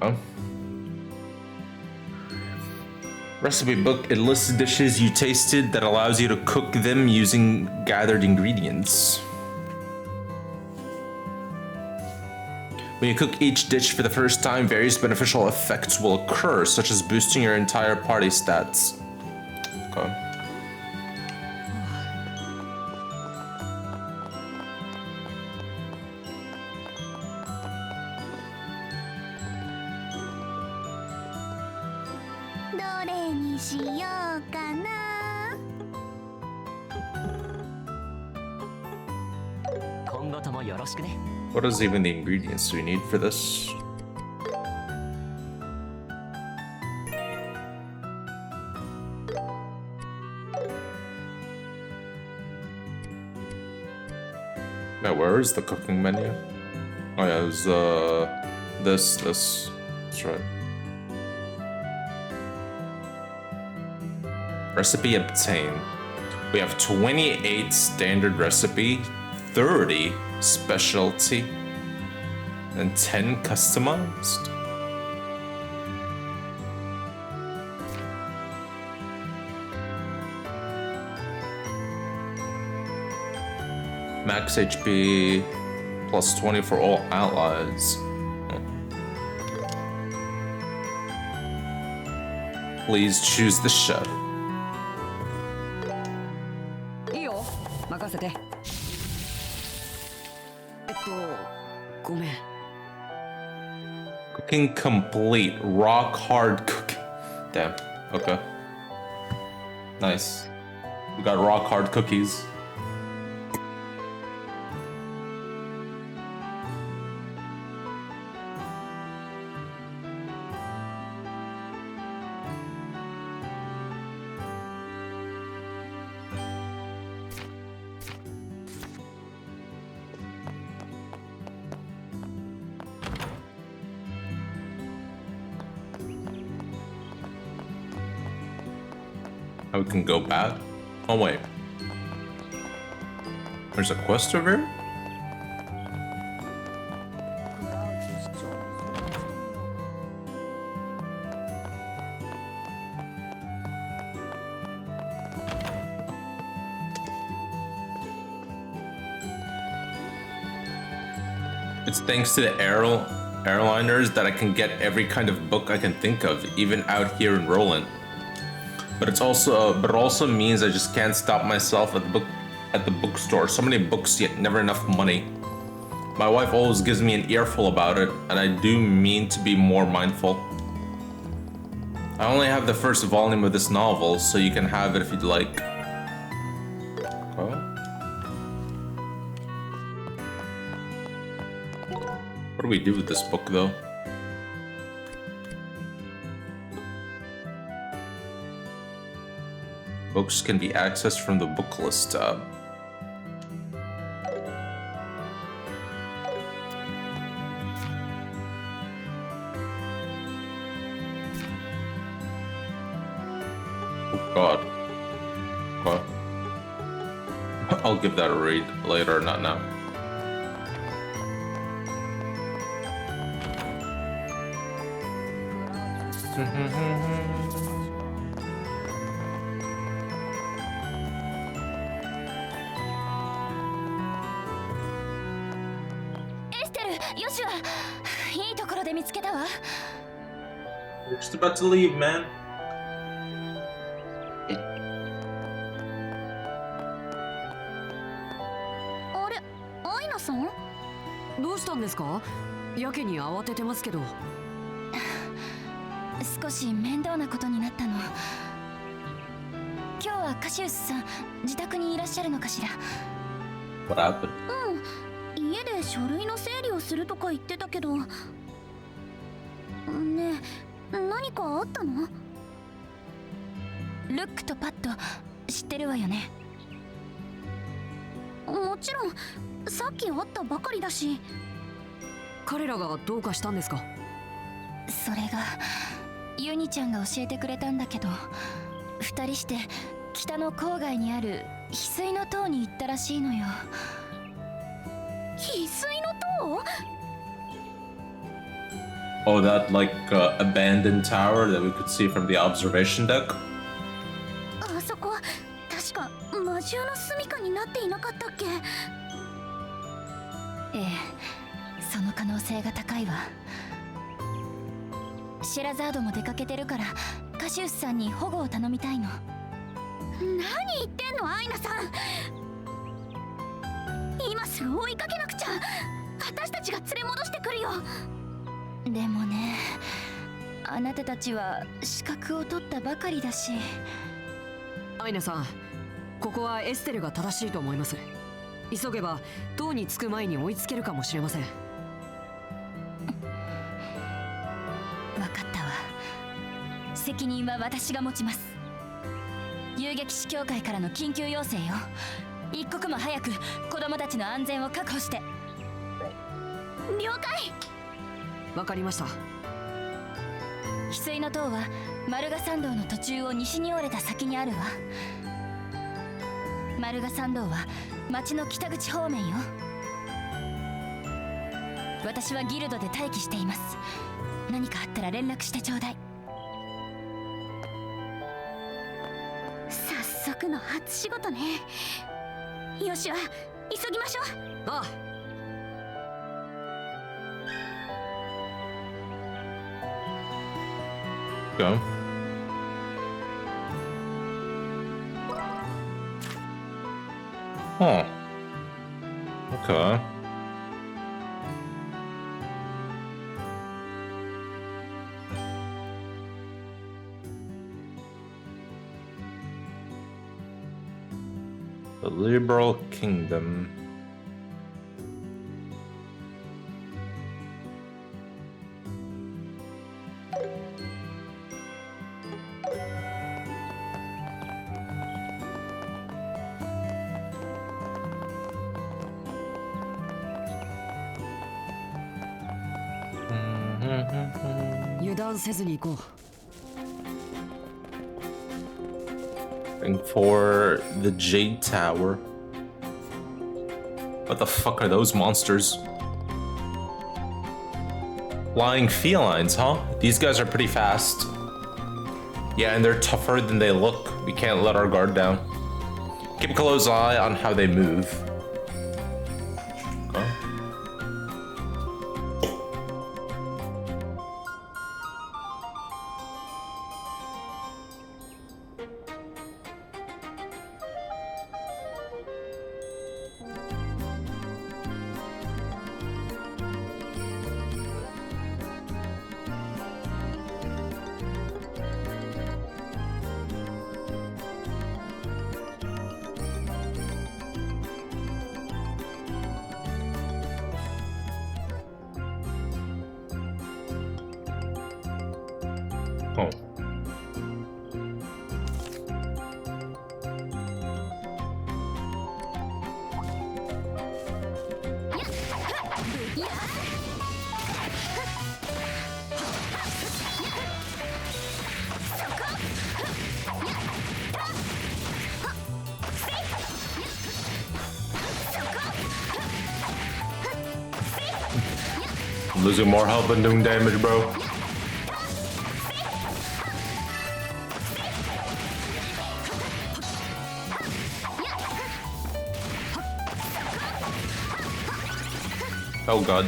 Oh. Recipe book, it lists dishes you tasted that allows you to cook them using gathered ingredients. When you cook each dish for the first time, various beneficial effects will occur, such as boosting your entire party stats. Okay. What is even the ingredients we need for this? Now, where is the cooking menu? Oh yeah, there's this. That's right. Recipe obtained. We have 28 standard recipe, 30 specialty, and 10 customized. Max HP plus 20 for all allies. Please choose the chef. いいよ、任せて。ごめん。Cooking complete. Rock hard cooking. Damn. Okay. Nice. We got rock hard cookies. Now we can go back. Oh wait. There's a quest over here? It's thanks to the airliners that I can get every kind of book I can think of, even out here in Roland. But it also means I just can't stop myself at the bookstore. So many books, yet never enough money. My wife always gives me an earful about it, and I do mean to be more mindful. I only have the first volume of this novel, so you can have it if you'd like. Okay. What do we do with this book, though? Books can be accessed from the book list tab. Oh god. What? I'll give that a read later, not now. よしはいいところで見つけたわ。 We're just about to leave, man. あれ、アイナさん？どうしたんですか？やけに慌ててますけど。少し面倒なことになったの。今日はカシウスさん自宅にいらっしゃるのかしら？ What happened? 家で書類の整理をするとか言ってたけど。ねえ、何かあったの？ルックとパッド知ってるわよね？もちろん、さっき会ったばかりだし。彼らがどうかしたんですか？それがユニちゃんが教えてくれたんだけど、二人して北の郊外にある翡翠の塔に行ったらしいのよ。翡翠の塔？ Oh, that like abandoned tower that we could see from the observation deck. あそこ、確か魔獣の住処になっていなかったっけ？ええ、その可能性が高いわ。シェラザードも出かけてるからカシウスさんに保護を頼みたいの。何言ってんの、アイナさん。今すぐ追いかけなくちゃ。私たちが連れ戻してくるよ。でもね、あなたたちは資格を取ったばかりだし。アイナさん、ここはエステルが正しいと思います。急げば塔に着く前に追いつけるかもしれません。分かったわ。責任は私が持ちます。遊撃士協会からの緊急要請よ。一刻も早く子供たちの安全を確保して。了解。わかりました。翡翠の塔はマルガ山道の途中を西に折れた先にあるわ。マルガ山道は町の北口方面よ。私はギルドで待機しています。何かあったら連絡してちょうだい。早速の初仕事ね。よしは急ぎましょう。ああ。Go. Huh. Okay. The Liberal Kingdom. Mm-hmm. 油断せずに行こう。For the Jade Tower. What the fuck are those monsters? Flying felines, huh? These guys are pretty fast. Yeah, and they're tougher than they look. We can't let our guard down. Keep a close eye on how they move. Okay. Oh. I'm losing more health than doing damage, bro. Oh god.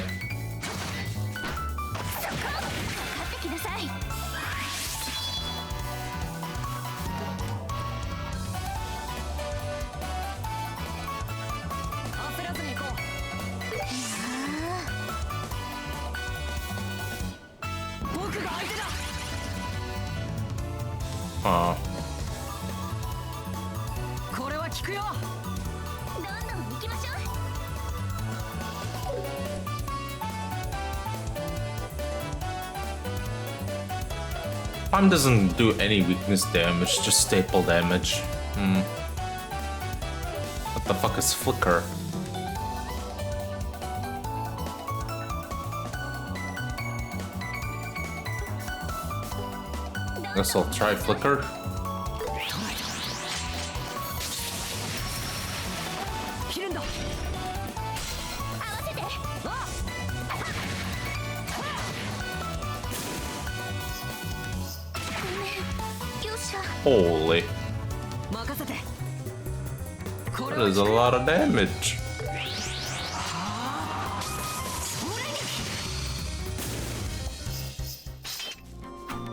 あこれは効くよ。どんどん行きましょう。 Palm doesn't do any weakness damage, just staple damage. What the fuck is Flicker? Guess I'll try Flicker. 切るんだ。合わせて。よっしゃ。 Holy, 任せて。これ that は is a lot of damage.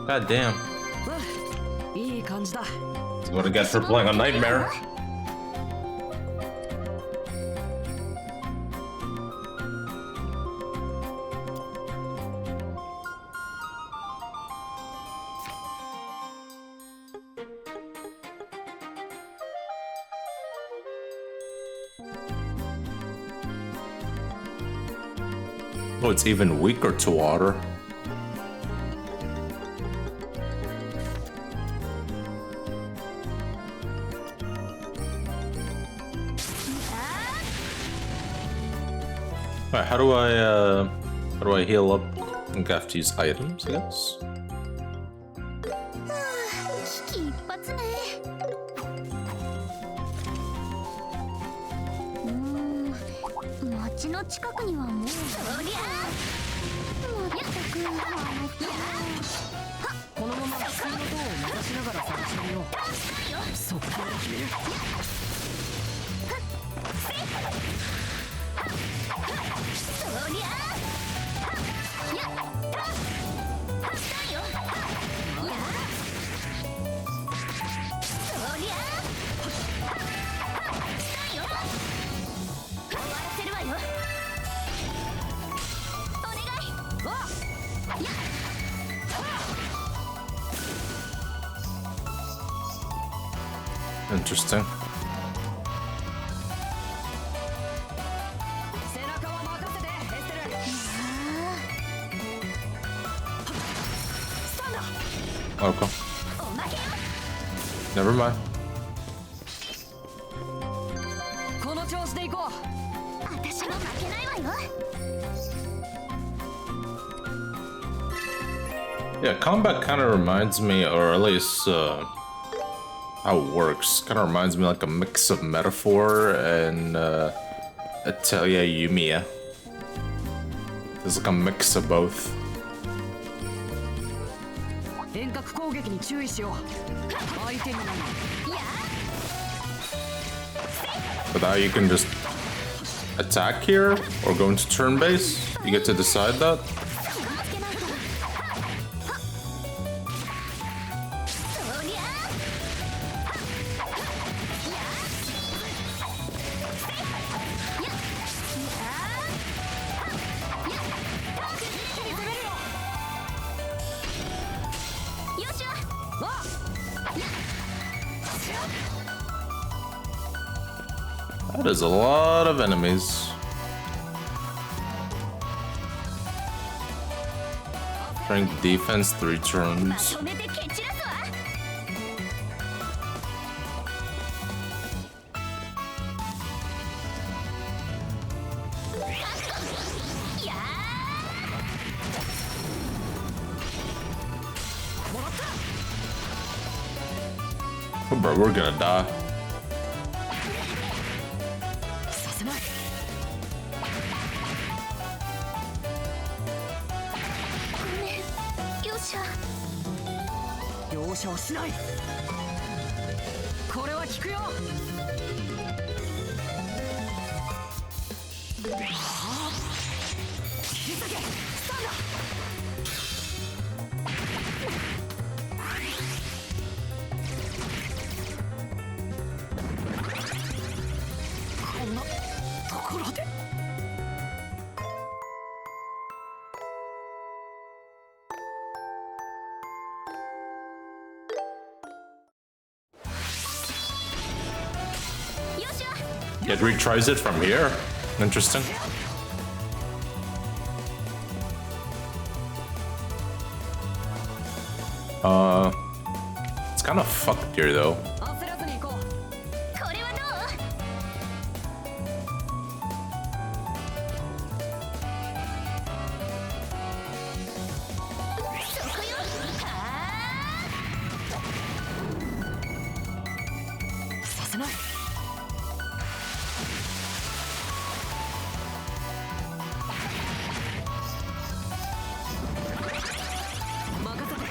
God damn. いい感じだ。 That's what I get for playing a Nightmare. Oh, it's even weaker to water. Alright, how do I heal up? I think I have to use items, I guess. 危機一髪ね。町の近くにはもう。そりゃあ。まったく。このまま普通の塔を目指しながら探してみよう。速攻で決める。そりゃあ。やっ。したよ。や。そりゃあ。したよ。終わらせるわよ。お願い。や。 Interesting. 背中は任せて、エステル。スタンド。 Okay. おまけよ。 Never mind. この調子で行こう。私も負けないわよ。 Yeah, combat kind of reminds me, or at least how it works, kind of reminds me like a mix of Metaphor and Atelier Yumiya. There's like a mix of both. 遠隔攻撃に注意しよう。相手になる。 But now you can just attack here or go into turn base. You get to decide that. そりゃあ。 よっしゃ。 That is a lot of enemies. Strength defense 3 ま turns. とめて蹴散らすわ。 やー。 Oh, bro, we're gonna die. させない。ごめん。よっしゃ。容赦はしない。これは効くよ。切り裂け。スタンド。こんなところで。It retries it from here. Interesting. It's kind of fucked here though. 焦らずに行こう。これはどう？そこよ。させない。任せて。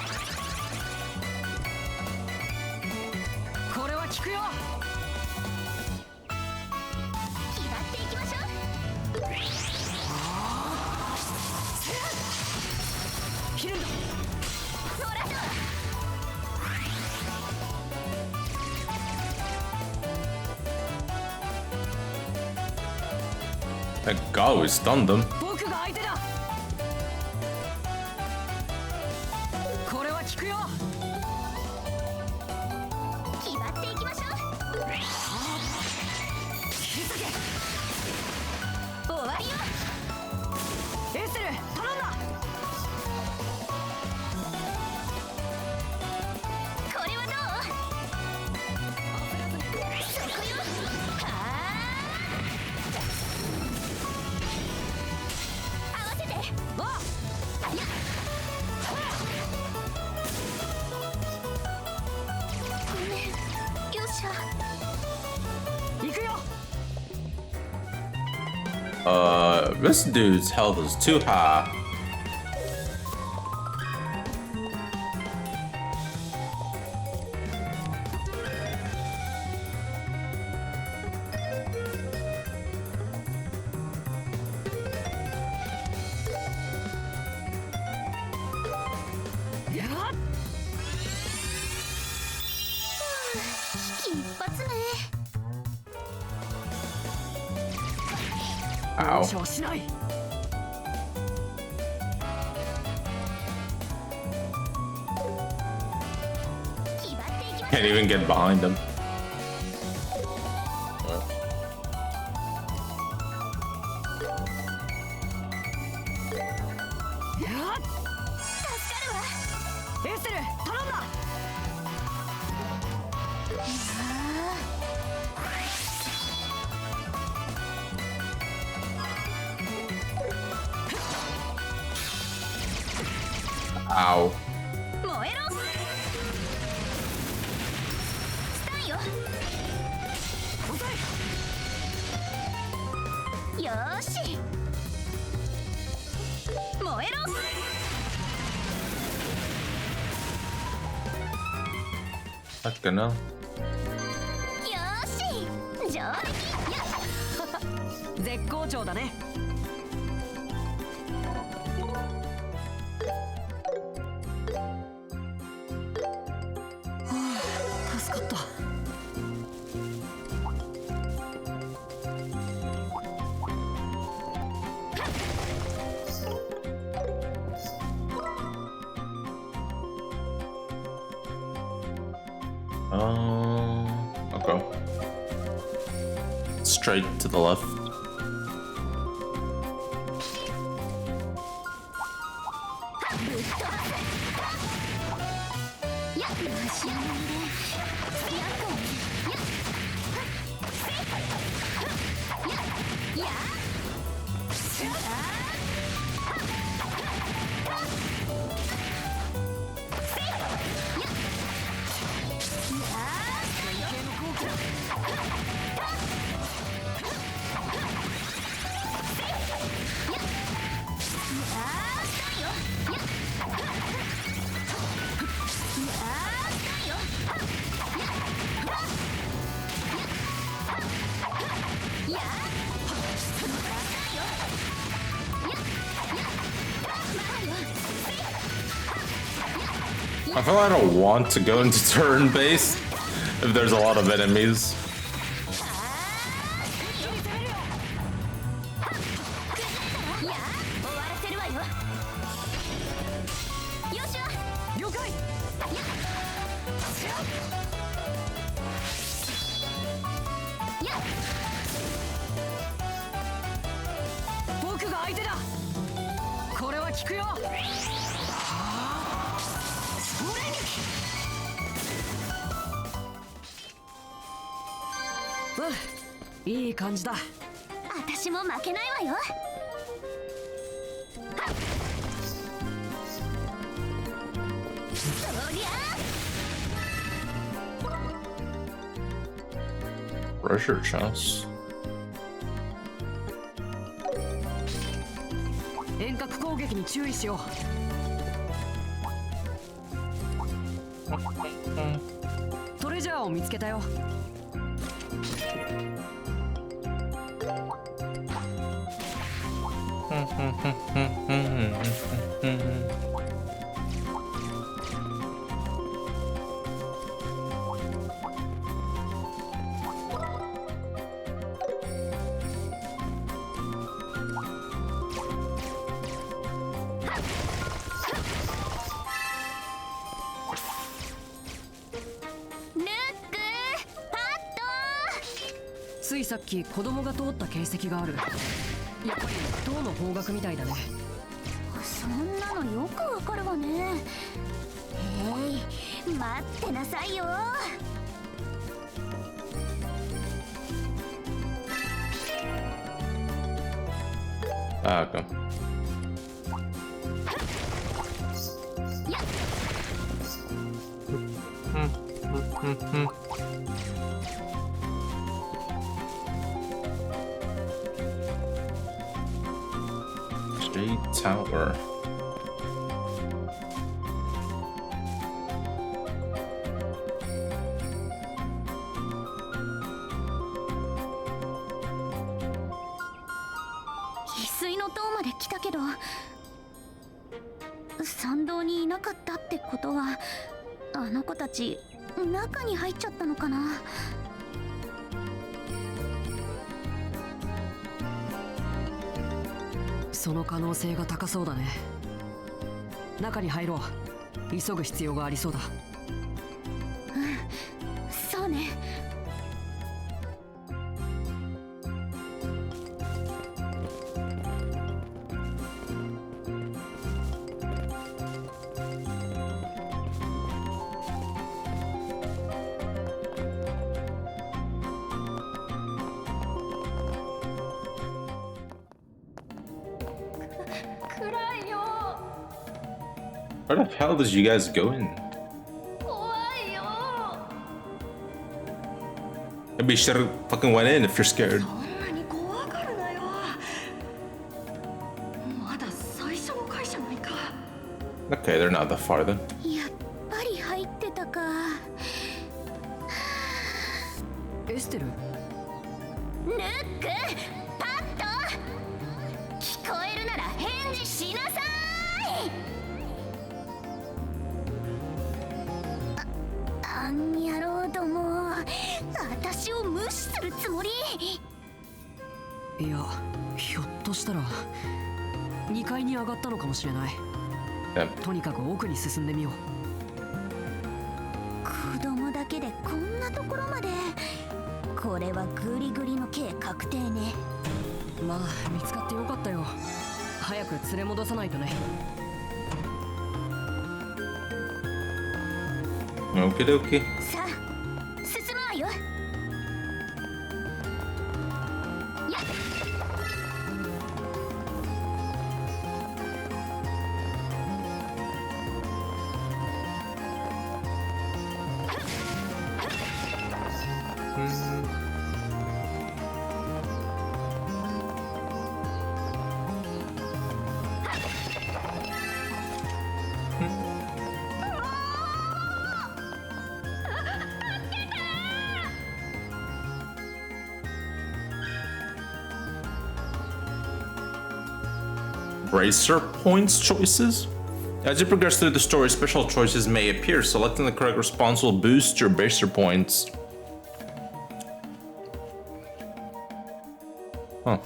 これは効くよ。気張っていきましょう。切るんだ。そらそう。Thank God we stunned them. 僕が相手だ。これは効くよ。気張っていきましょう。引っ掛け。終わりよ。エステル頼んだ。これはどう？そこよ。合わせて。あごめん。よっしゃ。行くよ。This dude's health is too high. Ow. 容赦はしない。気張っていきましょう。 Can't even get behind him. 助かるわ。エステル頼んだ。Ow. 燃えろ。スタンよ。よーし。燃えろ。 Fucking hell. よーし。上出来。絶好調だね。助かった。Okay. Straight to the left. やっマシアモンで。やっこ。やっ。やっ。I feel like I don't want to go into turn base if there's a lot of enemies. やっが相手だ。これは効くよ。うん、いい感じだ。私も負けないわよ。そりゃ Treasure chest. 遠隔攻撃に注意しよう。トレジャーを見つけたよ。ついさっき子供が通った形跡がある。やっぱり銅の方角みたいだね。そんなのよくわかるわね。待ってなさいよ。Ah, okay. Jade Tower.「翡翠の塔まで来たけど参道にいなかったってことはあの子たち中に入っちゃったのかな。その可能性が高そうだね。中に入ろう。急ぐ必要がありそうだ。そうね。Where the hell did you guys go in? Maybe you should have fucking went in if you're scared. そんなに怖がるなよ。まだ最初の回じゃないか。 Okay, they're not that far then. やっぱり入ってたか。エステル、ヌック、パッと聞こえるなら返事しなさい。あん野郎ども、私を無視するつもり？いや、ひょっとしたら2階に上がったのかもしれない。とにかく奥に進んでみよう。子供だけでこんなところまで。これはグリグリの刑確定ね。まあ見つかってよかったよ。早く連れ戻さないとね。Okie dokie. さあ進むわよ。やっBracer points choices? As you progress through the story, special choices may appear. Selecting the correct response will boost your bracer points. Huh.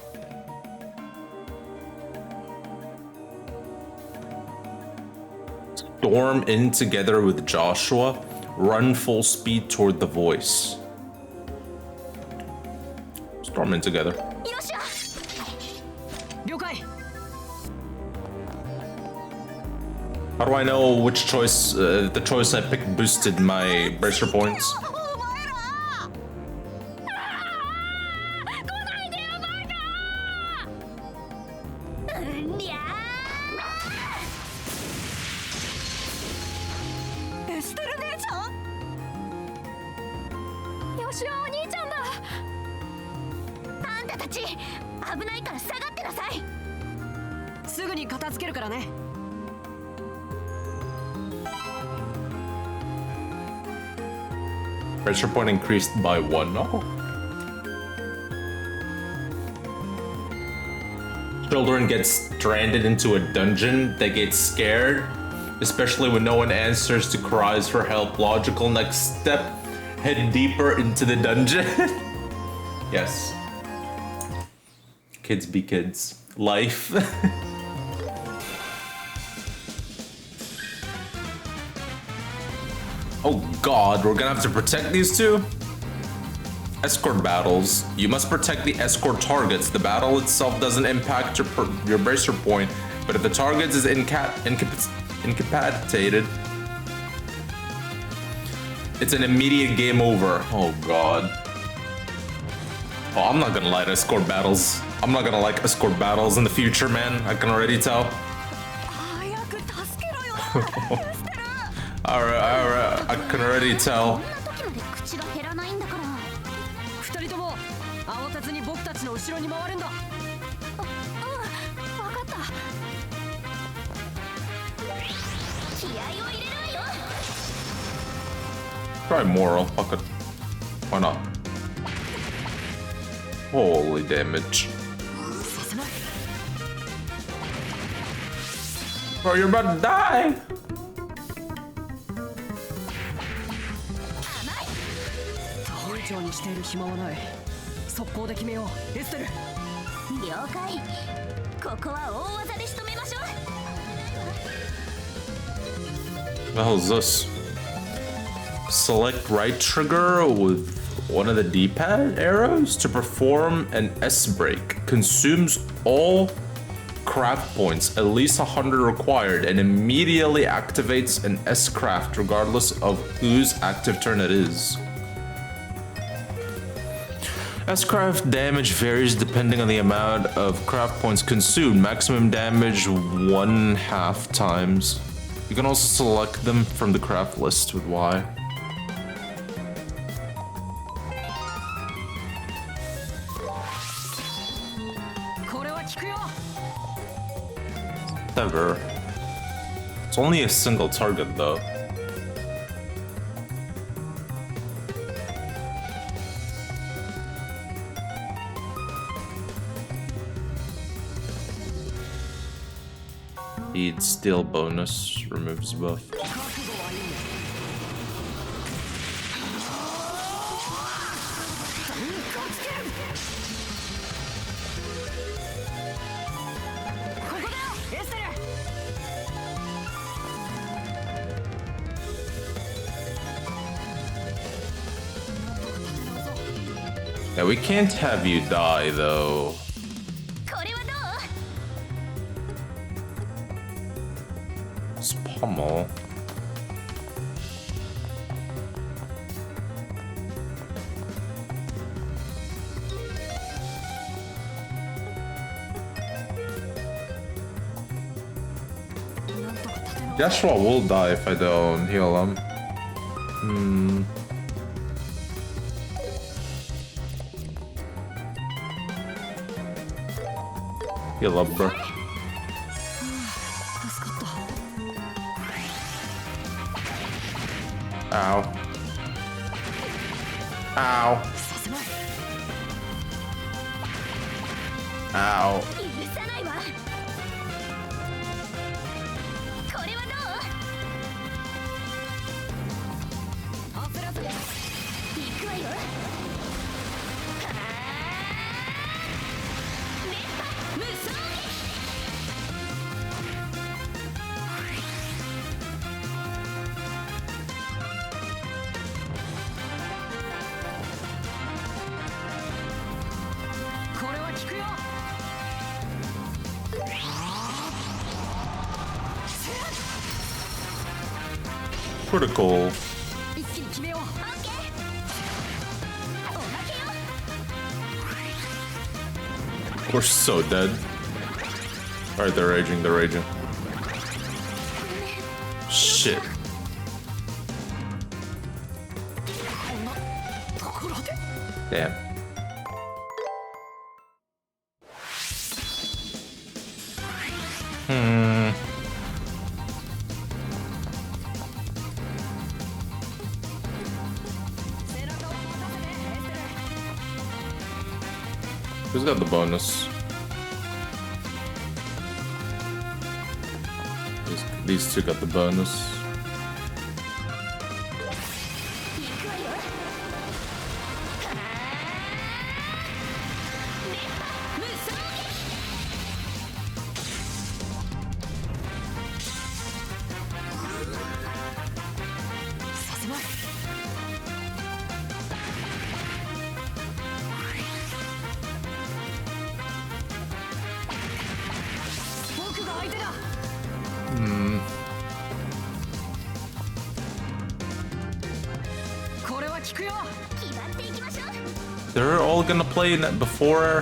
Storm in together with Joshua. Run full speed toward the voice. Storm in together. よっしゃ。了解。How do I know which choice, the choice I picked boosted my bracer points? お前ら来ないでよバカうんりゃエステル姉ちゃん。吉尾お兄ちゃんだあんたたち危ないから下がってなさいすぐに片付けるからね。Bracer point increased by 1. Oh. Children get stranded into a dungeon. They get scared, especially when no one answers to cries for help. Logical next step, head deeper into the dungeon. Yes. Kids be kids. Life. Oh god, we're gonna have to protect these two? Escort battles. You must protect the escort targets. The battle itself doesn't impact your bracer point, but if the target is incapacitated, it's an immediate game over. Oh god. Oh, I'm not gonna like escort battles. I'm not gonna like escort battles in the future, man. I can already tell. 早く助けろよ。エステル。 Alright, I can already tell. こんな時まで口が減らないんだから二人とも慌てずに僕たちの後ろに回るんだ。分かった気合を入れるわよ Try more, fuck it. Why not? Holy damage. Bro, you're about to die! 悠長にしている暇はない。速攻で決めよう。エステル。了解ここは大技で仕留めましょう What the hell is this? Select right trigger with one of the D-pad arrows to perform an S-break. Consumes all craft points, at least 100 required, and immediately activates an S-craft regardless of whose active turn it is. S-craft damage varies depending on the amount of craft points consumed. Maximum damage 1/2 times. You can also select them from the craft list with Y. Never. It's only a single target though. Speed steal bonus removes buff. Yeah, we can't have you die though. これはどう It's pummel. Joshua will die if I don't heal him. Heal up, bro. Ow. Ow. Ow. 許さないわこれはどう焦らず行くわよ熱波無双これは効くよ。critical. 一気に決めよう。 We're so dead. Alright, they're raging, they're raging. Shit. Damn. Who's got the bonus? These two got the bonus. They're all gonna play that before.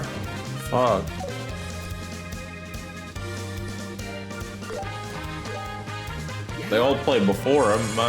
Fuck. They all play before him.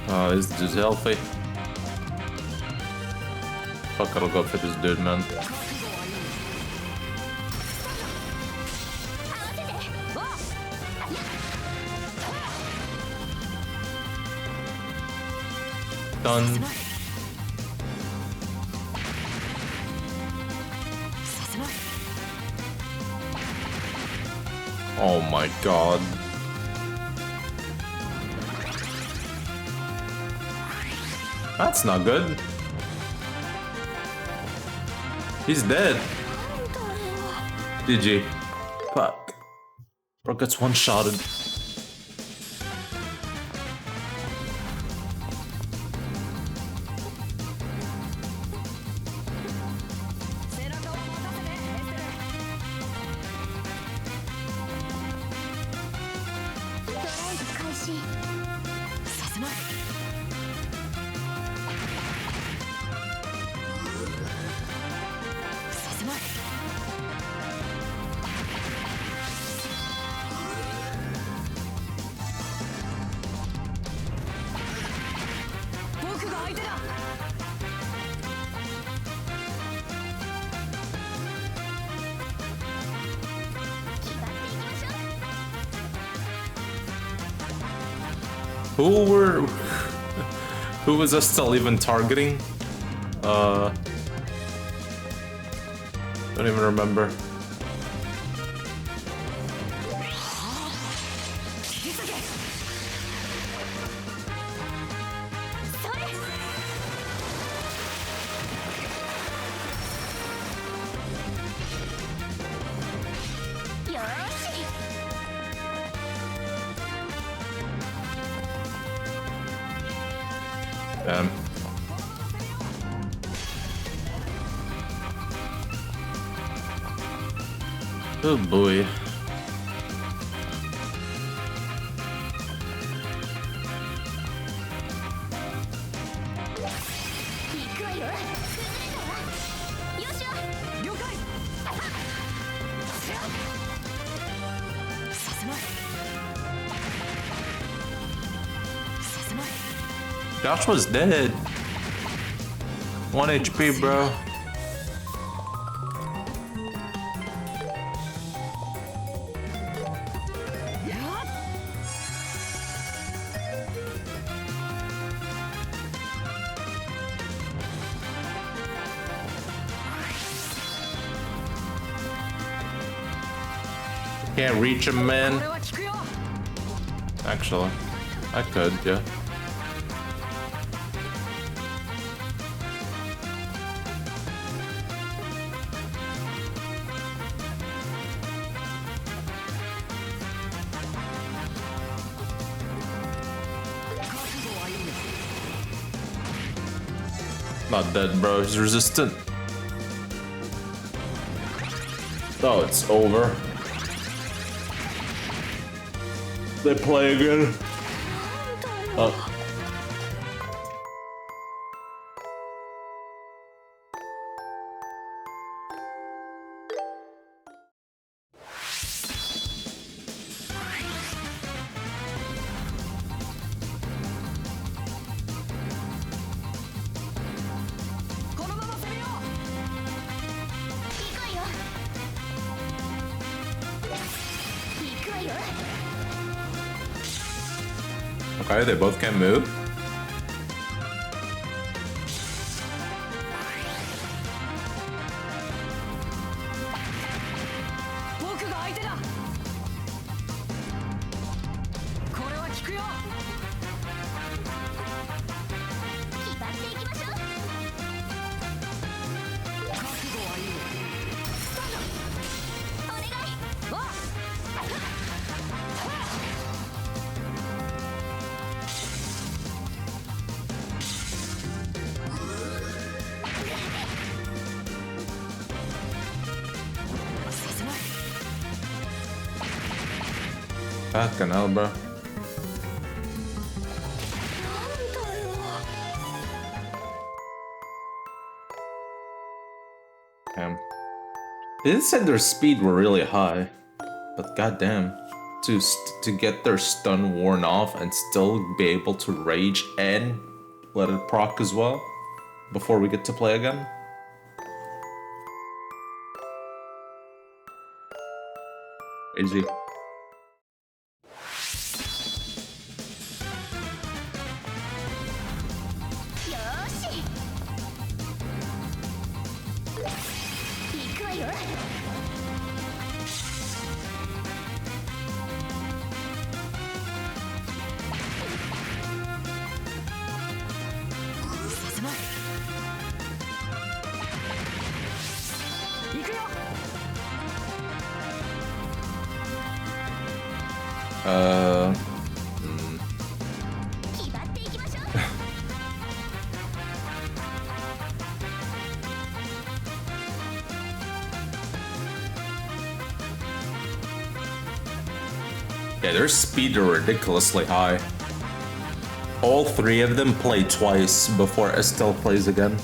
Oh, this dude's healthy. Fuck, I'll go for this dude, man. Done. Oh my god. That's not good. He's dead. GG. Fuck. Bro gets one-shotted. Who was us still even targeting? Don't even remember. Damn. Oh boy. Joshua's dead. 1 HP, bro. Can't reach him, man. Actually, I could, yeah. Not dead, bro. He's resistant. Oh, it's over. They play again. Oh. Okay, they both can move. Fucking hell, bro. Damn. They did say their speed were really high, but goddamn, to get their stun worn off and still be able to rage and let it proc as well before we get to play again. Easy. Yeah, their speed are ridiculously high. All three of them play twice before Estelle plays again.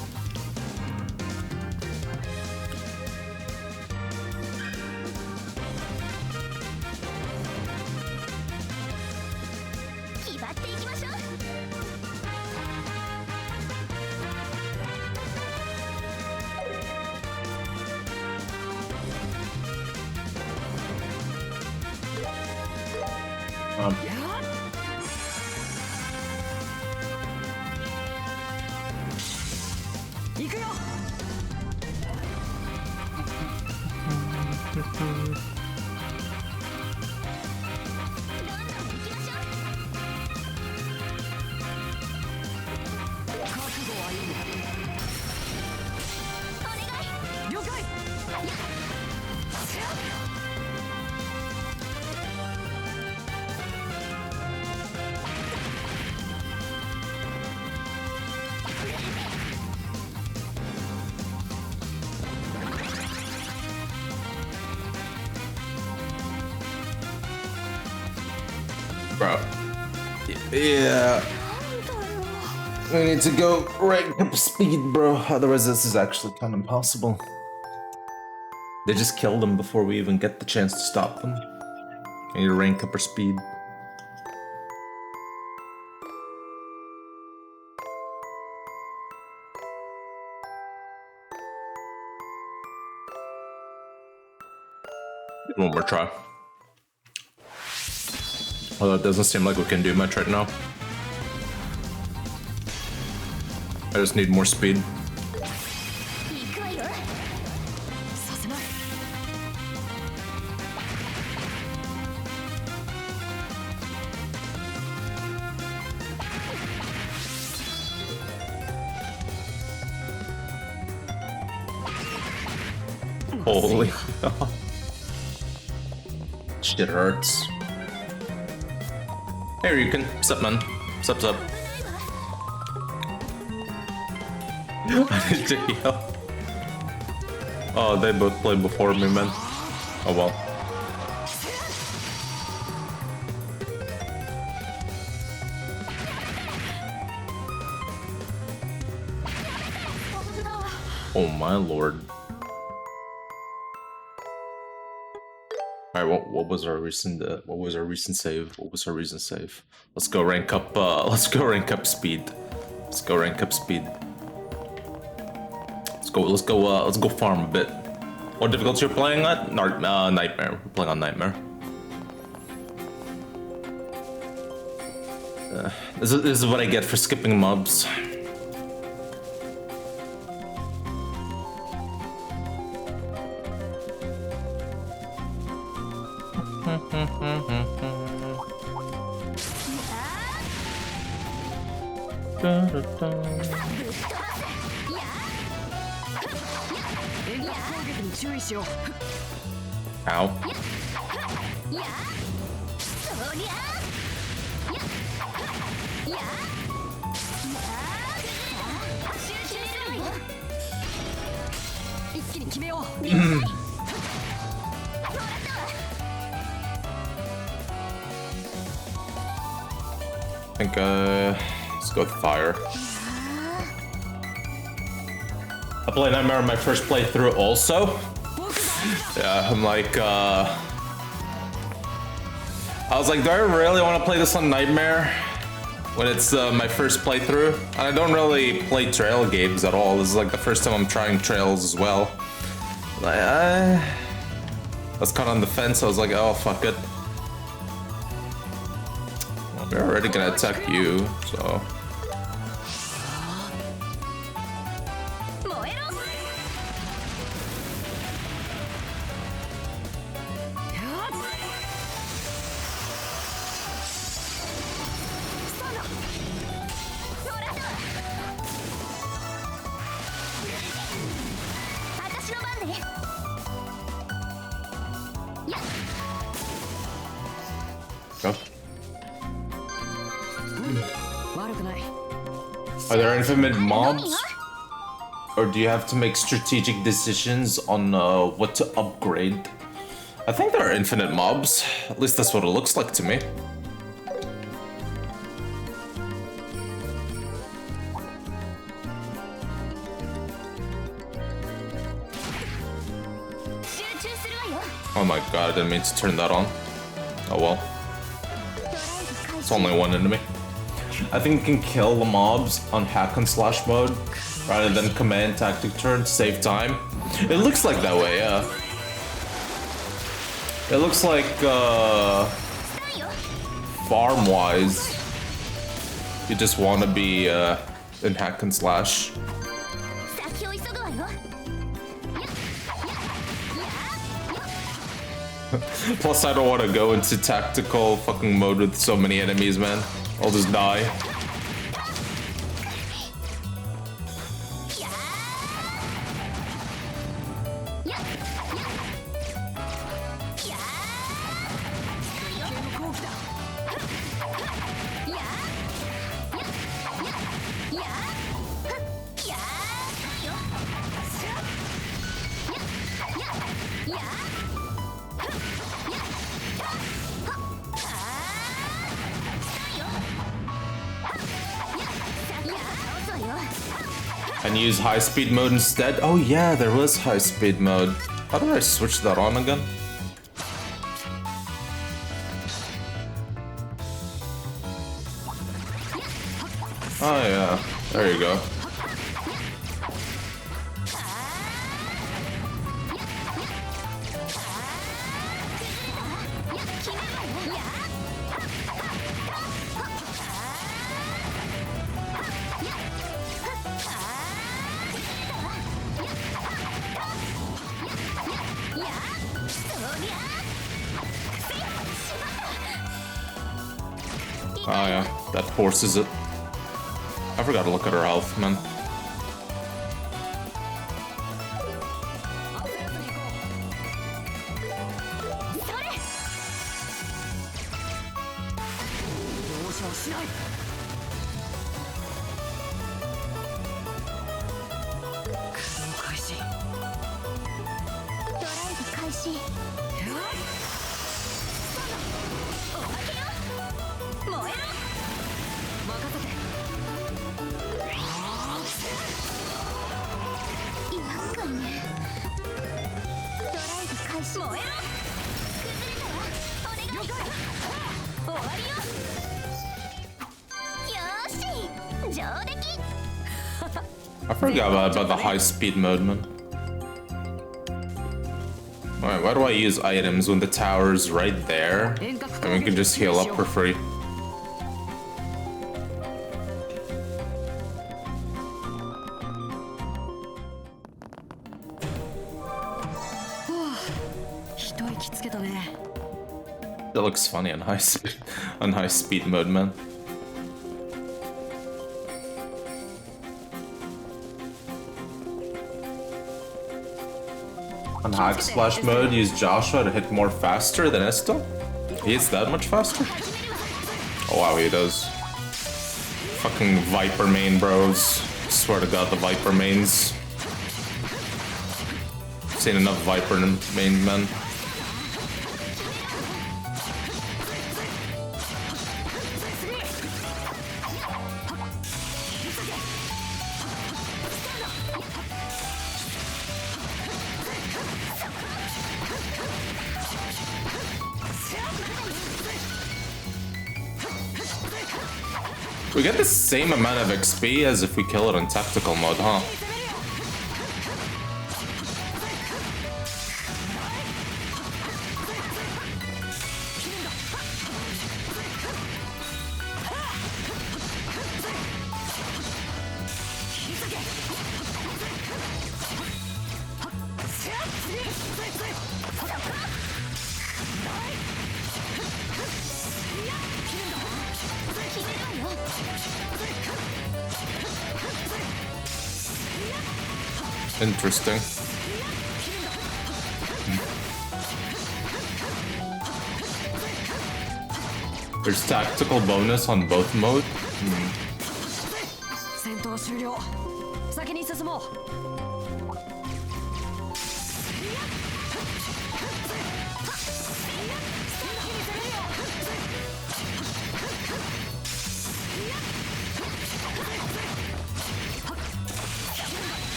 Bro. Yeah. We need to go rank up speed, bro. Otherwise this is actually kind of impossible. They just killed them before we even get the chance to stop them. I need to rank up our speed. One more try. Although it doesn't seem like we can do much right now. I just need more speed. Holy hell. Shit hurts. Hey Ryukin, what's up man? What's up, what's up? I need to heal. Oh, they both played before me, man. Oh well. Oh my lord. Alright, what was our recent save? What was our recent save? Let's go rank up let's go rank up speed. Let's go rank up speed. Let's go farm a bit. What difficulty you're playing at? Nightmare. We're playing on Nightmare. This is what I get for skipping mobs. Ow. I think let's go with fire. I played Nightmare on my first playthrough also. Yeah, I'm like, I was like, do I really want to play this on Nightmare when it's my first playthrough? And I don't really play trail games at all. This is like the first time I'm trying trails as well. Like, I was caught on the fence. I was like, oh, fuck it. Well, they're already gonna attack you, so. Go. Are there infinite mobs? Or do you have to make strategic decisions on what to upgrade? I think there are infinite mobs. At least that's what it looks like to me. Oh my god, I didn't mean to turn that on. Oh well. It's only one enemy. I think you can kill the mobs on hack and slash mode rather than command tactic turn to save time. It looks like that way, yeah. It looks like farm wise you just want to be in hack and slash. Plus, I don't want to go into tactical fucking mode with so many enemies, man. I'll just die. And use high speed mode instead? Oh yeah, there was high speed mode. How do I switch that on again? Oh yeah, there you go. Oh yeah, that forces it. I forgot to look at her health, man. 開始。燃えろ。任せて。厄介ね。ドライブ開始。燃えろ。お願い。終わりよ。よーし、上出来。 I forgot about the high speed mode, man. Alright, why do I use items when the tower's right there? And we can just heal up for free. That looks funny on high speed mode, man. On hack splash mode, use Joshua to hit more faster than Esto? He hits that much faster? Oh wow, he does. Fucking Viper main bros. Swear to god, the Viper mains. Seen enough Viper main men. We get the same amount of XP as if we kill it in tactical mode, huh? Interesting. There's tactical bonus on both modes. 戦闘終了。先に進もう。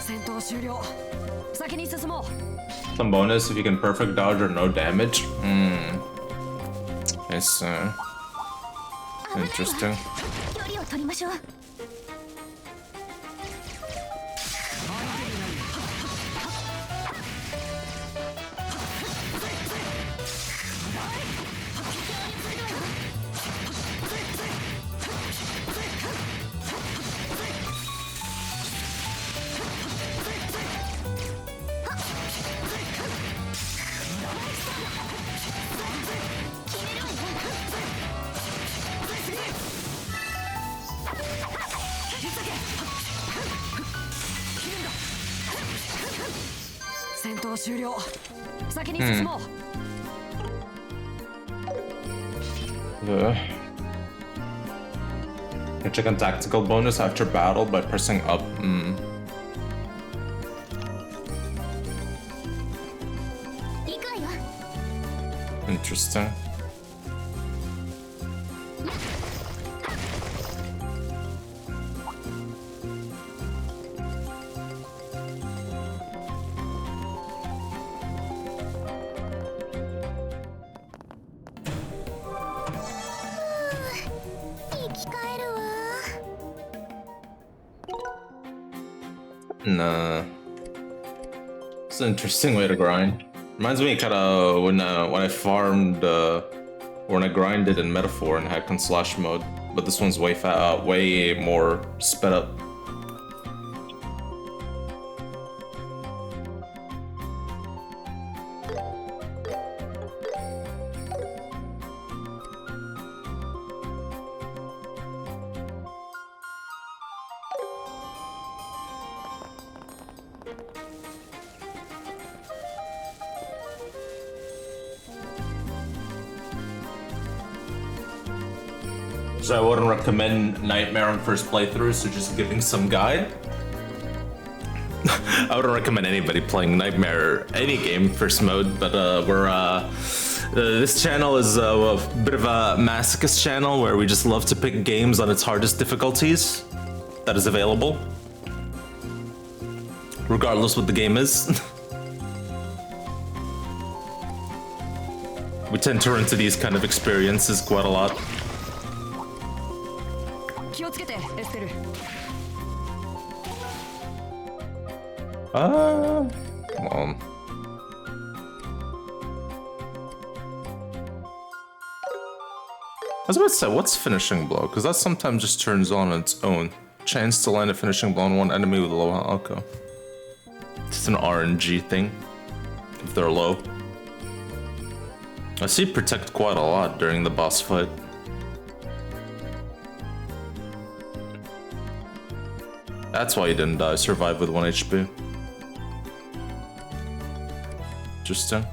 戦闘終了。先に進もう。 Some bonus if you can perfect dodge or no damage. It's interesting. 距離を取りましょう。戦闘終了。先に進もう。You check on tactical bonus after battle by pressing up. Interesting. Nah. It's an interesting way to grind. Reminds me kind of when I farmed, when I grinded in Metaphor in hack and slash mode, but this one's way more sped up. So I wouldn't recommend Nightmare on first playthrough, so just giving some guide. I wouldn't recommend anybody playing Nightmare any game first mode, but this channel is a bit of a masochist channel where we just love to pick games on its hardest difficulties that is available, regardless what the game is. We tend to run into these kind of experiences quite a lot. Come on. I was about to say, what's finishing blow? Because that sometimes just turns on its own. Chance to land a finishing blow on one enemy with a low health. Okay. It's an RNG thing. If they're low. I see protect quite a lot during the boss fight. That's why you didn't die. Survive with 1 HP. Interesting.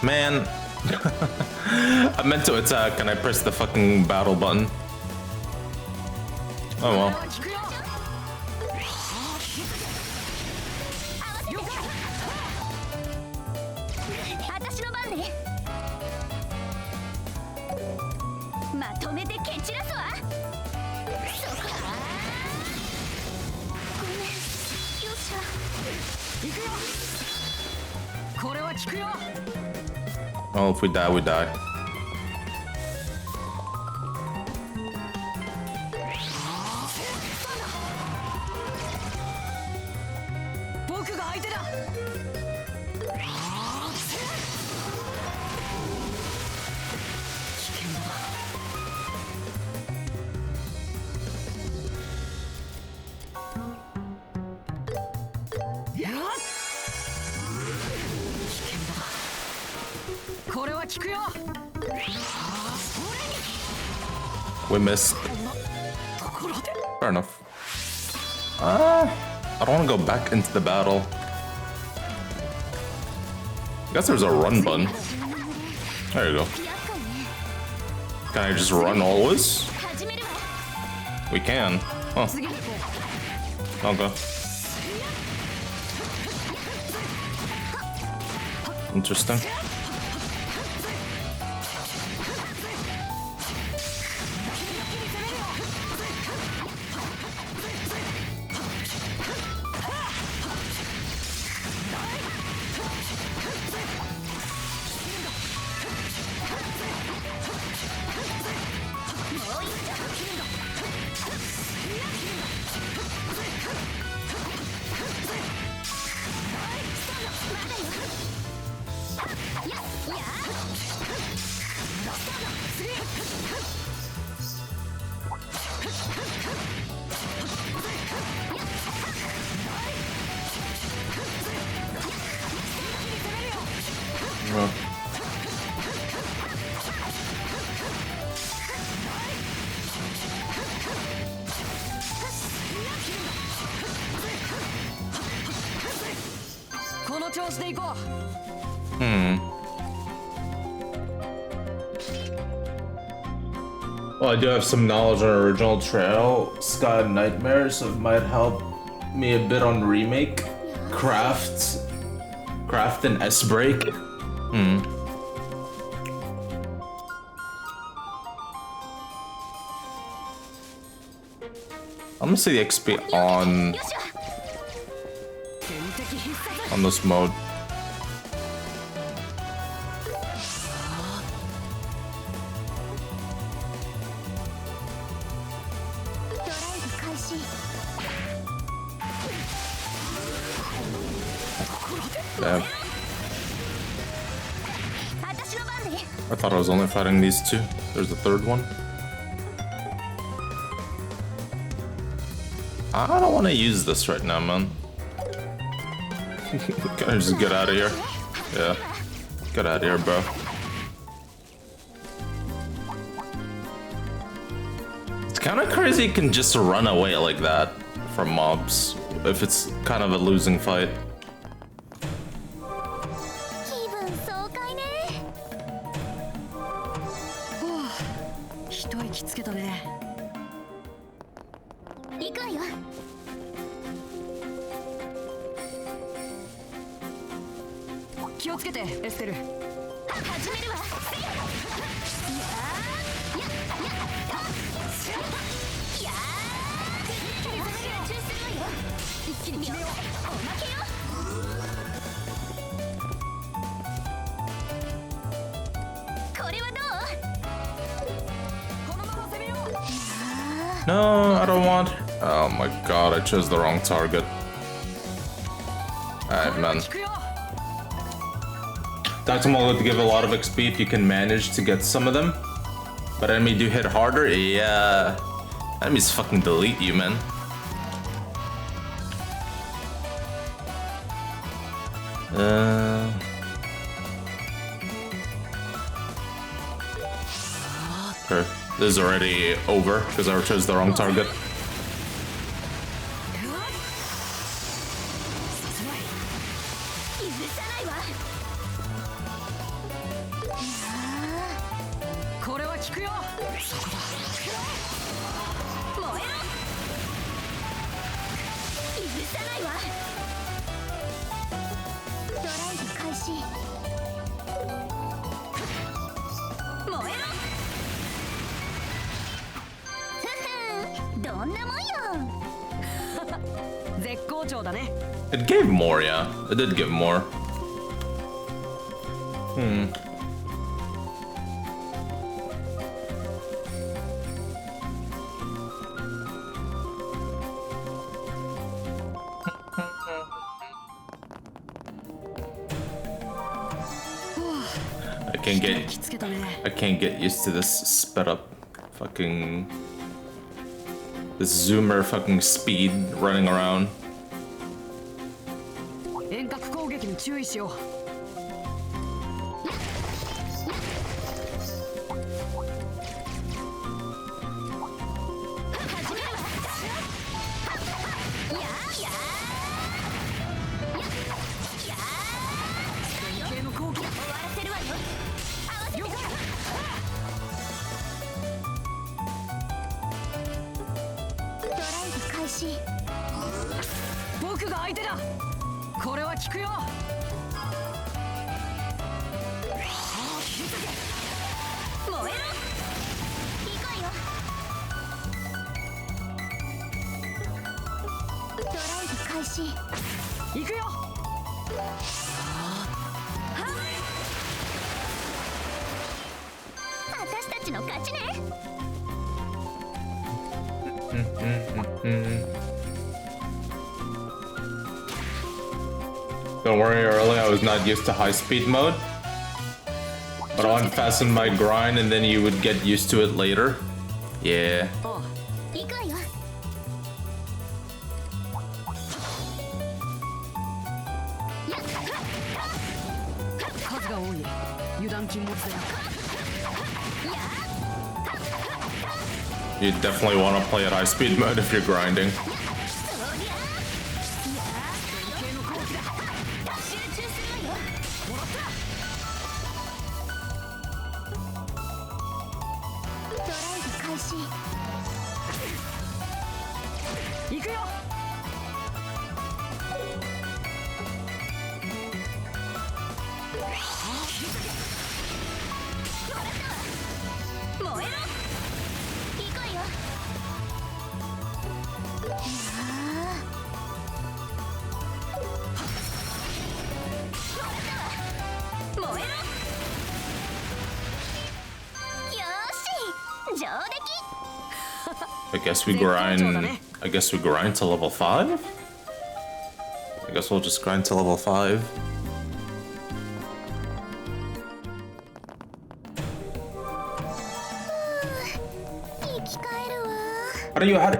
Man. I meant to attack and I pressed the fucking battle button. Oh well. Well, if we die, we die. We missed. Fair enough. I don't want to go back into the battle. I guess there's a run button. There you go. Can I just run always? We can. Huh. Okay. Interesting. Well, I do have some knowledge on original Trail, Sky and Nightmare, so it might help me a bit on remake. Craft and S-Break. I'm gonna see the XP on this mode. Damn. I thought I was only fighting these two. There's the third one. I don't want to use this right now, man. Can I just get out of here? Yeah. Get out of here, bro. It's kind of crazy you can just run away like that from mobs if it's kind of a losing fight. 気をつけてエステル。始めるわ。一気に決めよう。おまけよ。これはどう？ No, I don't want. Oh my god, I chose the wrong target. Alright, man. Dactymal would give a lot of XP if you can manage to get some of them. But enemy do hit harder? Yeah. Enemies fucking delete you, man. Okay. This is already over because I chose the wrong target. It gave more, yeah. It did give more. I can't get used to this sped up fucking this zoomer fucking speed running around. 遠隔攻撃に注意しよう。僕が相手だ。これは効くよ。燃えろ。いいかよ。ドライブ開始。行くよ。私たちの勝ちね。Don't worry, early I was not used to high speed mode. But I'll unfasten my grind and then you would get used to it later. Yeah. いいかよ。数が多い。油断禁物だよ。You definitely want to play at high speed mode if you're grinding. I guess we grind to level 5? I guess we'll just grind to level 5.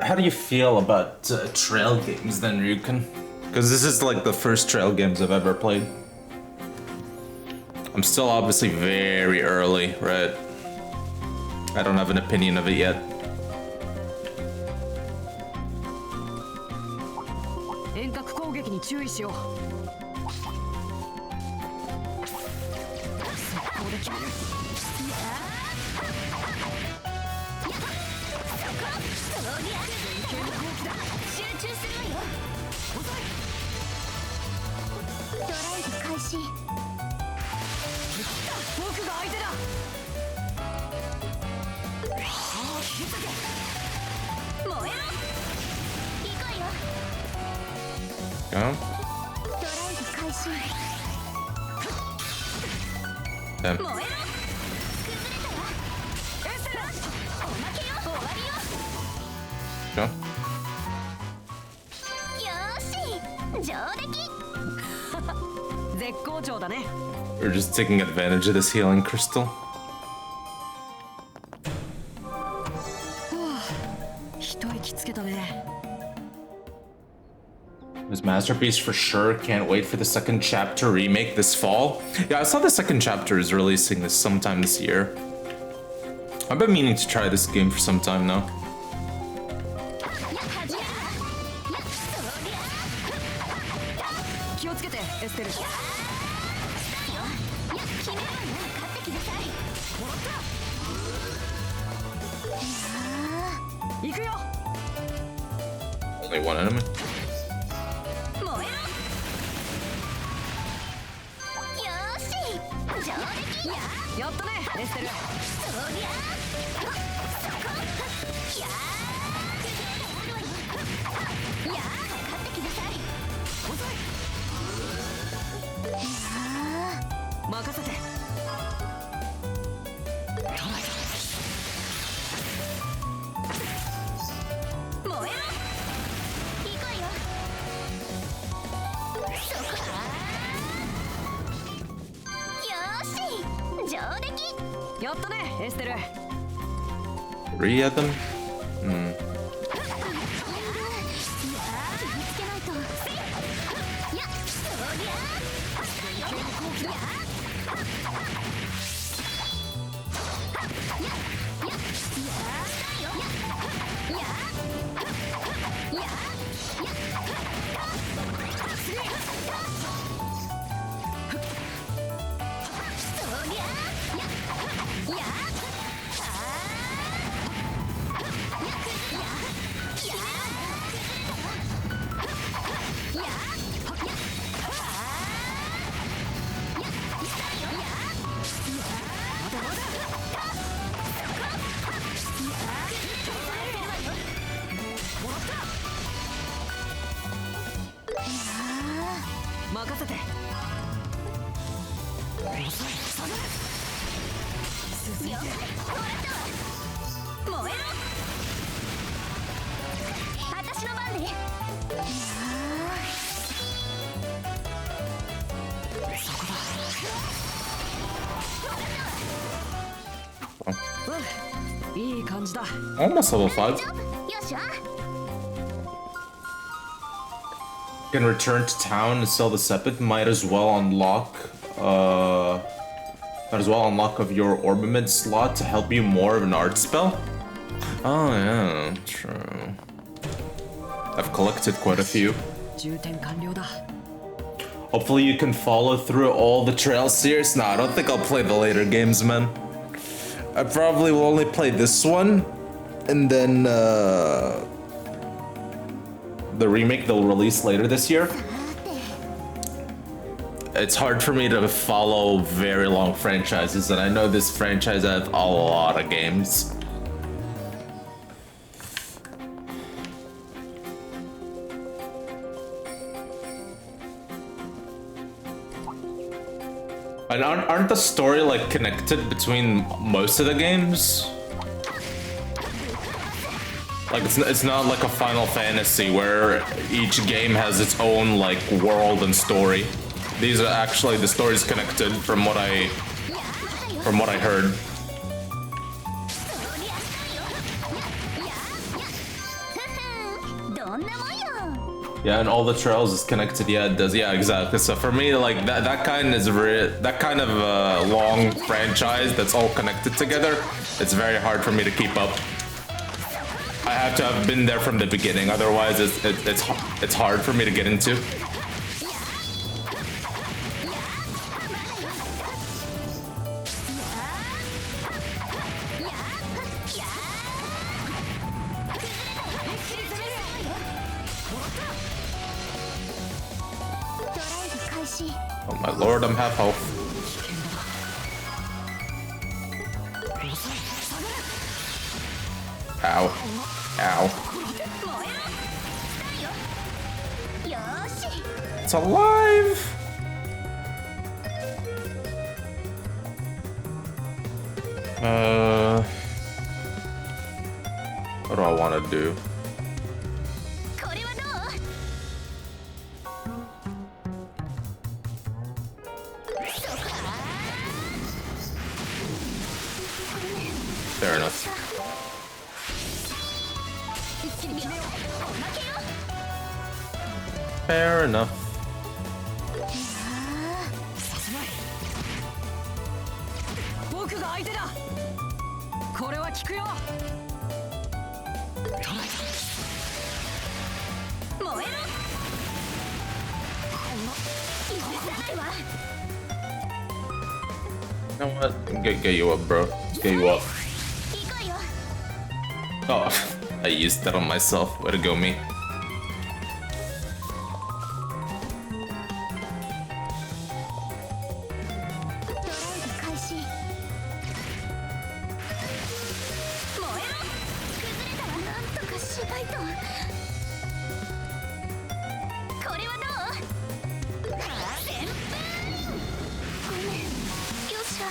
How do you feel about trail games then, Ryukin? Because this is like the first trail games I've ever played. I'm still obviously very early, right? I don't have an opinion of it yet. 遠隔攻撃に注意しよう。速攻で決める。集中するわよ。ドライブ開始。相手だ。火付け。燃えろ。行くわよ。 Go. ドライブ開始。 Damn. 燃えろ。崩れたわ。エステラ。おまけよ。終わりよ。 Go. よーし。上出来。絶好調だね。 We're just taking advantage of this healing crystal. 一息つけたね。 His masterpiece for sure. Can't wait for the second chapter remake this fall. Yeah, I saw the second chapter is releasing this sometime this year. I've been meaning to try this game for some time now. 気をつけてエステル。決めろよ。勝ってきなさい。行くよ。 Only one enemy. 燃えろ。よーし。上出来。やったねエステル。そりゃそこやーやー勝ってきなさい。任せて。燃えろ。行くわよ。そこよーし。上出来。やったねエステル。 Three of them? 見つけないと。やそりゃ任せて。続いて。燃えろ。私の番ね。うん、いい感じだ。 Almost level 5. よっしゃ。 Can return to town and sell the sepet. Might as well unlock of your orbiment slot to help you more of an art spell. Oh yeah, true. I've collected quite a few. 充填完了だ。 Hopefully you can follow through all the trail series. No, I don't think I'll play the later games, man. I probably will only play this one, and then the remake they'll release later this year. It's hard for me to follow very long franchises, and I know this franchise has a lot of games. And aren't the story like connected between most of the games? Like it's not like a Final Fantasy where each game has its own like world and story. These are actually the stories connected from what I heard. Yeah, and all the trails is connected. Yeah, it does. Yeah, exactly. So for me, like that kind of long franchise that's all connected together, it's very hard for me to keep up. I have to have been there from the beginning, otherwise it's hard for me to get into. Oh my lord, I'm half health. Ow. Ow. It's alive! What do I want to do? Fair enough. Fair enough. 僕が相手だ。これは効くよ。燃えろ。許さないわ。 You know what? Get you up, bro. Let's get you up. 行こうよ。 Oh, I used that on myself. Way to go, me. ドライブ開始。燃えろ。崩れたらなんとかしないと。これはどう？旋風。ごめん。よっしゃ。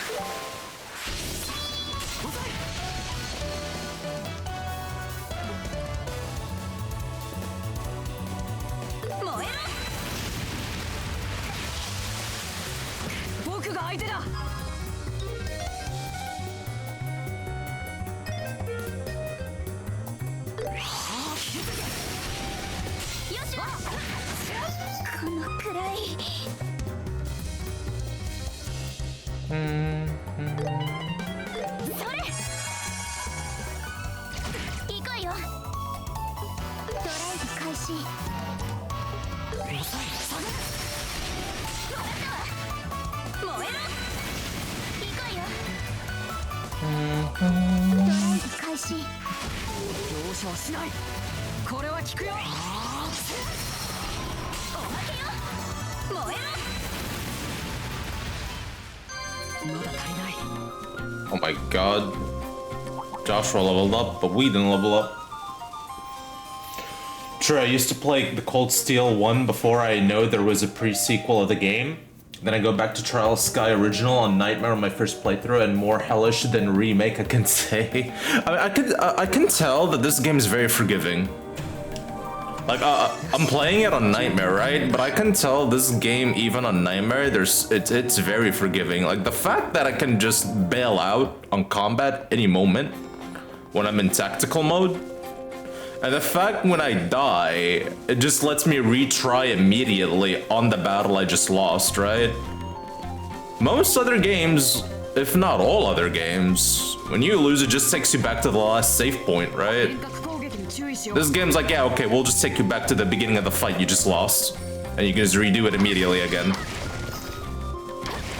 燃えろ。僕が相手だ。よし。このくらい。それ。行こうよ。ドライブ開始。燃えろ。行こうよ。ドライブ開始。容赦はしない。これは効くよ。おまけよ。燃えろ。 まだ足りない。 Oh my god. Joshua leveled up, but we didn't level up. True, I used to play the Cold Steel 1 before I know there was a pre-sequel of the game. Then I go back to Trial Sky Original on Nightmare on my first playthrough, and more hellish than remake, I can say. I mean, I can tell that this game is very forgiving. Like, I'm playing it on Nightmare, right? But I can tell this game, even on Nightmare, it's very forgiving. Like, the fact that I can just bail out on combat any moment when I'm in tactical mode, and the fact when I die, it just lets me retry immediately on the battle I just lost, right? Most other games, if not all other games, when you lose, it just takes you back to the last save point, right? 遠隔攻撃に注意しよう。 This game's like, yeah, okay, we'll just take you back to the beginning of the fight you just lost, and you can just redo it immediately again.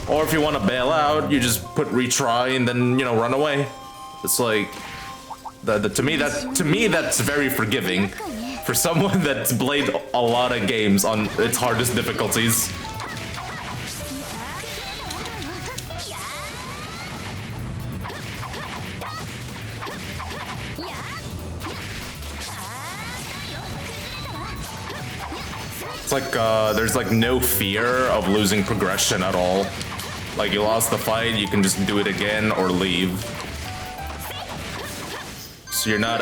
Or if you want to bail out, you just put retry and then, you know, run away. It's like, to me that's very forgiving for someone that's played a lot of games on its hardest difficulties. It's like, there's like no fear of losing progression at all. Like, you lost the fight, you can just do it again or leave. So you're not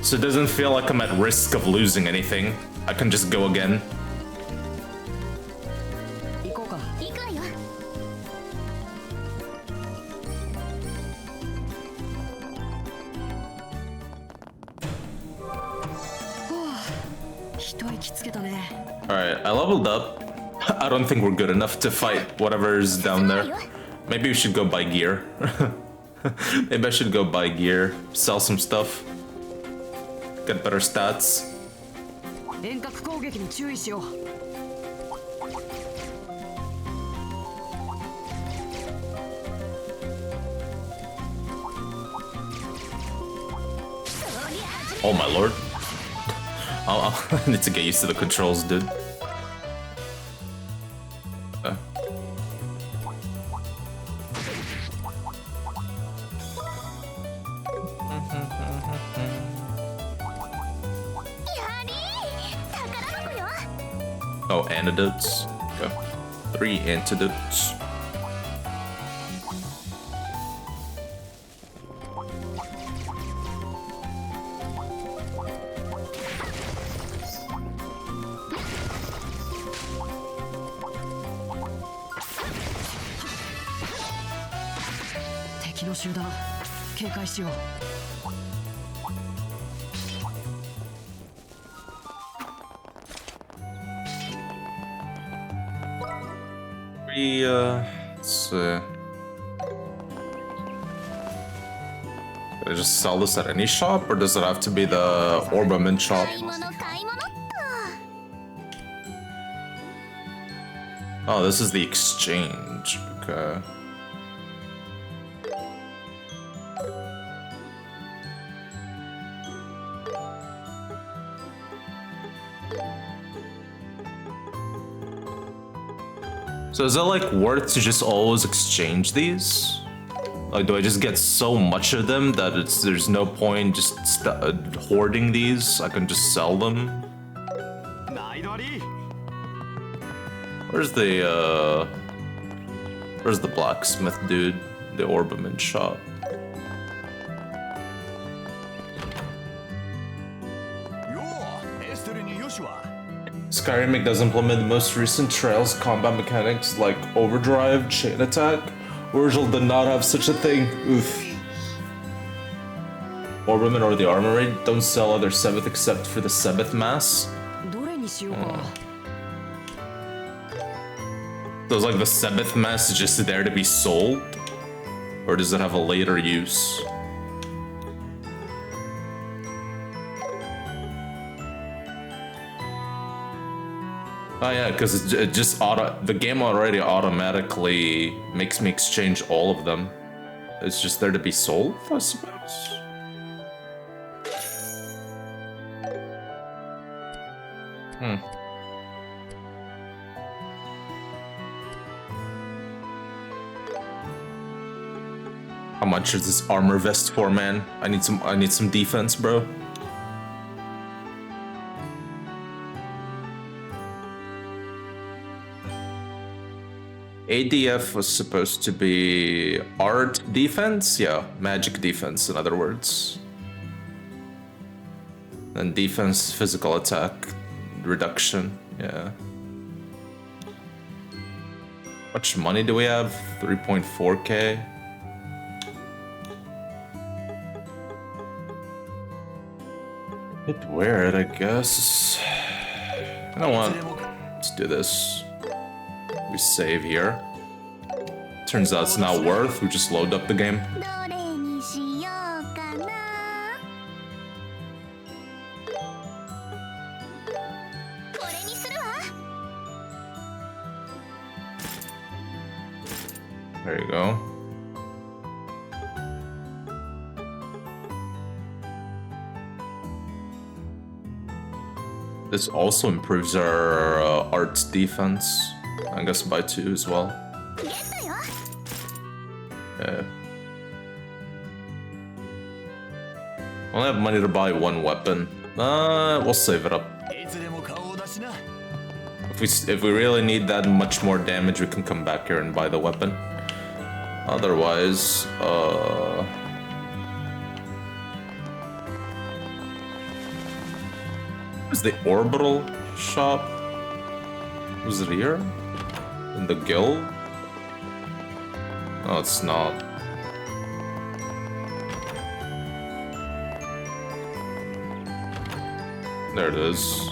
so it doesn't feel like I'm at risk of losing anything. I can just go again. 行こうか。行くわよ。 一息つけたね。 Alright, I leveled up. I don't think we're good enough to fight whatever's down there. Maybe we should go buy gear. Maybe I should go buy gear, sell some stuff, get better stats. 遠隔攻撃に注意しよう。 Oh my lord. I need to get used to the controls, dude. Oh, antidotes. Okay. 3 antidotes. Let's see. Can I just sell this at any shop, or does it have to be the Orbaman shop? 買い物買い物っ Oh, this is the exchange. Okay. So is it like worth to just always exchange these? Like, do I just get so much of them that there's no point just hoarding these? I can just sell them. Where's the blacksmith dude? The Orbaman shop. Skyrim does implement the most recent Trails combat mechanics like overdrive, chain attack. Original did not have such a thing. Oof. Orbaman or the Armory don't sell other Sabbath except for the Sabbath Mass. So is like the Sabbath Mass just there to be sold? Or does it have a later use? Oh yeah, because it just the game already automatically makes me exchange all of them. It's just there to be sold, I suppose. How much is this armor vest for, man? I need some defense, bro. ADF was supposed to be art defense? Yeah, magic defense, in other words. And defense, physical attack, reduction, yeah. How much money do we have? 3.4k. Bit weird, I guess. You know what? Let's do this. We save here. Turns out it's not worth, we just load up the game. どれにしようかな。これにするわ。 There you go. This also improves our arts defense. I guess by 2 as well. ゲットよ。 Yeah. Only have money to buy 1 weapon. We'll save it up. If we really need that much more damage, we can come back here and buy the weapon. Otherwise, is the orbital shop? Was it here? In the guild? No, it's not. There it is.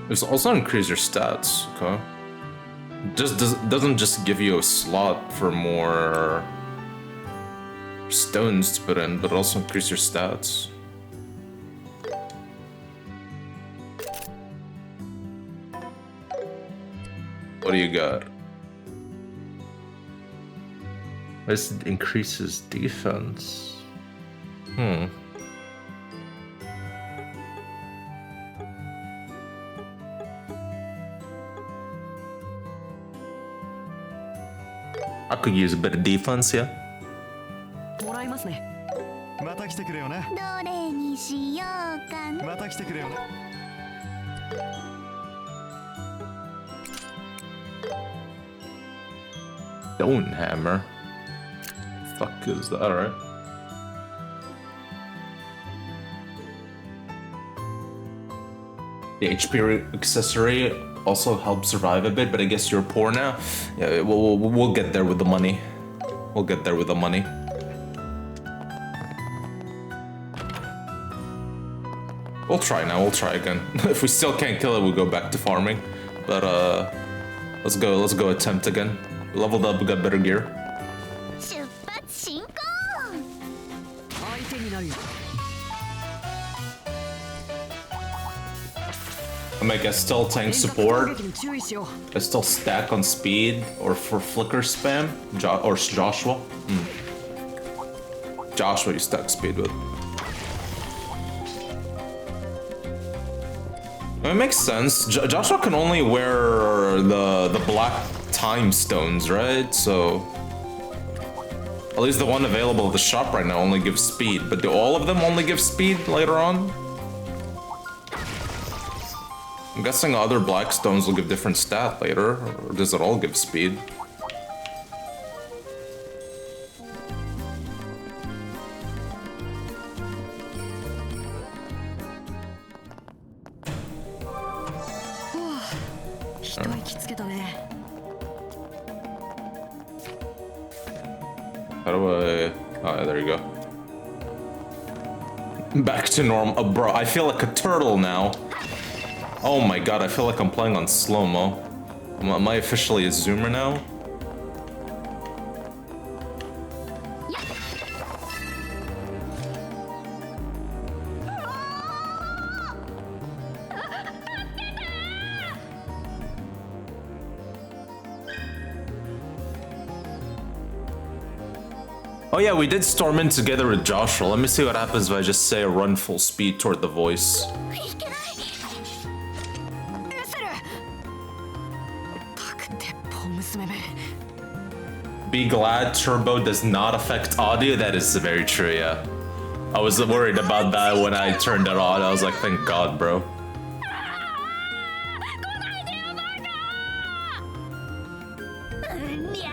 It's also increase your stats, okay? Doesn't just give you a slot for more stones to put in, but also increase your stats. What do you got? This increases defense. I could use a bit of defense, yeah. もらいますね。また来てくれよね。どれにしようかな。また来てくれよね。Stone hammer. Fuck is that, alright? The HP accessory also helps survive a bit, but I guess you're poor now. Yeah, we'll get there with the money. We'll get there with the money. We'll try now. We'll try again. If we still can't kill it, we'll go back to farming. But let's go attempt again. We leveled up. We got better gear. 出発進行。相手になるよ。I mean, I guess still tank support. 攻撃に注意しよう。 I still stack on speed or for flicker spam. Or Joshua. Joshua, you stack speed with. I mean, it makes sense. Joshua can only wear the black time stones, right? So at least the one available at the shop right now only gives speed. But do all of them only give speed later on? I'm guessing other black stones will give different stat later, or does it all give speed? How do I... Oh, yeah, there you go. Back to normal. Oh, bro, I feel like a turtle now. Oh my god, I feel like I'm playing on slow-mo. Am I officially a zoomer now? Oh yeah, we did storm in together with Joshua. Let me see what happens if I just say run full speed toward the voice. いけない。エステル。たく鉄砲娘め。 Be glad turbo does not affect audio. That is very true, yeah. I was worried about that when I turned it on. I was like, thank God, bro. うんにゃ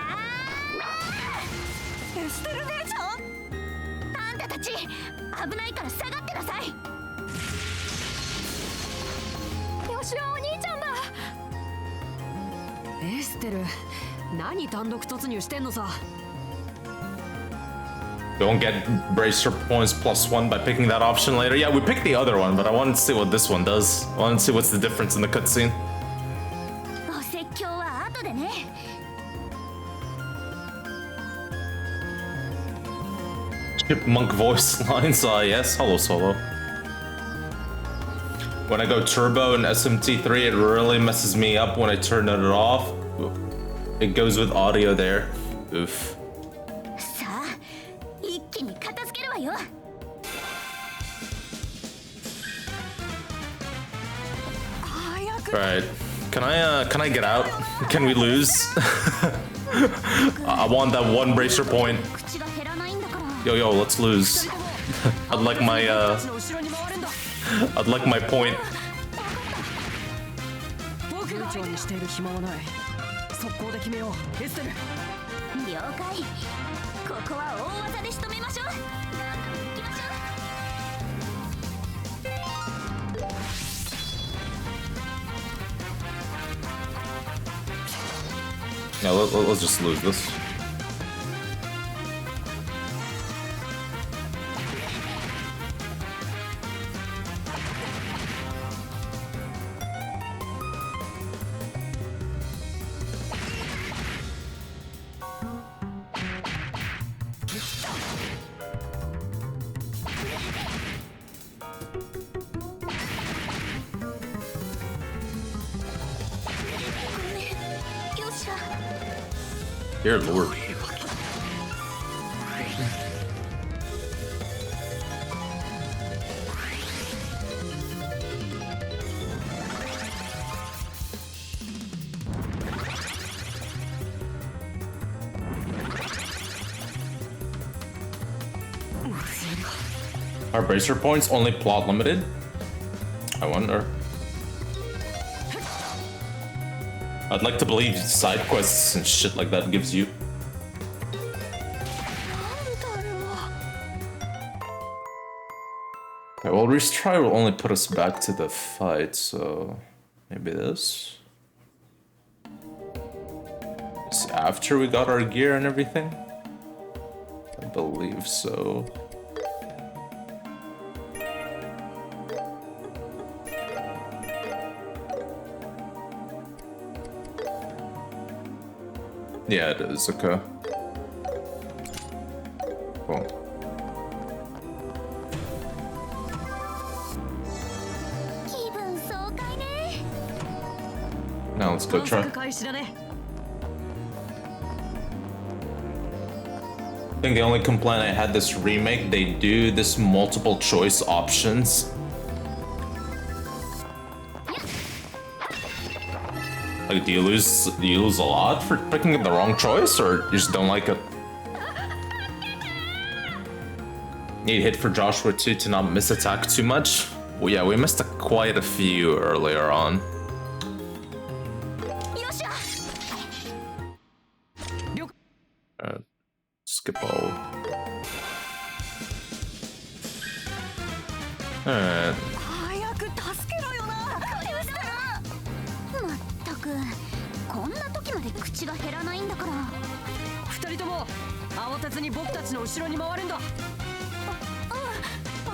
エステル姉ちゃん。ー。あんたたち危ないから下がってなさい。ヨシオお兄ちゃんだ。エステル、何単独突入してんのさ。 Don't get bracer points +1 by picking that option later. Yeah, we picked the other one, but I wanted to see what this one does. I wanted to see what's the difference in the cutscene. お説教は後でね。 Chipmunk voice lines, yes, hello solo. When I go turbo in SMT3, it really messes me up when I turn it off. It goes with audio there. Oof. さあ、一気に片付けるわよ。 Right. Can I get out? Can we lose? I want that one bracer point. 口が減らないんだから。 Yo, let's lose. I'd like my I'd like my point. 悠長にしている暇はない。速攻で決めよう。エステル。了解。ここは大技で仕留めましょう。行きましょう。 Yeah, let's just lose this. Dear Lord. Are bracer points only plot limited? I wonder. I'd like to believe side quests and shit like that gives you. Okay, well, retry will only put us back to the fight, so maybe this. It's after we got our gear and everything? I believe so. Yeah, it is, okay. Cool. Now let's go try. I think the only complaint I had this remake, they do this multiple choice options. Like, do you lose a lot for picking the wrong choice, or you just don't like it? Need hit for Joshua too to not miss attack too much. Well, yeah, we missed quite a few earlier on. Skip all. Alright. こんな時まで口が減らないんだから。二人とも慌てずに僕たちの後ろに回るんだ。分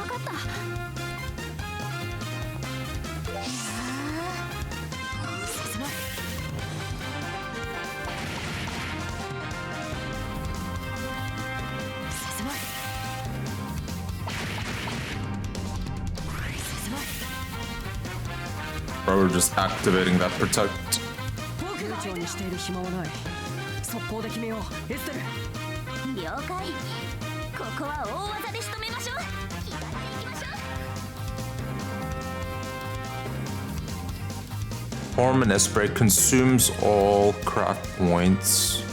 かった。させない。させない。させない。 Bro, we're just activating that protect. にしている暇はない。速攻で決めよう、エステル。了解。ここは大技で仕留めましょう。左で行きましょう。 Form and S-Break consumes all craft points.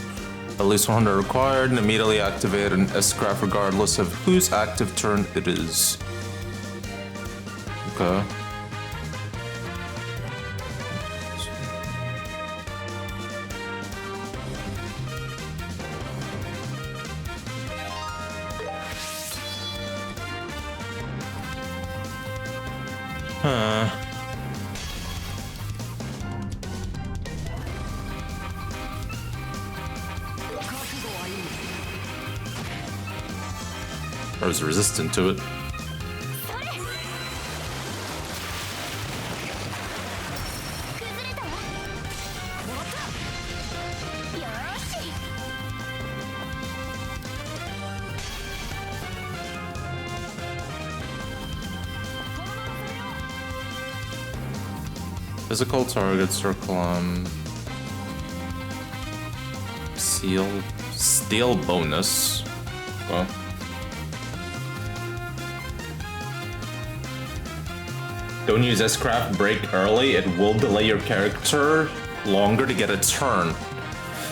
At least 100 required, and immediately activate an S-Craft regardless of whose active turn it is. Okay. Huh. I was resistant to it. Physical target circle on steel bonus. Well, don't use S-Craft break early, it will delay your character longer to get a turn.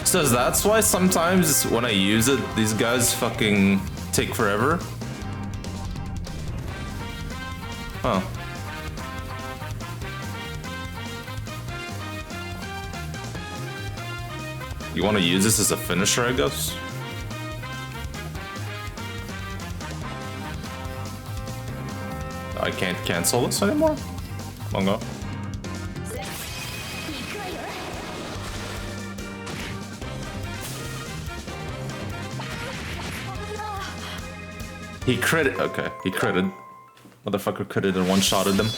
So that's why sometimes when I use it, these guys fucking take forever. Huh. You want to use this as a finisher, I guess? I can't cancel this anymore? Mongo. He critted. Okay, he critted. Motherfucker critted and one-shotted them.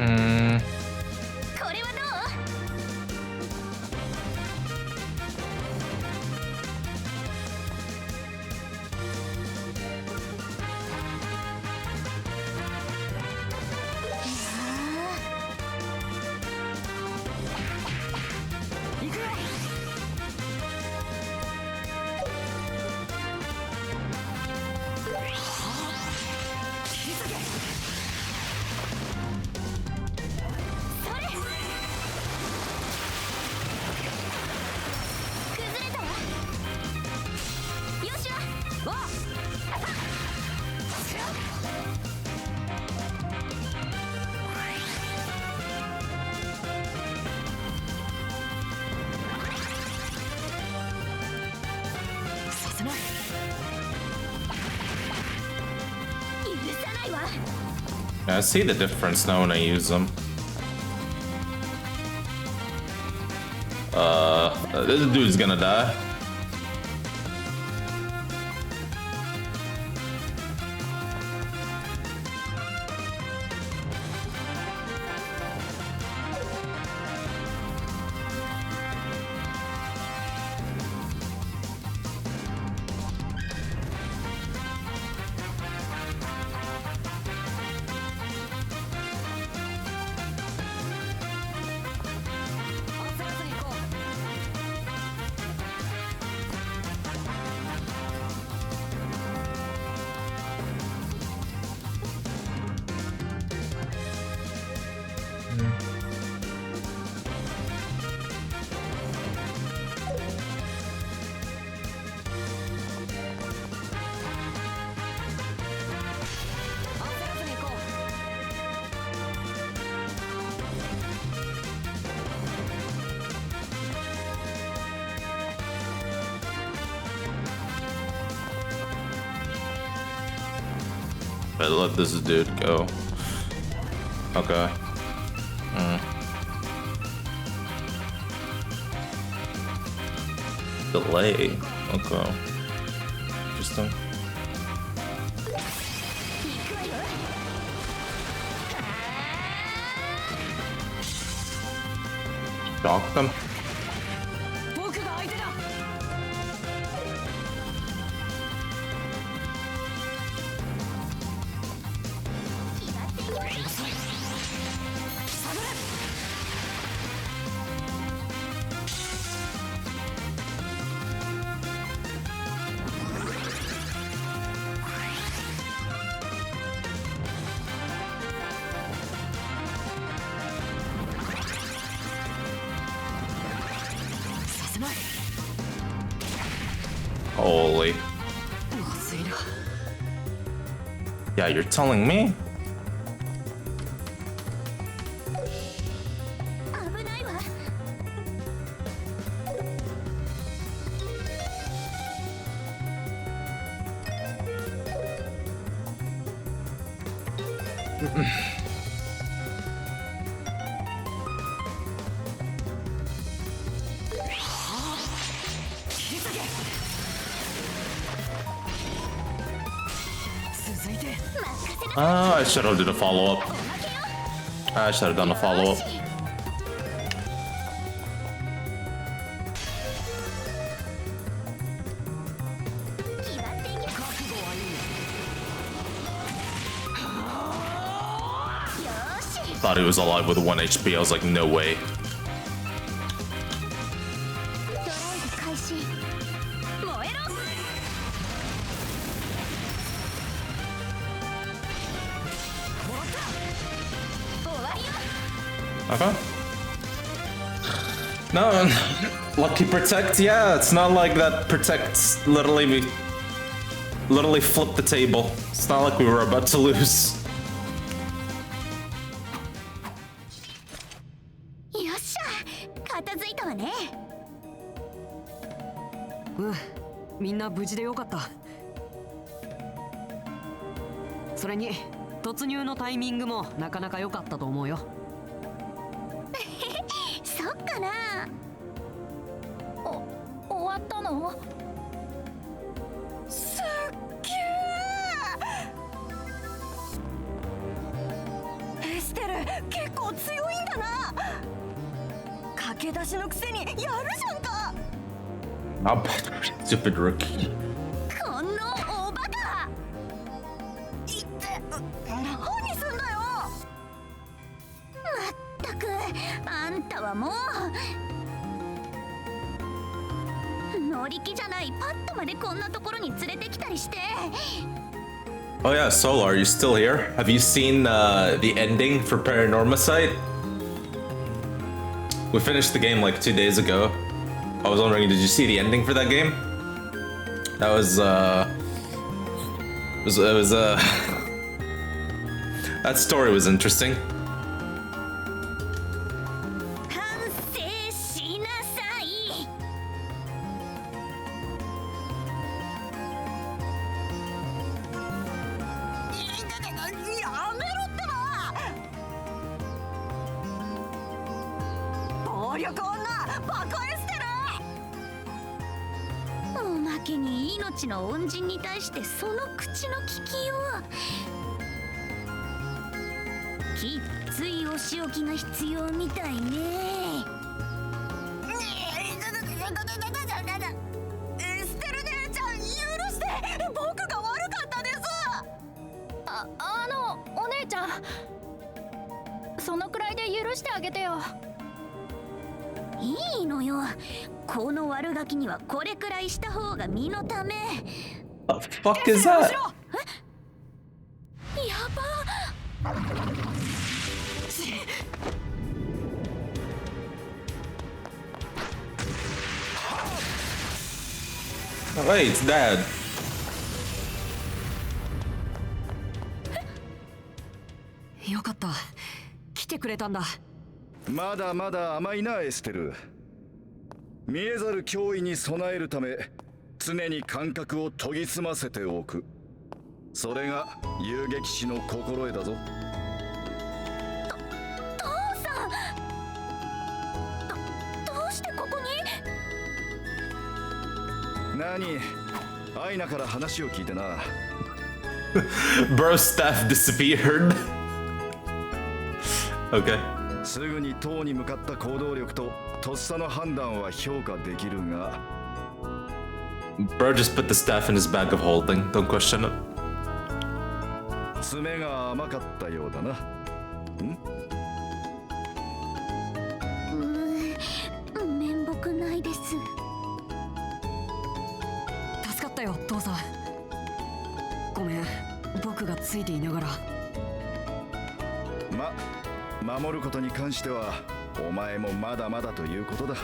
これはど行くよ。崩れたわ。よしわ。させない。許さないわ。 I see the difference now when I use them. This dude's gonna die. But let this dude go. Okay. Delay. Okay. Interesting. Shock them. 僕が相手だ。Holy. Yeah, you're telling me? 危ないわ。続いて。 I should have did a follow up. I should have done a follow up. Thought he was alive with 1 HP. I was like, no way. ドライブ開始。燃えろ。終わりよ。 Okay. No, lucky protect. Yeah, it's not like that. Protects literally flipped the table. It's not like we were about to lose. よっしゃ、片付いたわね。みんな無事でよかった。それに突入のタイミングもなかなか良かったと思うよ。そっかな。終わったの？すっげえ。エステル、結構強いんだな。駆け出しのくせにやるじゃんか。 Not bad. Stupid rookie. このおバカ。いって何すんだよ。まったくあんたはもう乗り気じゃないパッとまでこんなところに連れてきたりして。 Oh yeah, Solar, are you still here? Have you seen the ending for Paranormicide? We finished the game like 2 days ago. I was wondering, did you see the ending for that game? That was that story was interesting. 反省しなさい。やめろってば。暴力女バカエステル。おまけに命の恩人に対してその口の利きよう。きっついお仕置きが必要みたいね。エステル姉ちゃん許して。僕が悪かったです。お姉ちゃん、そのくらいで許してあげてよ。いいのよ、この悪ガキにはこれくらいした方が身のため。 What the fuck is that? やば。 Oh, wait, it's Dad. よかった、来てくれたんだ。まだまだ甘いなエステル。見えざる脅威に備えるため常に感覚を研ぎ澄ませておく。それが遊撃士の心得だぞ。父さん、どうしてここに。何、アイナから話を聞いてな。Bro's staff disappeared. Okay. すぐに塔に向かった行動力ととっさの判断は評価できるが、 Bro just put the staff in his bag of holding. Don't question it. 爪が甘かったようだな。面目ないです。助かったよ父さん。ごめん、僕がついていながら。守ることに関してはお前もまだまだということだ。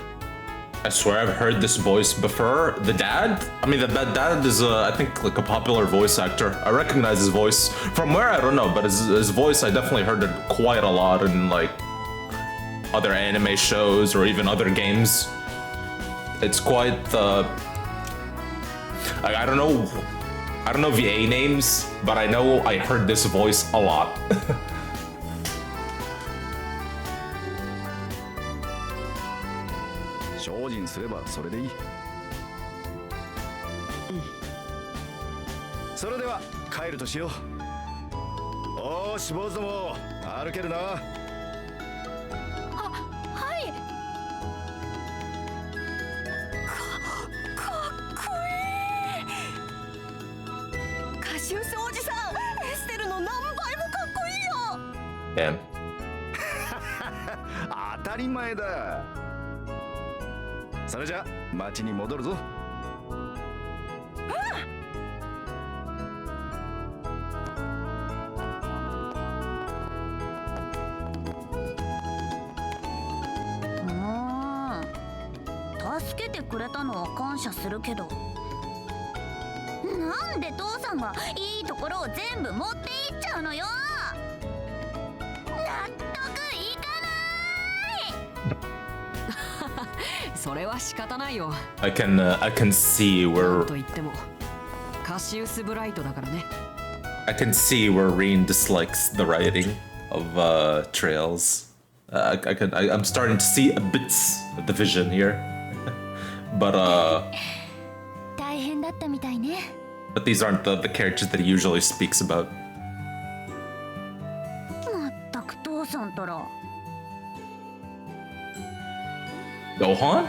I swear I've heard this voice before. The dad? I mean, that dad is, I think, like a popular voice actor. I recognize his voice. From where, I don't know, but his voice, I definitely heard it quite a lot in, like, other anime shows or even other games. It's quite, I don't know VA names, but I know I heard this voice a lot. 精進すればそれでいい。それでは帰るとしよう。おーし坊主ども歩けるな。はい。かっこいい。カシウスおじさん、エステルの何倍もかっこいいよ。 Damn. 当たり前だ。それじゃ町に戻るぞ。助けてくれたのは感謝するけど、なんで父さんがいいところを全部持っていっちゃうのよ。納得いかない。それは仕方ないよ。I can see なん where と言ってもカシウスブライトだからね。I can see where Reen dislikes the writing of Trails. I'm starting to see a bit of the vision here. But 大変だったみたいね。but these aren't the characters that he usually speaks about. まったく父さんたら。Gohan?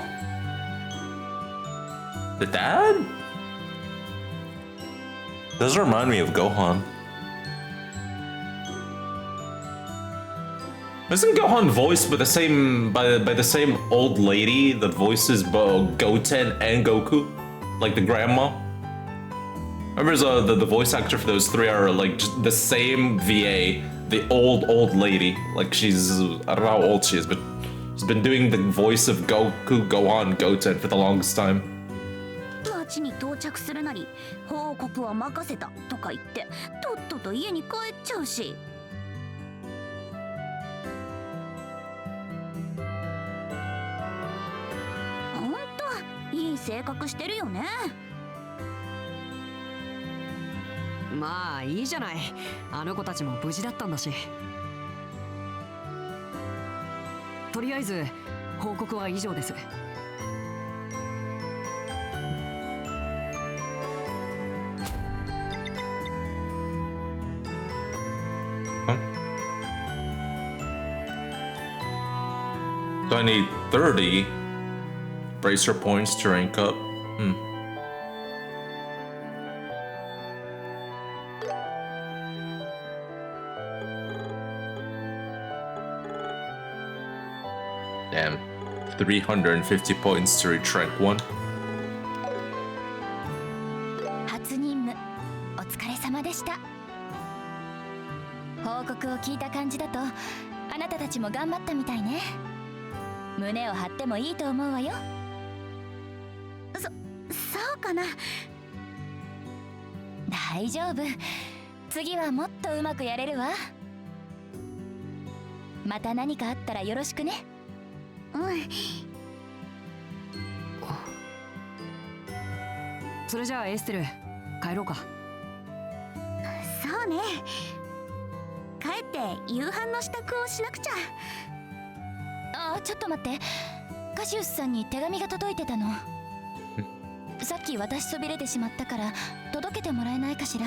The dad? Does remind me of Gohan. Isn't Gohan voiced by the same old lady that voices Goten and Goku? Like the grandma? Remember the voice actor for those three are like just the same VA, the old lady. Like she's, I don't know how old she is, but she's been doing the voice of Goku, Gohan, Goten for the longest time. 町に到着するなり報告は任せたとか言ってとっとと家に帰っちゃうし。ほんといい性格してるよね。まあいいじゃない。あの子たちも無事だったんだし。とりあえず報告は以上です。So I need 30 bracer points to rank up. Damn. 350 points to reach rank 1. 初任務お疲れ様でした。報告を聞いた感じだとあなたたちも頑張ったみたいね。胸を張ってもいいと思うわよ。そうかな。大丈夫。次はもっとうまくやれるわ。また何かあったらよろしくね。うん。それじゃあエステル、帰ろうか。そうね。帰って夕飯の支度をしなくちゃ。あ、ちょっと待って。カシウスさんに手紙が届いてたの。さっき渡しそびれてしまったから届けてもらえないかしら。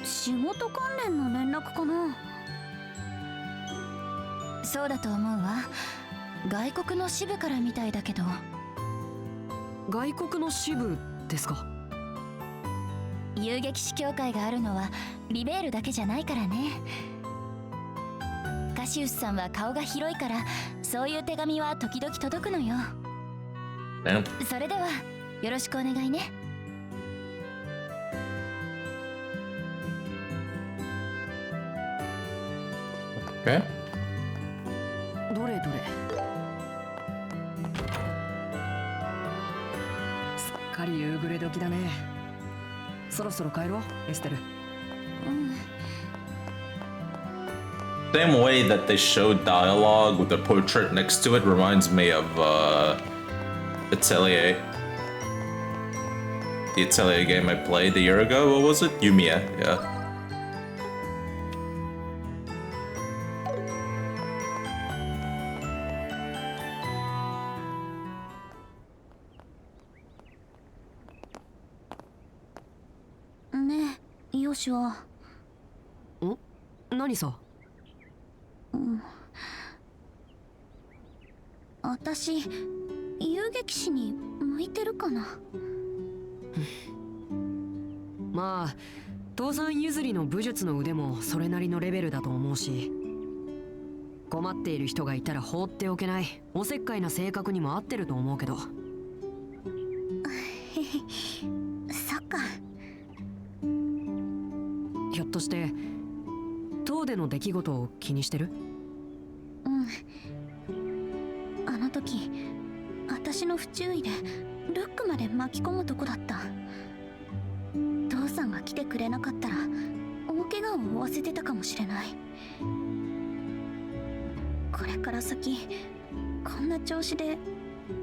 仕事関連の連絡かな。そうだと思うわ。外国の支部からみたいだけど。外国の支部ですか。遊撃士協会があるのはリベールだけじゃないからね。カシウスさんは顔が広いからそういう手紙は時々届くのよ。それではよろしくお願いね。どれどれ。すっかり夕暮れ時だね。そろそろ帰ろう、エステル。Same way that they showed dialogue with the portrait next to it reminds me of Atelier. The Atelier game I played a year ago. What was it? Yumiya, yeah.ねえ、ヨシは。何さ。私遊撃士に向いてるかな。まあ父さん譲りの武術の腕もそれなりのレベルだと思うし、困っている人がいたら放っておけないおせっかいな性格にも合ってると思うけど。そっか。ひょっとして塔での出来事を気にしてる？あの時私の不注意でルックまで巻き込むとこだった。父さんが来てくれなかったら大怪我を負わせてたかもしれない。これから先こんな調子で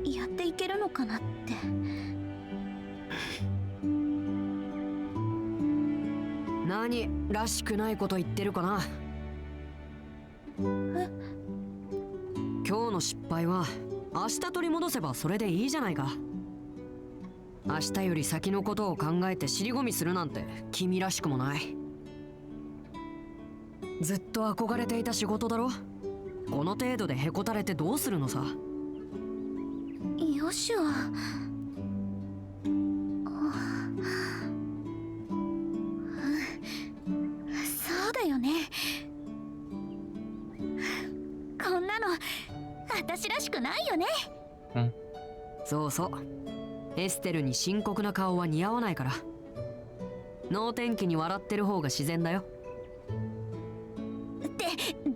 やっていけるのかなって。何らしくないこと言ってるかな。え？今日の失敗は明日取り戻せばそれでいいじゃないか。明日より先のことを考えて尻込みするなんて君らしくもない。ずっと憧れていた仕事だろ。この程度でへこたれてどうするのさ。よしはそうだよね。こんなの私らしくないよね。そうそう。エステルに深刻な顔は似合わないから。能天気に笑ってる方が自然だよ。って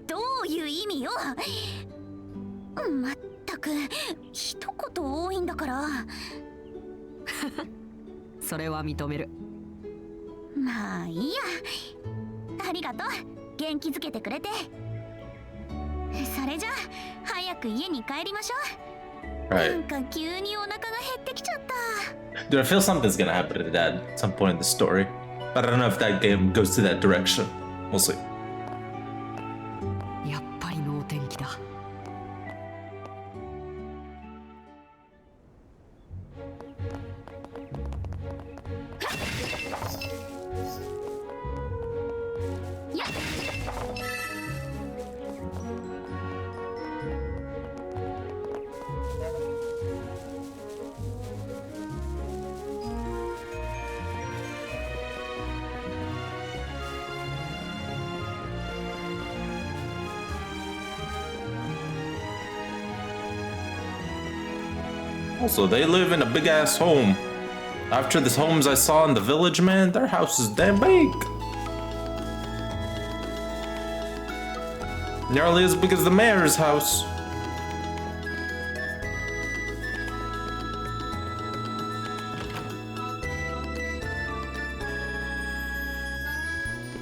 どういう意味よ。まったく一言多いんだから。それは認める。まあいいや。ありがとう、元気づけてくれて。それじゃあ早く家に帰りましょう。な Right. んか急にお腹が減ってきちゃった。 Dude, I feel something's gonna happen to Dad at some point in the story. But I don't know if that game goes to that direction. We'll see. やっぱり能天気だ。やっ Also, they live in a big ass home. After the homes I saw in the village, man, their house is damn big. Nearly as big as the mayor's house.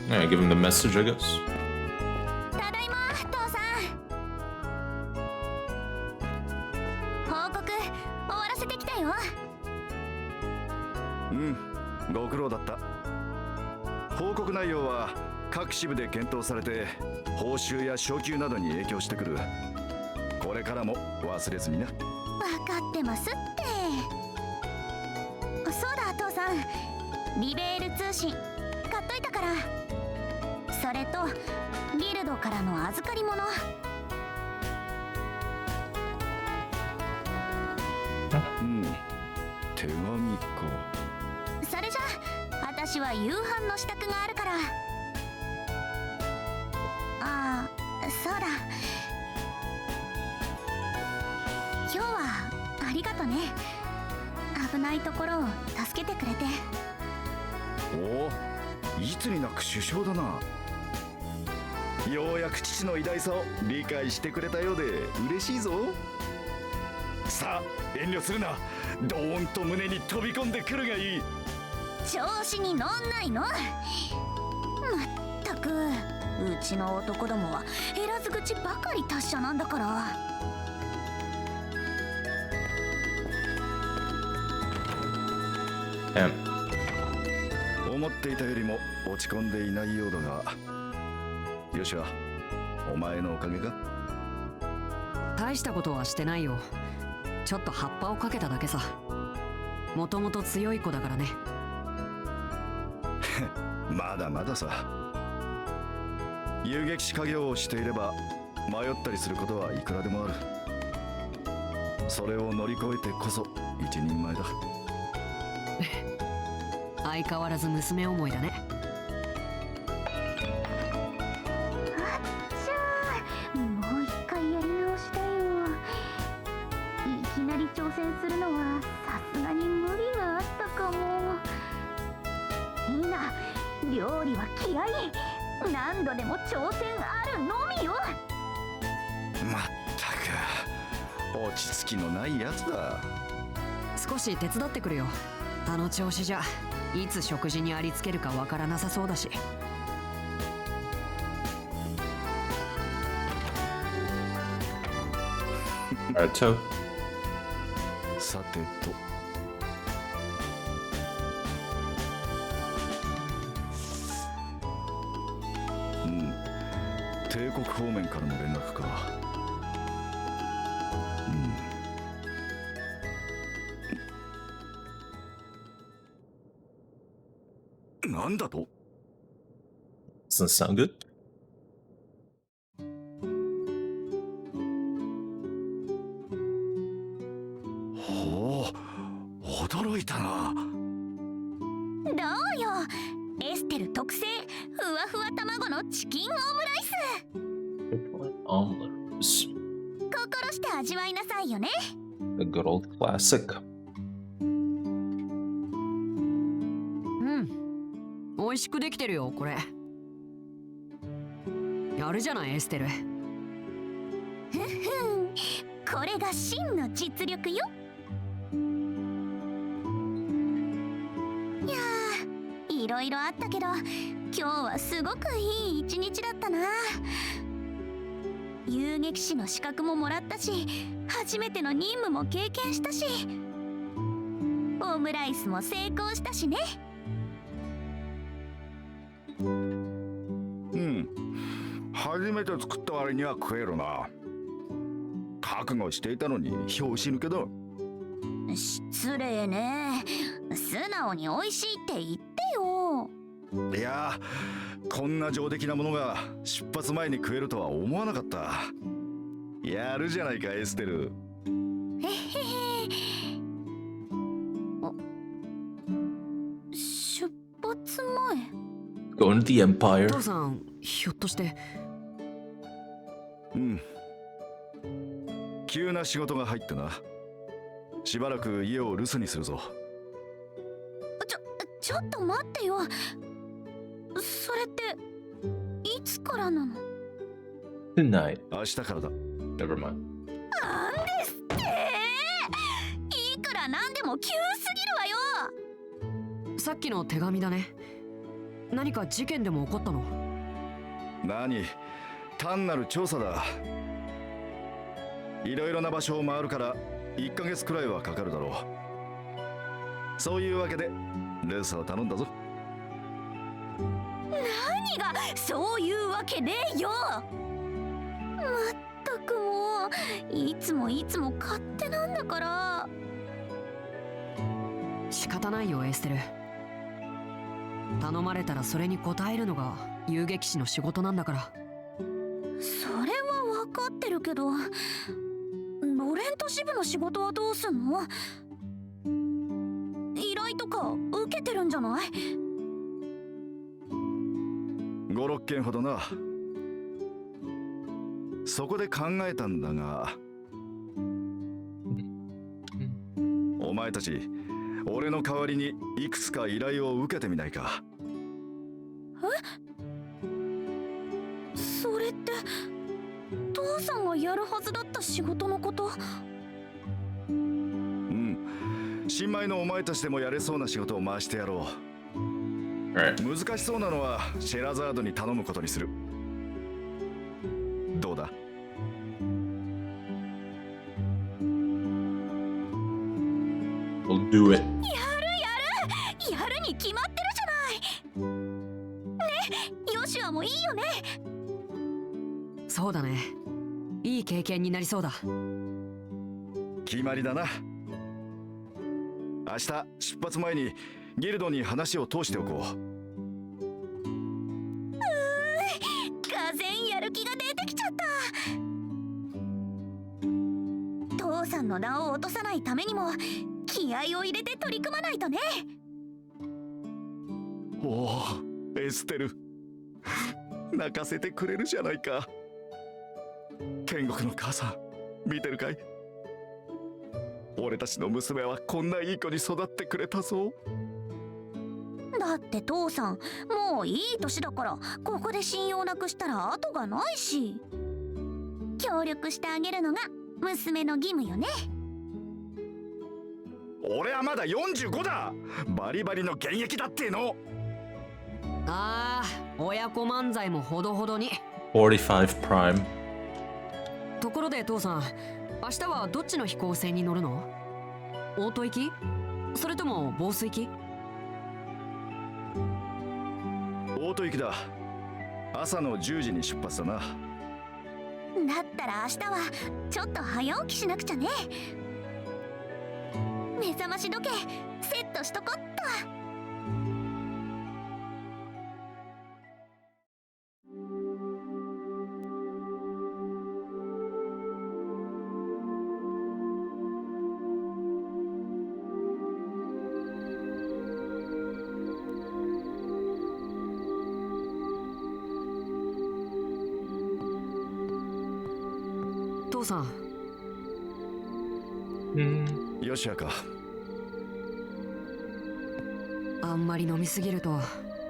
Yeah, give him the message, I guess. ただいま父さん。報告終わらせてきたよ。ご苦労だった。報告内容は各支部で検討されて報酬や昇給などに影響してくる。これからも忘れずにな。分かってますって。そうだ父さん、リベール通信買っといたから。それとギルドからの預かり物。手紙か。それじゃあ私は夕飯の支度があるから。ああ、そうだ、今日はありがとね。危ないところを助けてくれて。おお、いつになく首相だな。ようやく父の偉大さを理解してくれたようで嬉しいぞ。さあ遠慮するな。ドーンと胸に飛び込んでくるがいい。調子に乗んないの。まったくうちの男どもは減らず口ばかり達者なんだから。思っていたよりも落ち込んでいないようだが、よしはお前のおかげか。大したことはしてないよ。ちょっと葉っぱをかけただけさ。もともと強い子だからね。まだまださ。遊撃士家業をしていれば迷ったりすることはいくらでもある。それを乗り越えてこそ一人前だ。相変わらず娘思いだね。もう一回やり直したよ。いきなり挑戦するのはさすがに無理があったかも。みんな料理は嫌い。何度でも挑戦あるのみよ。まったく落ち着きのないやつだ。少し手伝ってくるよ。あの調子じゃいつ食事にありつけるかわからなさそうだし。さてと、帝国方面からの連絡か。なんだと。 Doesn't sound good. 驚いたな。どうよ、エステル特製ふわふわ卵のチキンオムライス。 Omelets. 心して味わいなさいよね。 The good old classic. 美味しくできてるよこれ。やるじゃないエステル。これが真の実力よ。いやー、いろいろあったけど今日はすごくいい一日だったな。遊撃士の資格ももらったし、初めての任務も経験したし、オムライスも成功したしね。うん、初めて作った割には食えるな。覚悟していたのに拍子抜けだ。失礼ね。素直に美味しいって言ってよ。いやー、こんな上出来なものが出発前に食えるとは思わなかった。やるじゃないかエステル。へへへ。あ、出発前。Going to the Empire. 父さんひょっとして。うん、急な仕事が入ってな。しばらく家を留守にするぞ。ちょっと待ってよ。それっていつからなの？ Tonight. 明日からだ。 Never mind. なんですって？いくらなんでも急すぎるわよ。さっきの手紙だね。何か事件でも起こったの？何、単なる調査だ。いろいろな場所を回るから1ヶ月くらいはかかるだろう。そういうわけで留守を頼んだぞ。何がそういうわけねえよ。まったくもういつも勝手なんだから。仕方ないよエステル。頼まれたらそれに応えるのが遊撃士の仕事なんだから。それは分かってるけど、ロレント支部の仕事はどうすんの？依頼とか受けてるんじゃない？ 5、6件ほどな。そこで考えたんだが、お前たち俺の代わりにいくつか依頼を受けてみないか？それって父さんがやるはずだった仕事のこと？うん、新米のお前たちでもやれそうな仕事を回してやろう。Alright. 難しそうなのはシェラザードに頼むことにする。どうだ？ We'll do it. やるに決まってるじゃない。ね、ヨシュアもいいよね。そうだね。いい経験になりそうだ。決まりだな。明日出発前にギルドに話を通しておこう。がぜんやる気が出てきちゃった。父さんの名を落とさないためにも気合を入れて取り組まないとね。おお、エステル、泣かせてくれるじゃないか。天国の母さん、見てるかい？俺たちの娘はこんないい子に育ってくれたぞ。だって父さんもういい年だから、ここで信用なくしたら後がないし、協力してあげるのが娘の義務よね。俺はまだ45だ。バリバリの現役だっての。ああ、親子漫才もほどほどに。45 prime. ところで父さん、明日はどっちの飛行船に乗るの？オート行き？それとも防水機？オート行きだ。朝の10時に出発だな。だったら明日はちょっと早起きしなくちゃね。目覚まし時計セットしとこっと。父さん。よしやか。あんまり飲みすぎると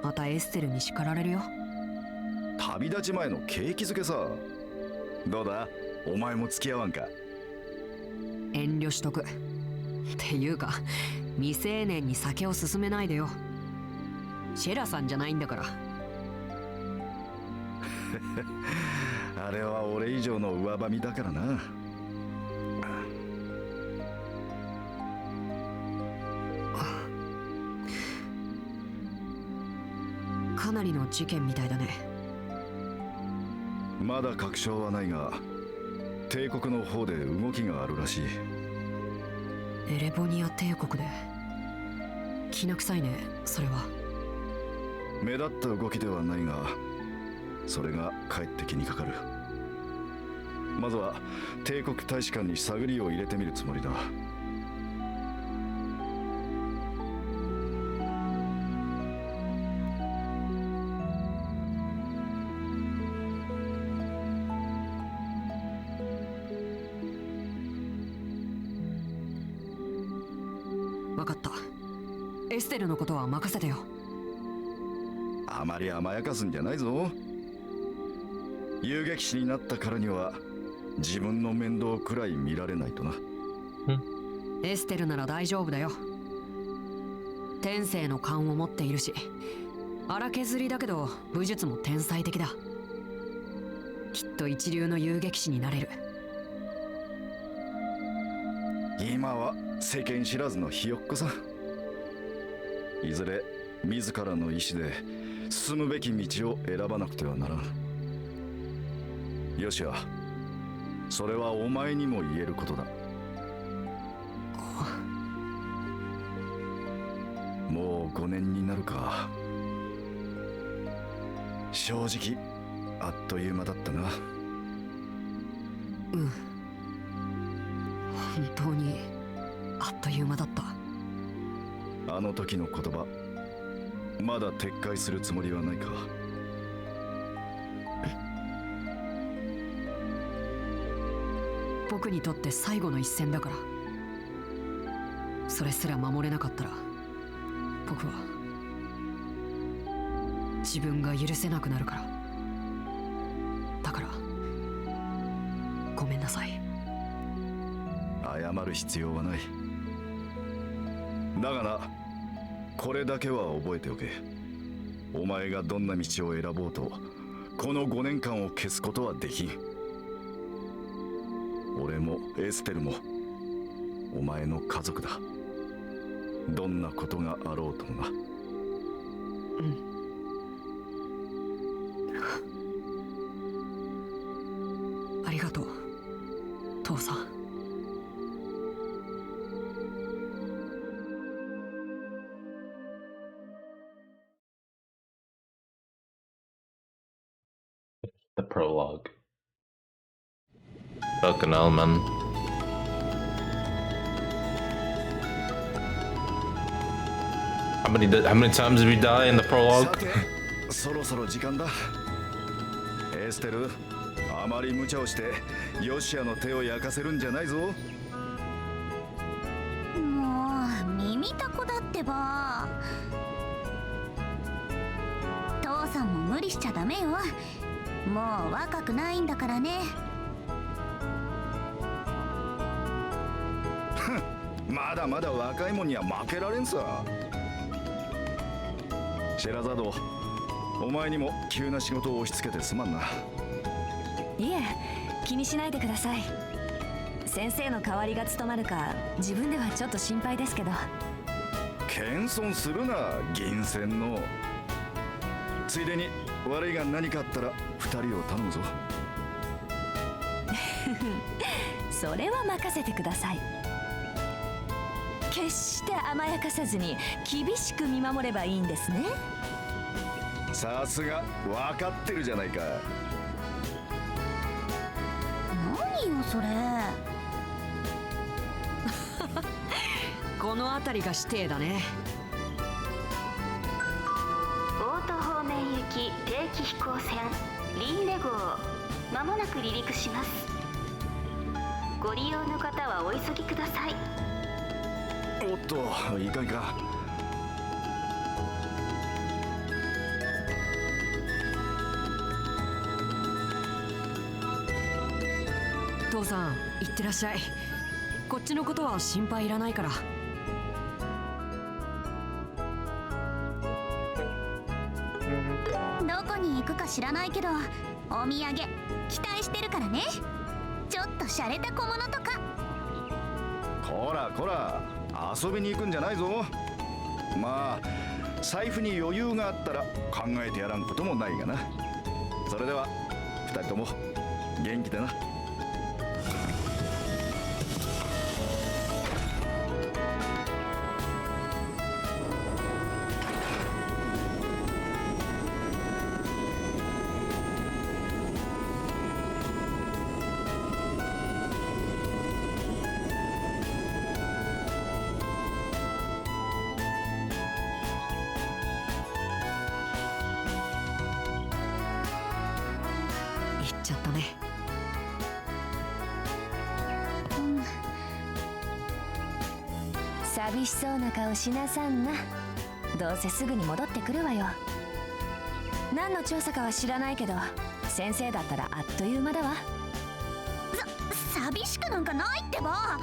またエステルに叱られるよ。旅立ち前の景気づけさ。どうだ、お前も付き合わんか。遠慮しとく。っていうか未成年に酒を勧めないでよ。シェラさんじゃないんだから。あれは俺以上の上ばみだからな。かなりの事件みたいだね。まだ確証はないが、帝国の方で動きがあるらしい。エレボニア帝国で。きな臭いね、それは。目立った動きではないが、それがかえって気にかかる。まずは帝国大使館に探りを入れてみるつもりだ。わかった。エステルのことは任せてよ。あまり甘やかすんじゃないぞ。遊撃士になったからには自分の面倒くらい見られないとな。エステルなら大丈夫だよ。天性の勘を持っているし、荒削りだけど武術も天才的だ。きっと一流の遊撃士になれる。今は世間知らずのひよっこさ。いずれ自らの意志で進むべき道を選ばなくてはならん。よしや、それはお前にも言えることだ。もう5年になるか。正直あっという間だったな。うん、本当にあっという間だった。あの時の言葉、まだ撤回するつもりはないか。僕にとって最後の一戦だから。それすら守れなかったら、僕は自分が許せなくなるから。だからごめんなさい。謝る必要はない。だがな、これだけは覚えておけ。お前がどんな道を選ぼうと、この5年間を消すことはできん。俺もエステルもお前の家族だ。どんなことがあろうともな。うん。ありがとう、父さん。The prologue. Fucking hell, man. How many times did we die in the さ prologue? て、そろそろ時間だ。エステル、あまり無茶をしてヨシアの手を焼かせるんじゃないぞ。もう耳たこだってば。父さんも無理しちゃダメよ。もう若くないんだからね。まだまだ若いもんには負けられんさ。シェラザード、お前にも急な仕事を押し付けてすまんな。いえ、気にしないでください。先生の代わりが務まるか自分ではちょっと心配ですけど。謙遜するな、銀線の。ついでに悪いが何かあったら2人を頼むぞ。それは任せてください。決して甘やかさずに厳しく見守ればいいんですね。さすが分かってるじゃないか。何よそれ。この辺りが指定だね。オート方面行き定期飛行船リンレ号、まもなく離陸します。ご利用の方はお急ぎください。おっと、いかんいかん。父さん、行ってらっしゃい。こっちのことは心配いらないから。どこに行くか知らないけど、お土産期待してるからね。ちょっと洒落た小物とか。こらこら、遊びに行くんじゃないぞ。まあ財布に余裕があったら考えてやらんこともないがな。それでは2人とも元気でな。行っちゃったね。寂しそうな顔しなさんな。どうせすぐに戻ってくるわよ。何の調査かは知らないけど、先生だったらあっという間だわ。寂しくなんかないってば。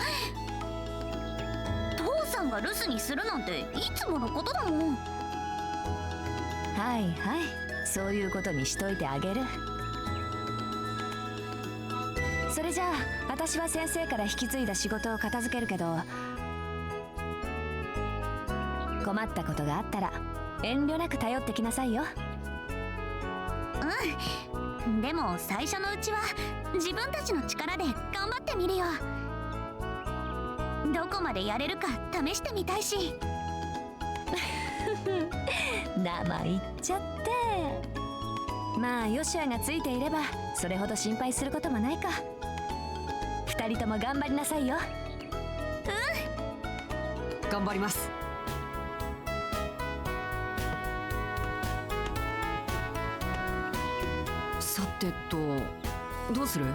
父さんが留守にするなんていつものことだもん。はいはい、そういうことにしといてあげる。それじゃあ私は先生から引き継いだ仕事を片付けるけど、困ったことがあったら遠慮なく頼ってきなさいよ。うん、でも最初のうちは自分たちの力で頑張ってみるよ。どこまでやれるか試してみたいし。生言っちゃって。まあヨシアがついていればそれほど心配することもないか。2人とも頑張りなさいよ。頑張ります。さてと、どうする？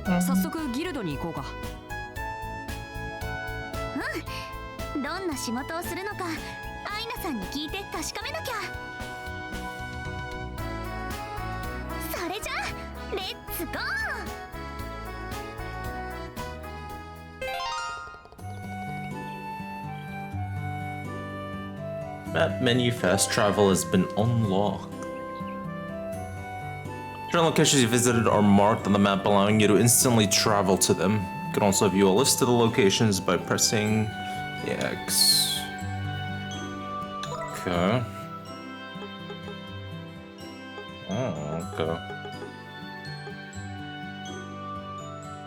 早速ギルドに行こうか。どんな仕事をするのかアイナさんに聞いて確かめなきゃ。それじゃあレッツゴー。Map menu fast travel has been unlocked. Certain locations you visited are marked on the map, allowing you to instantly travel to them. You can also view a list of the locations by pressing the X. Okay. Oh, okay.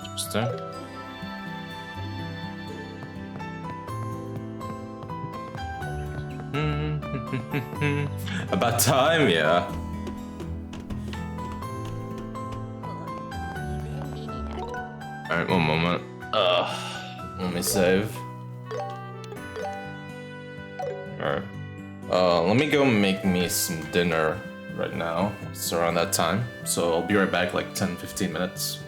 Interesting. About time, yeah. Alright, one moment. Let me save. Alright. Let me go make me some dinner right now. It's around that time. So I'll be right back like 10-15 minutes.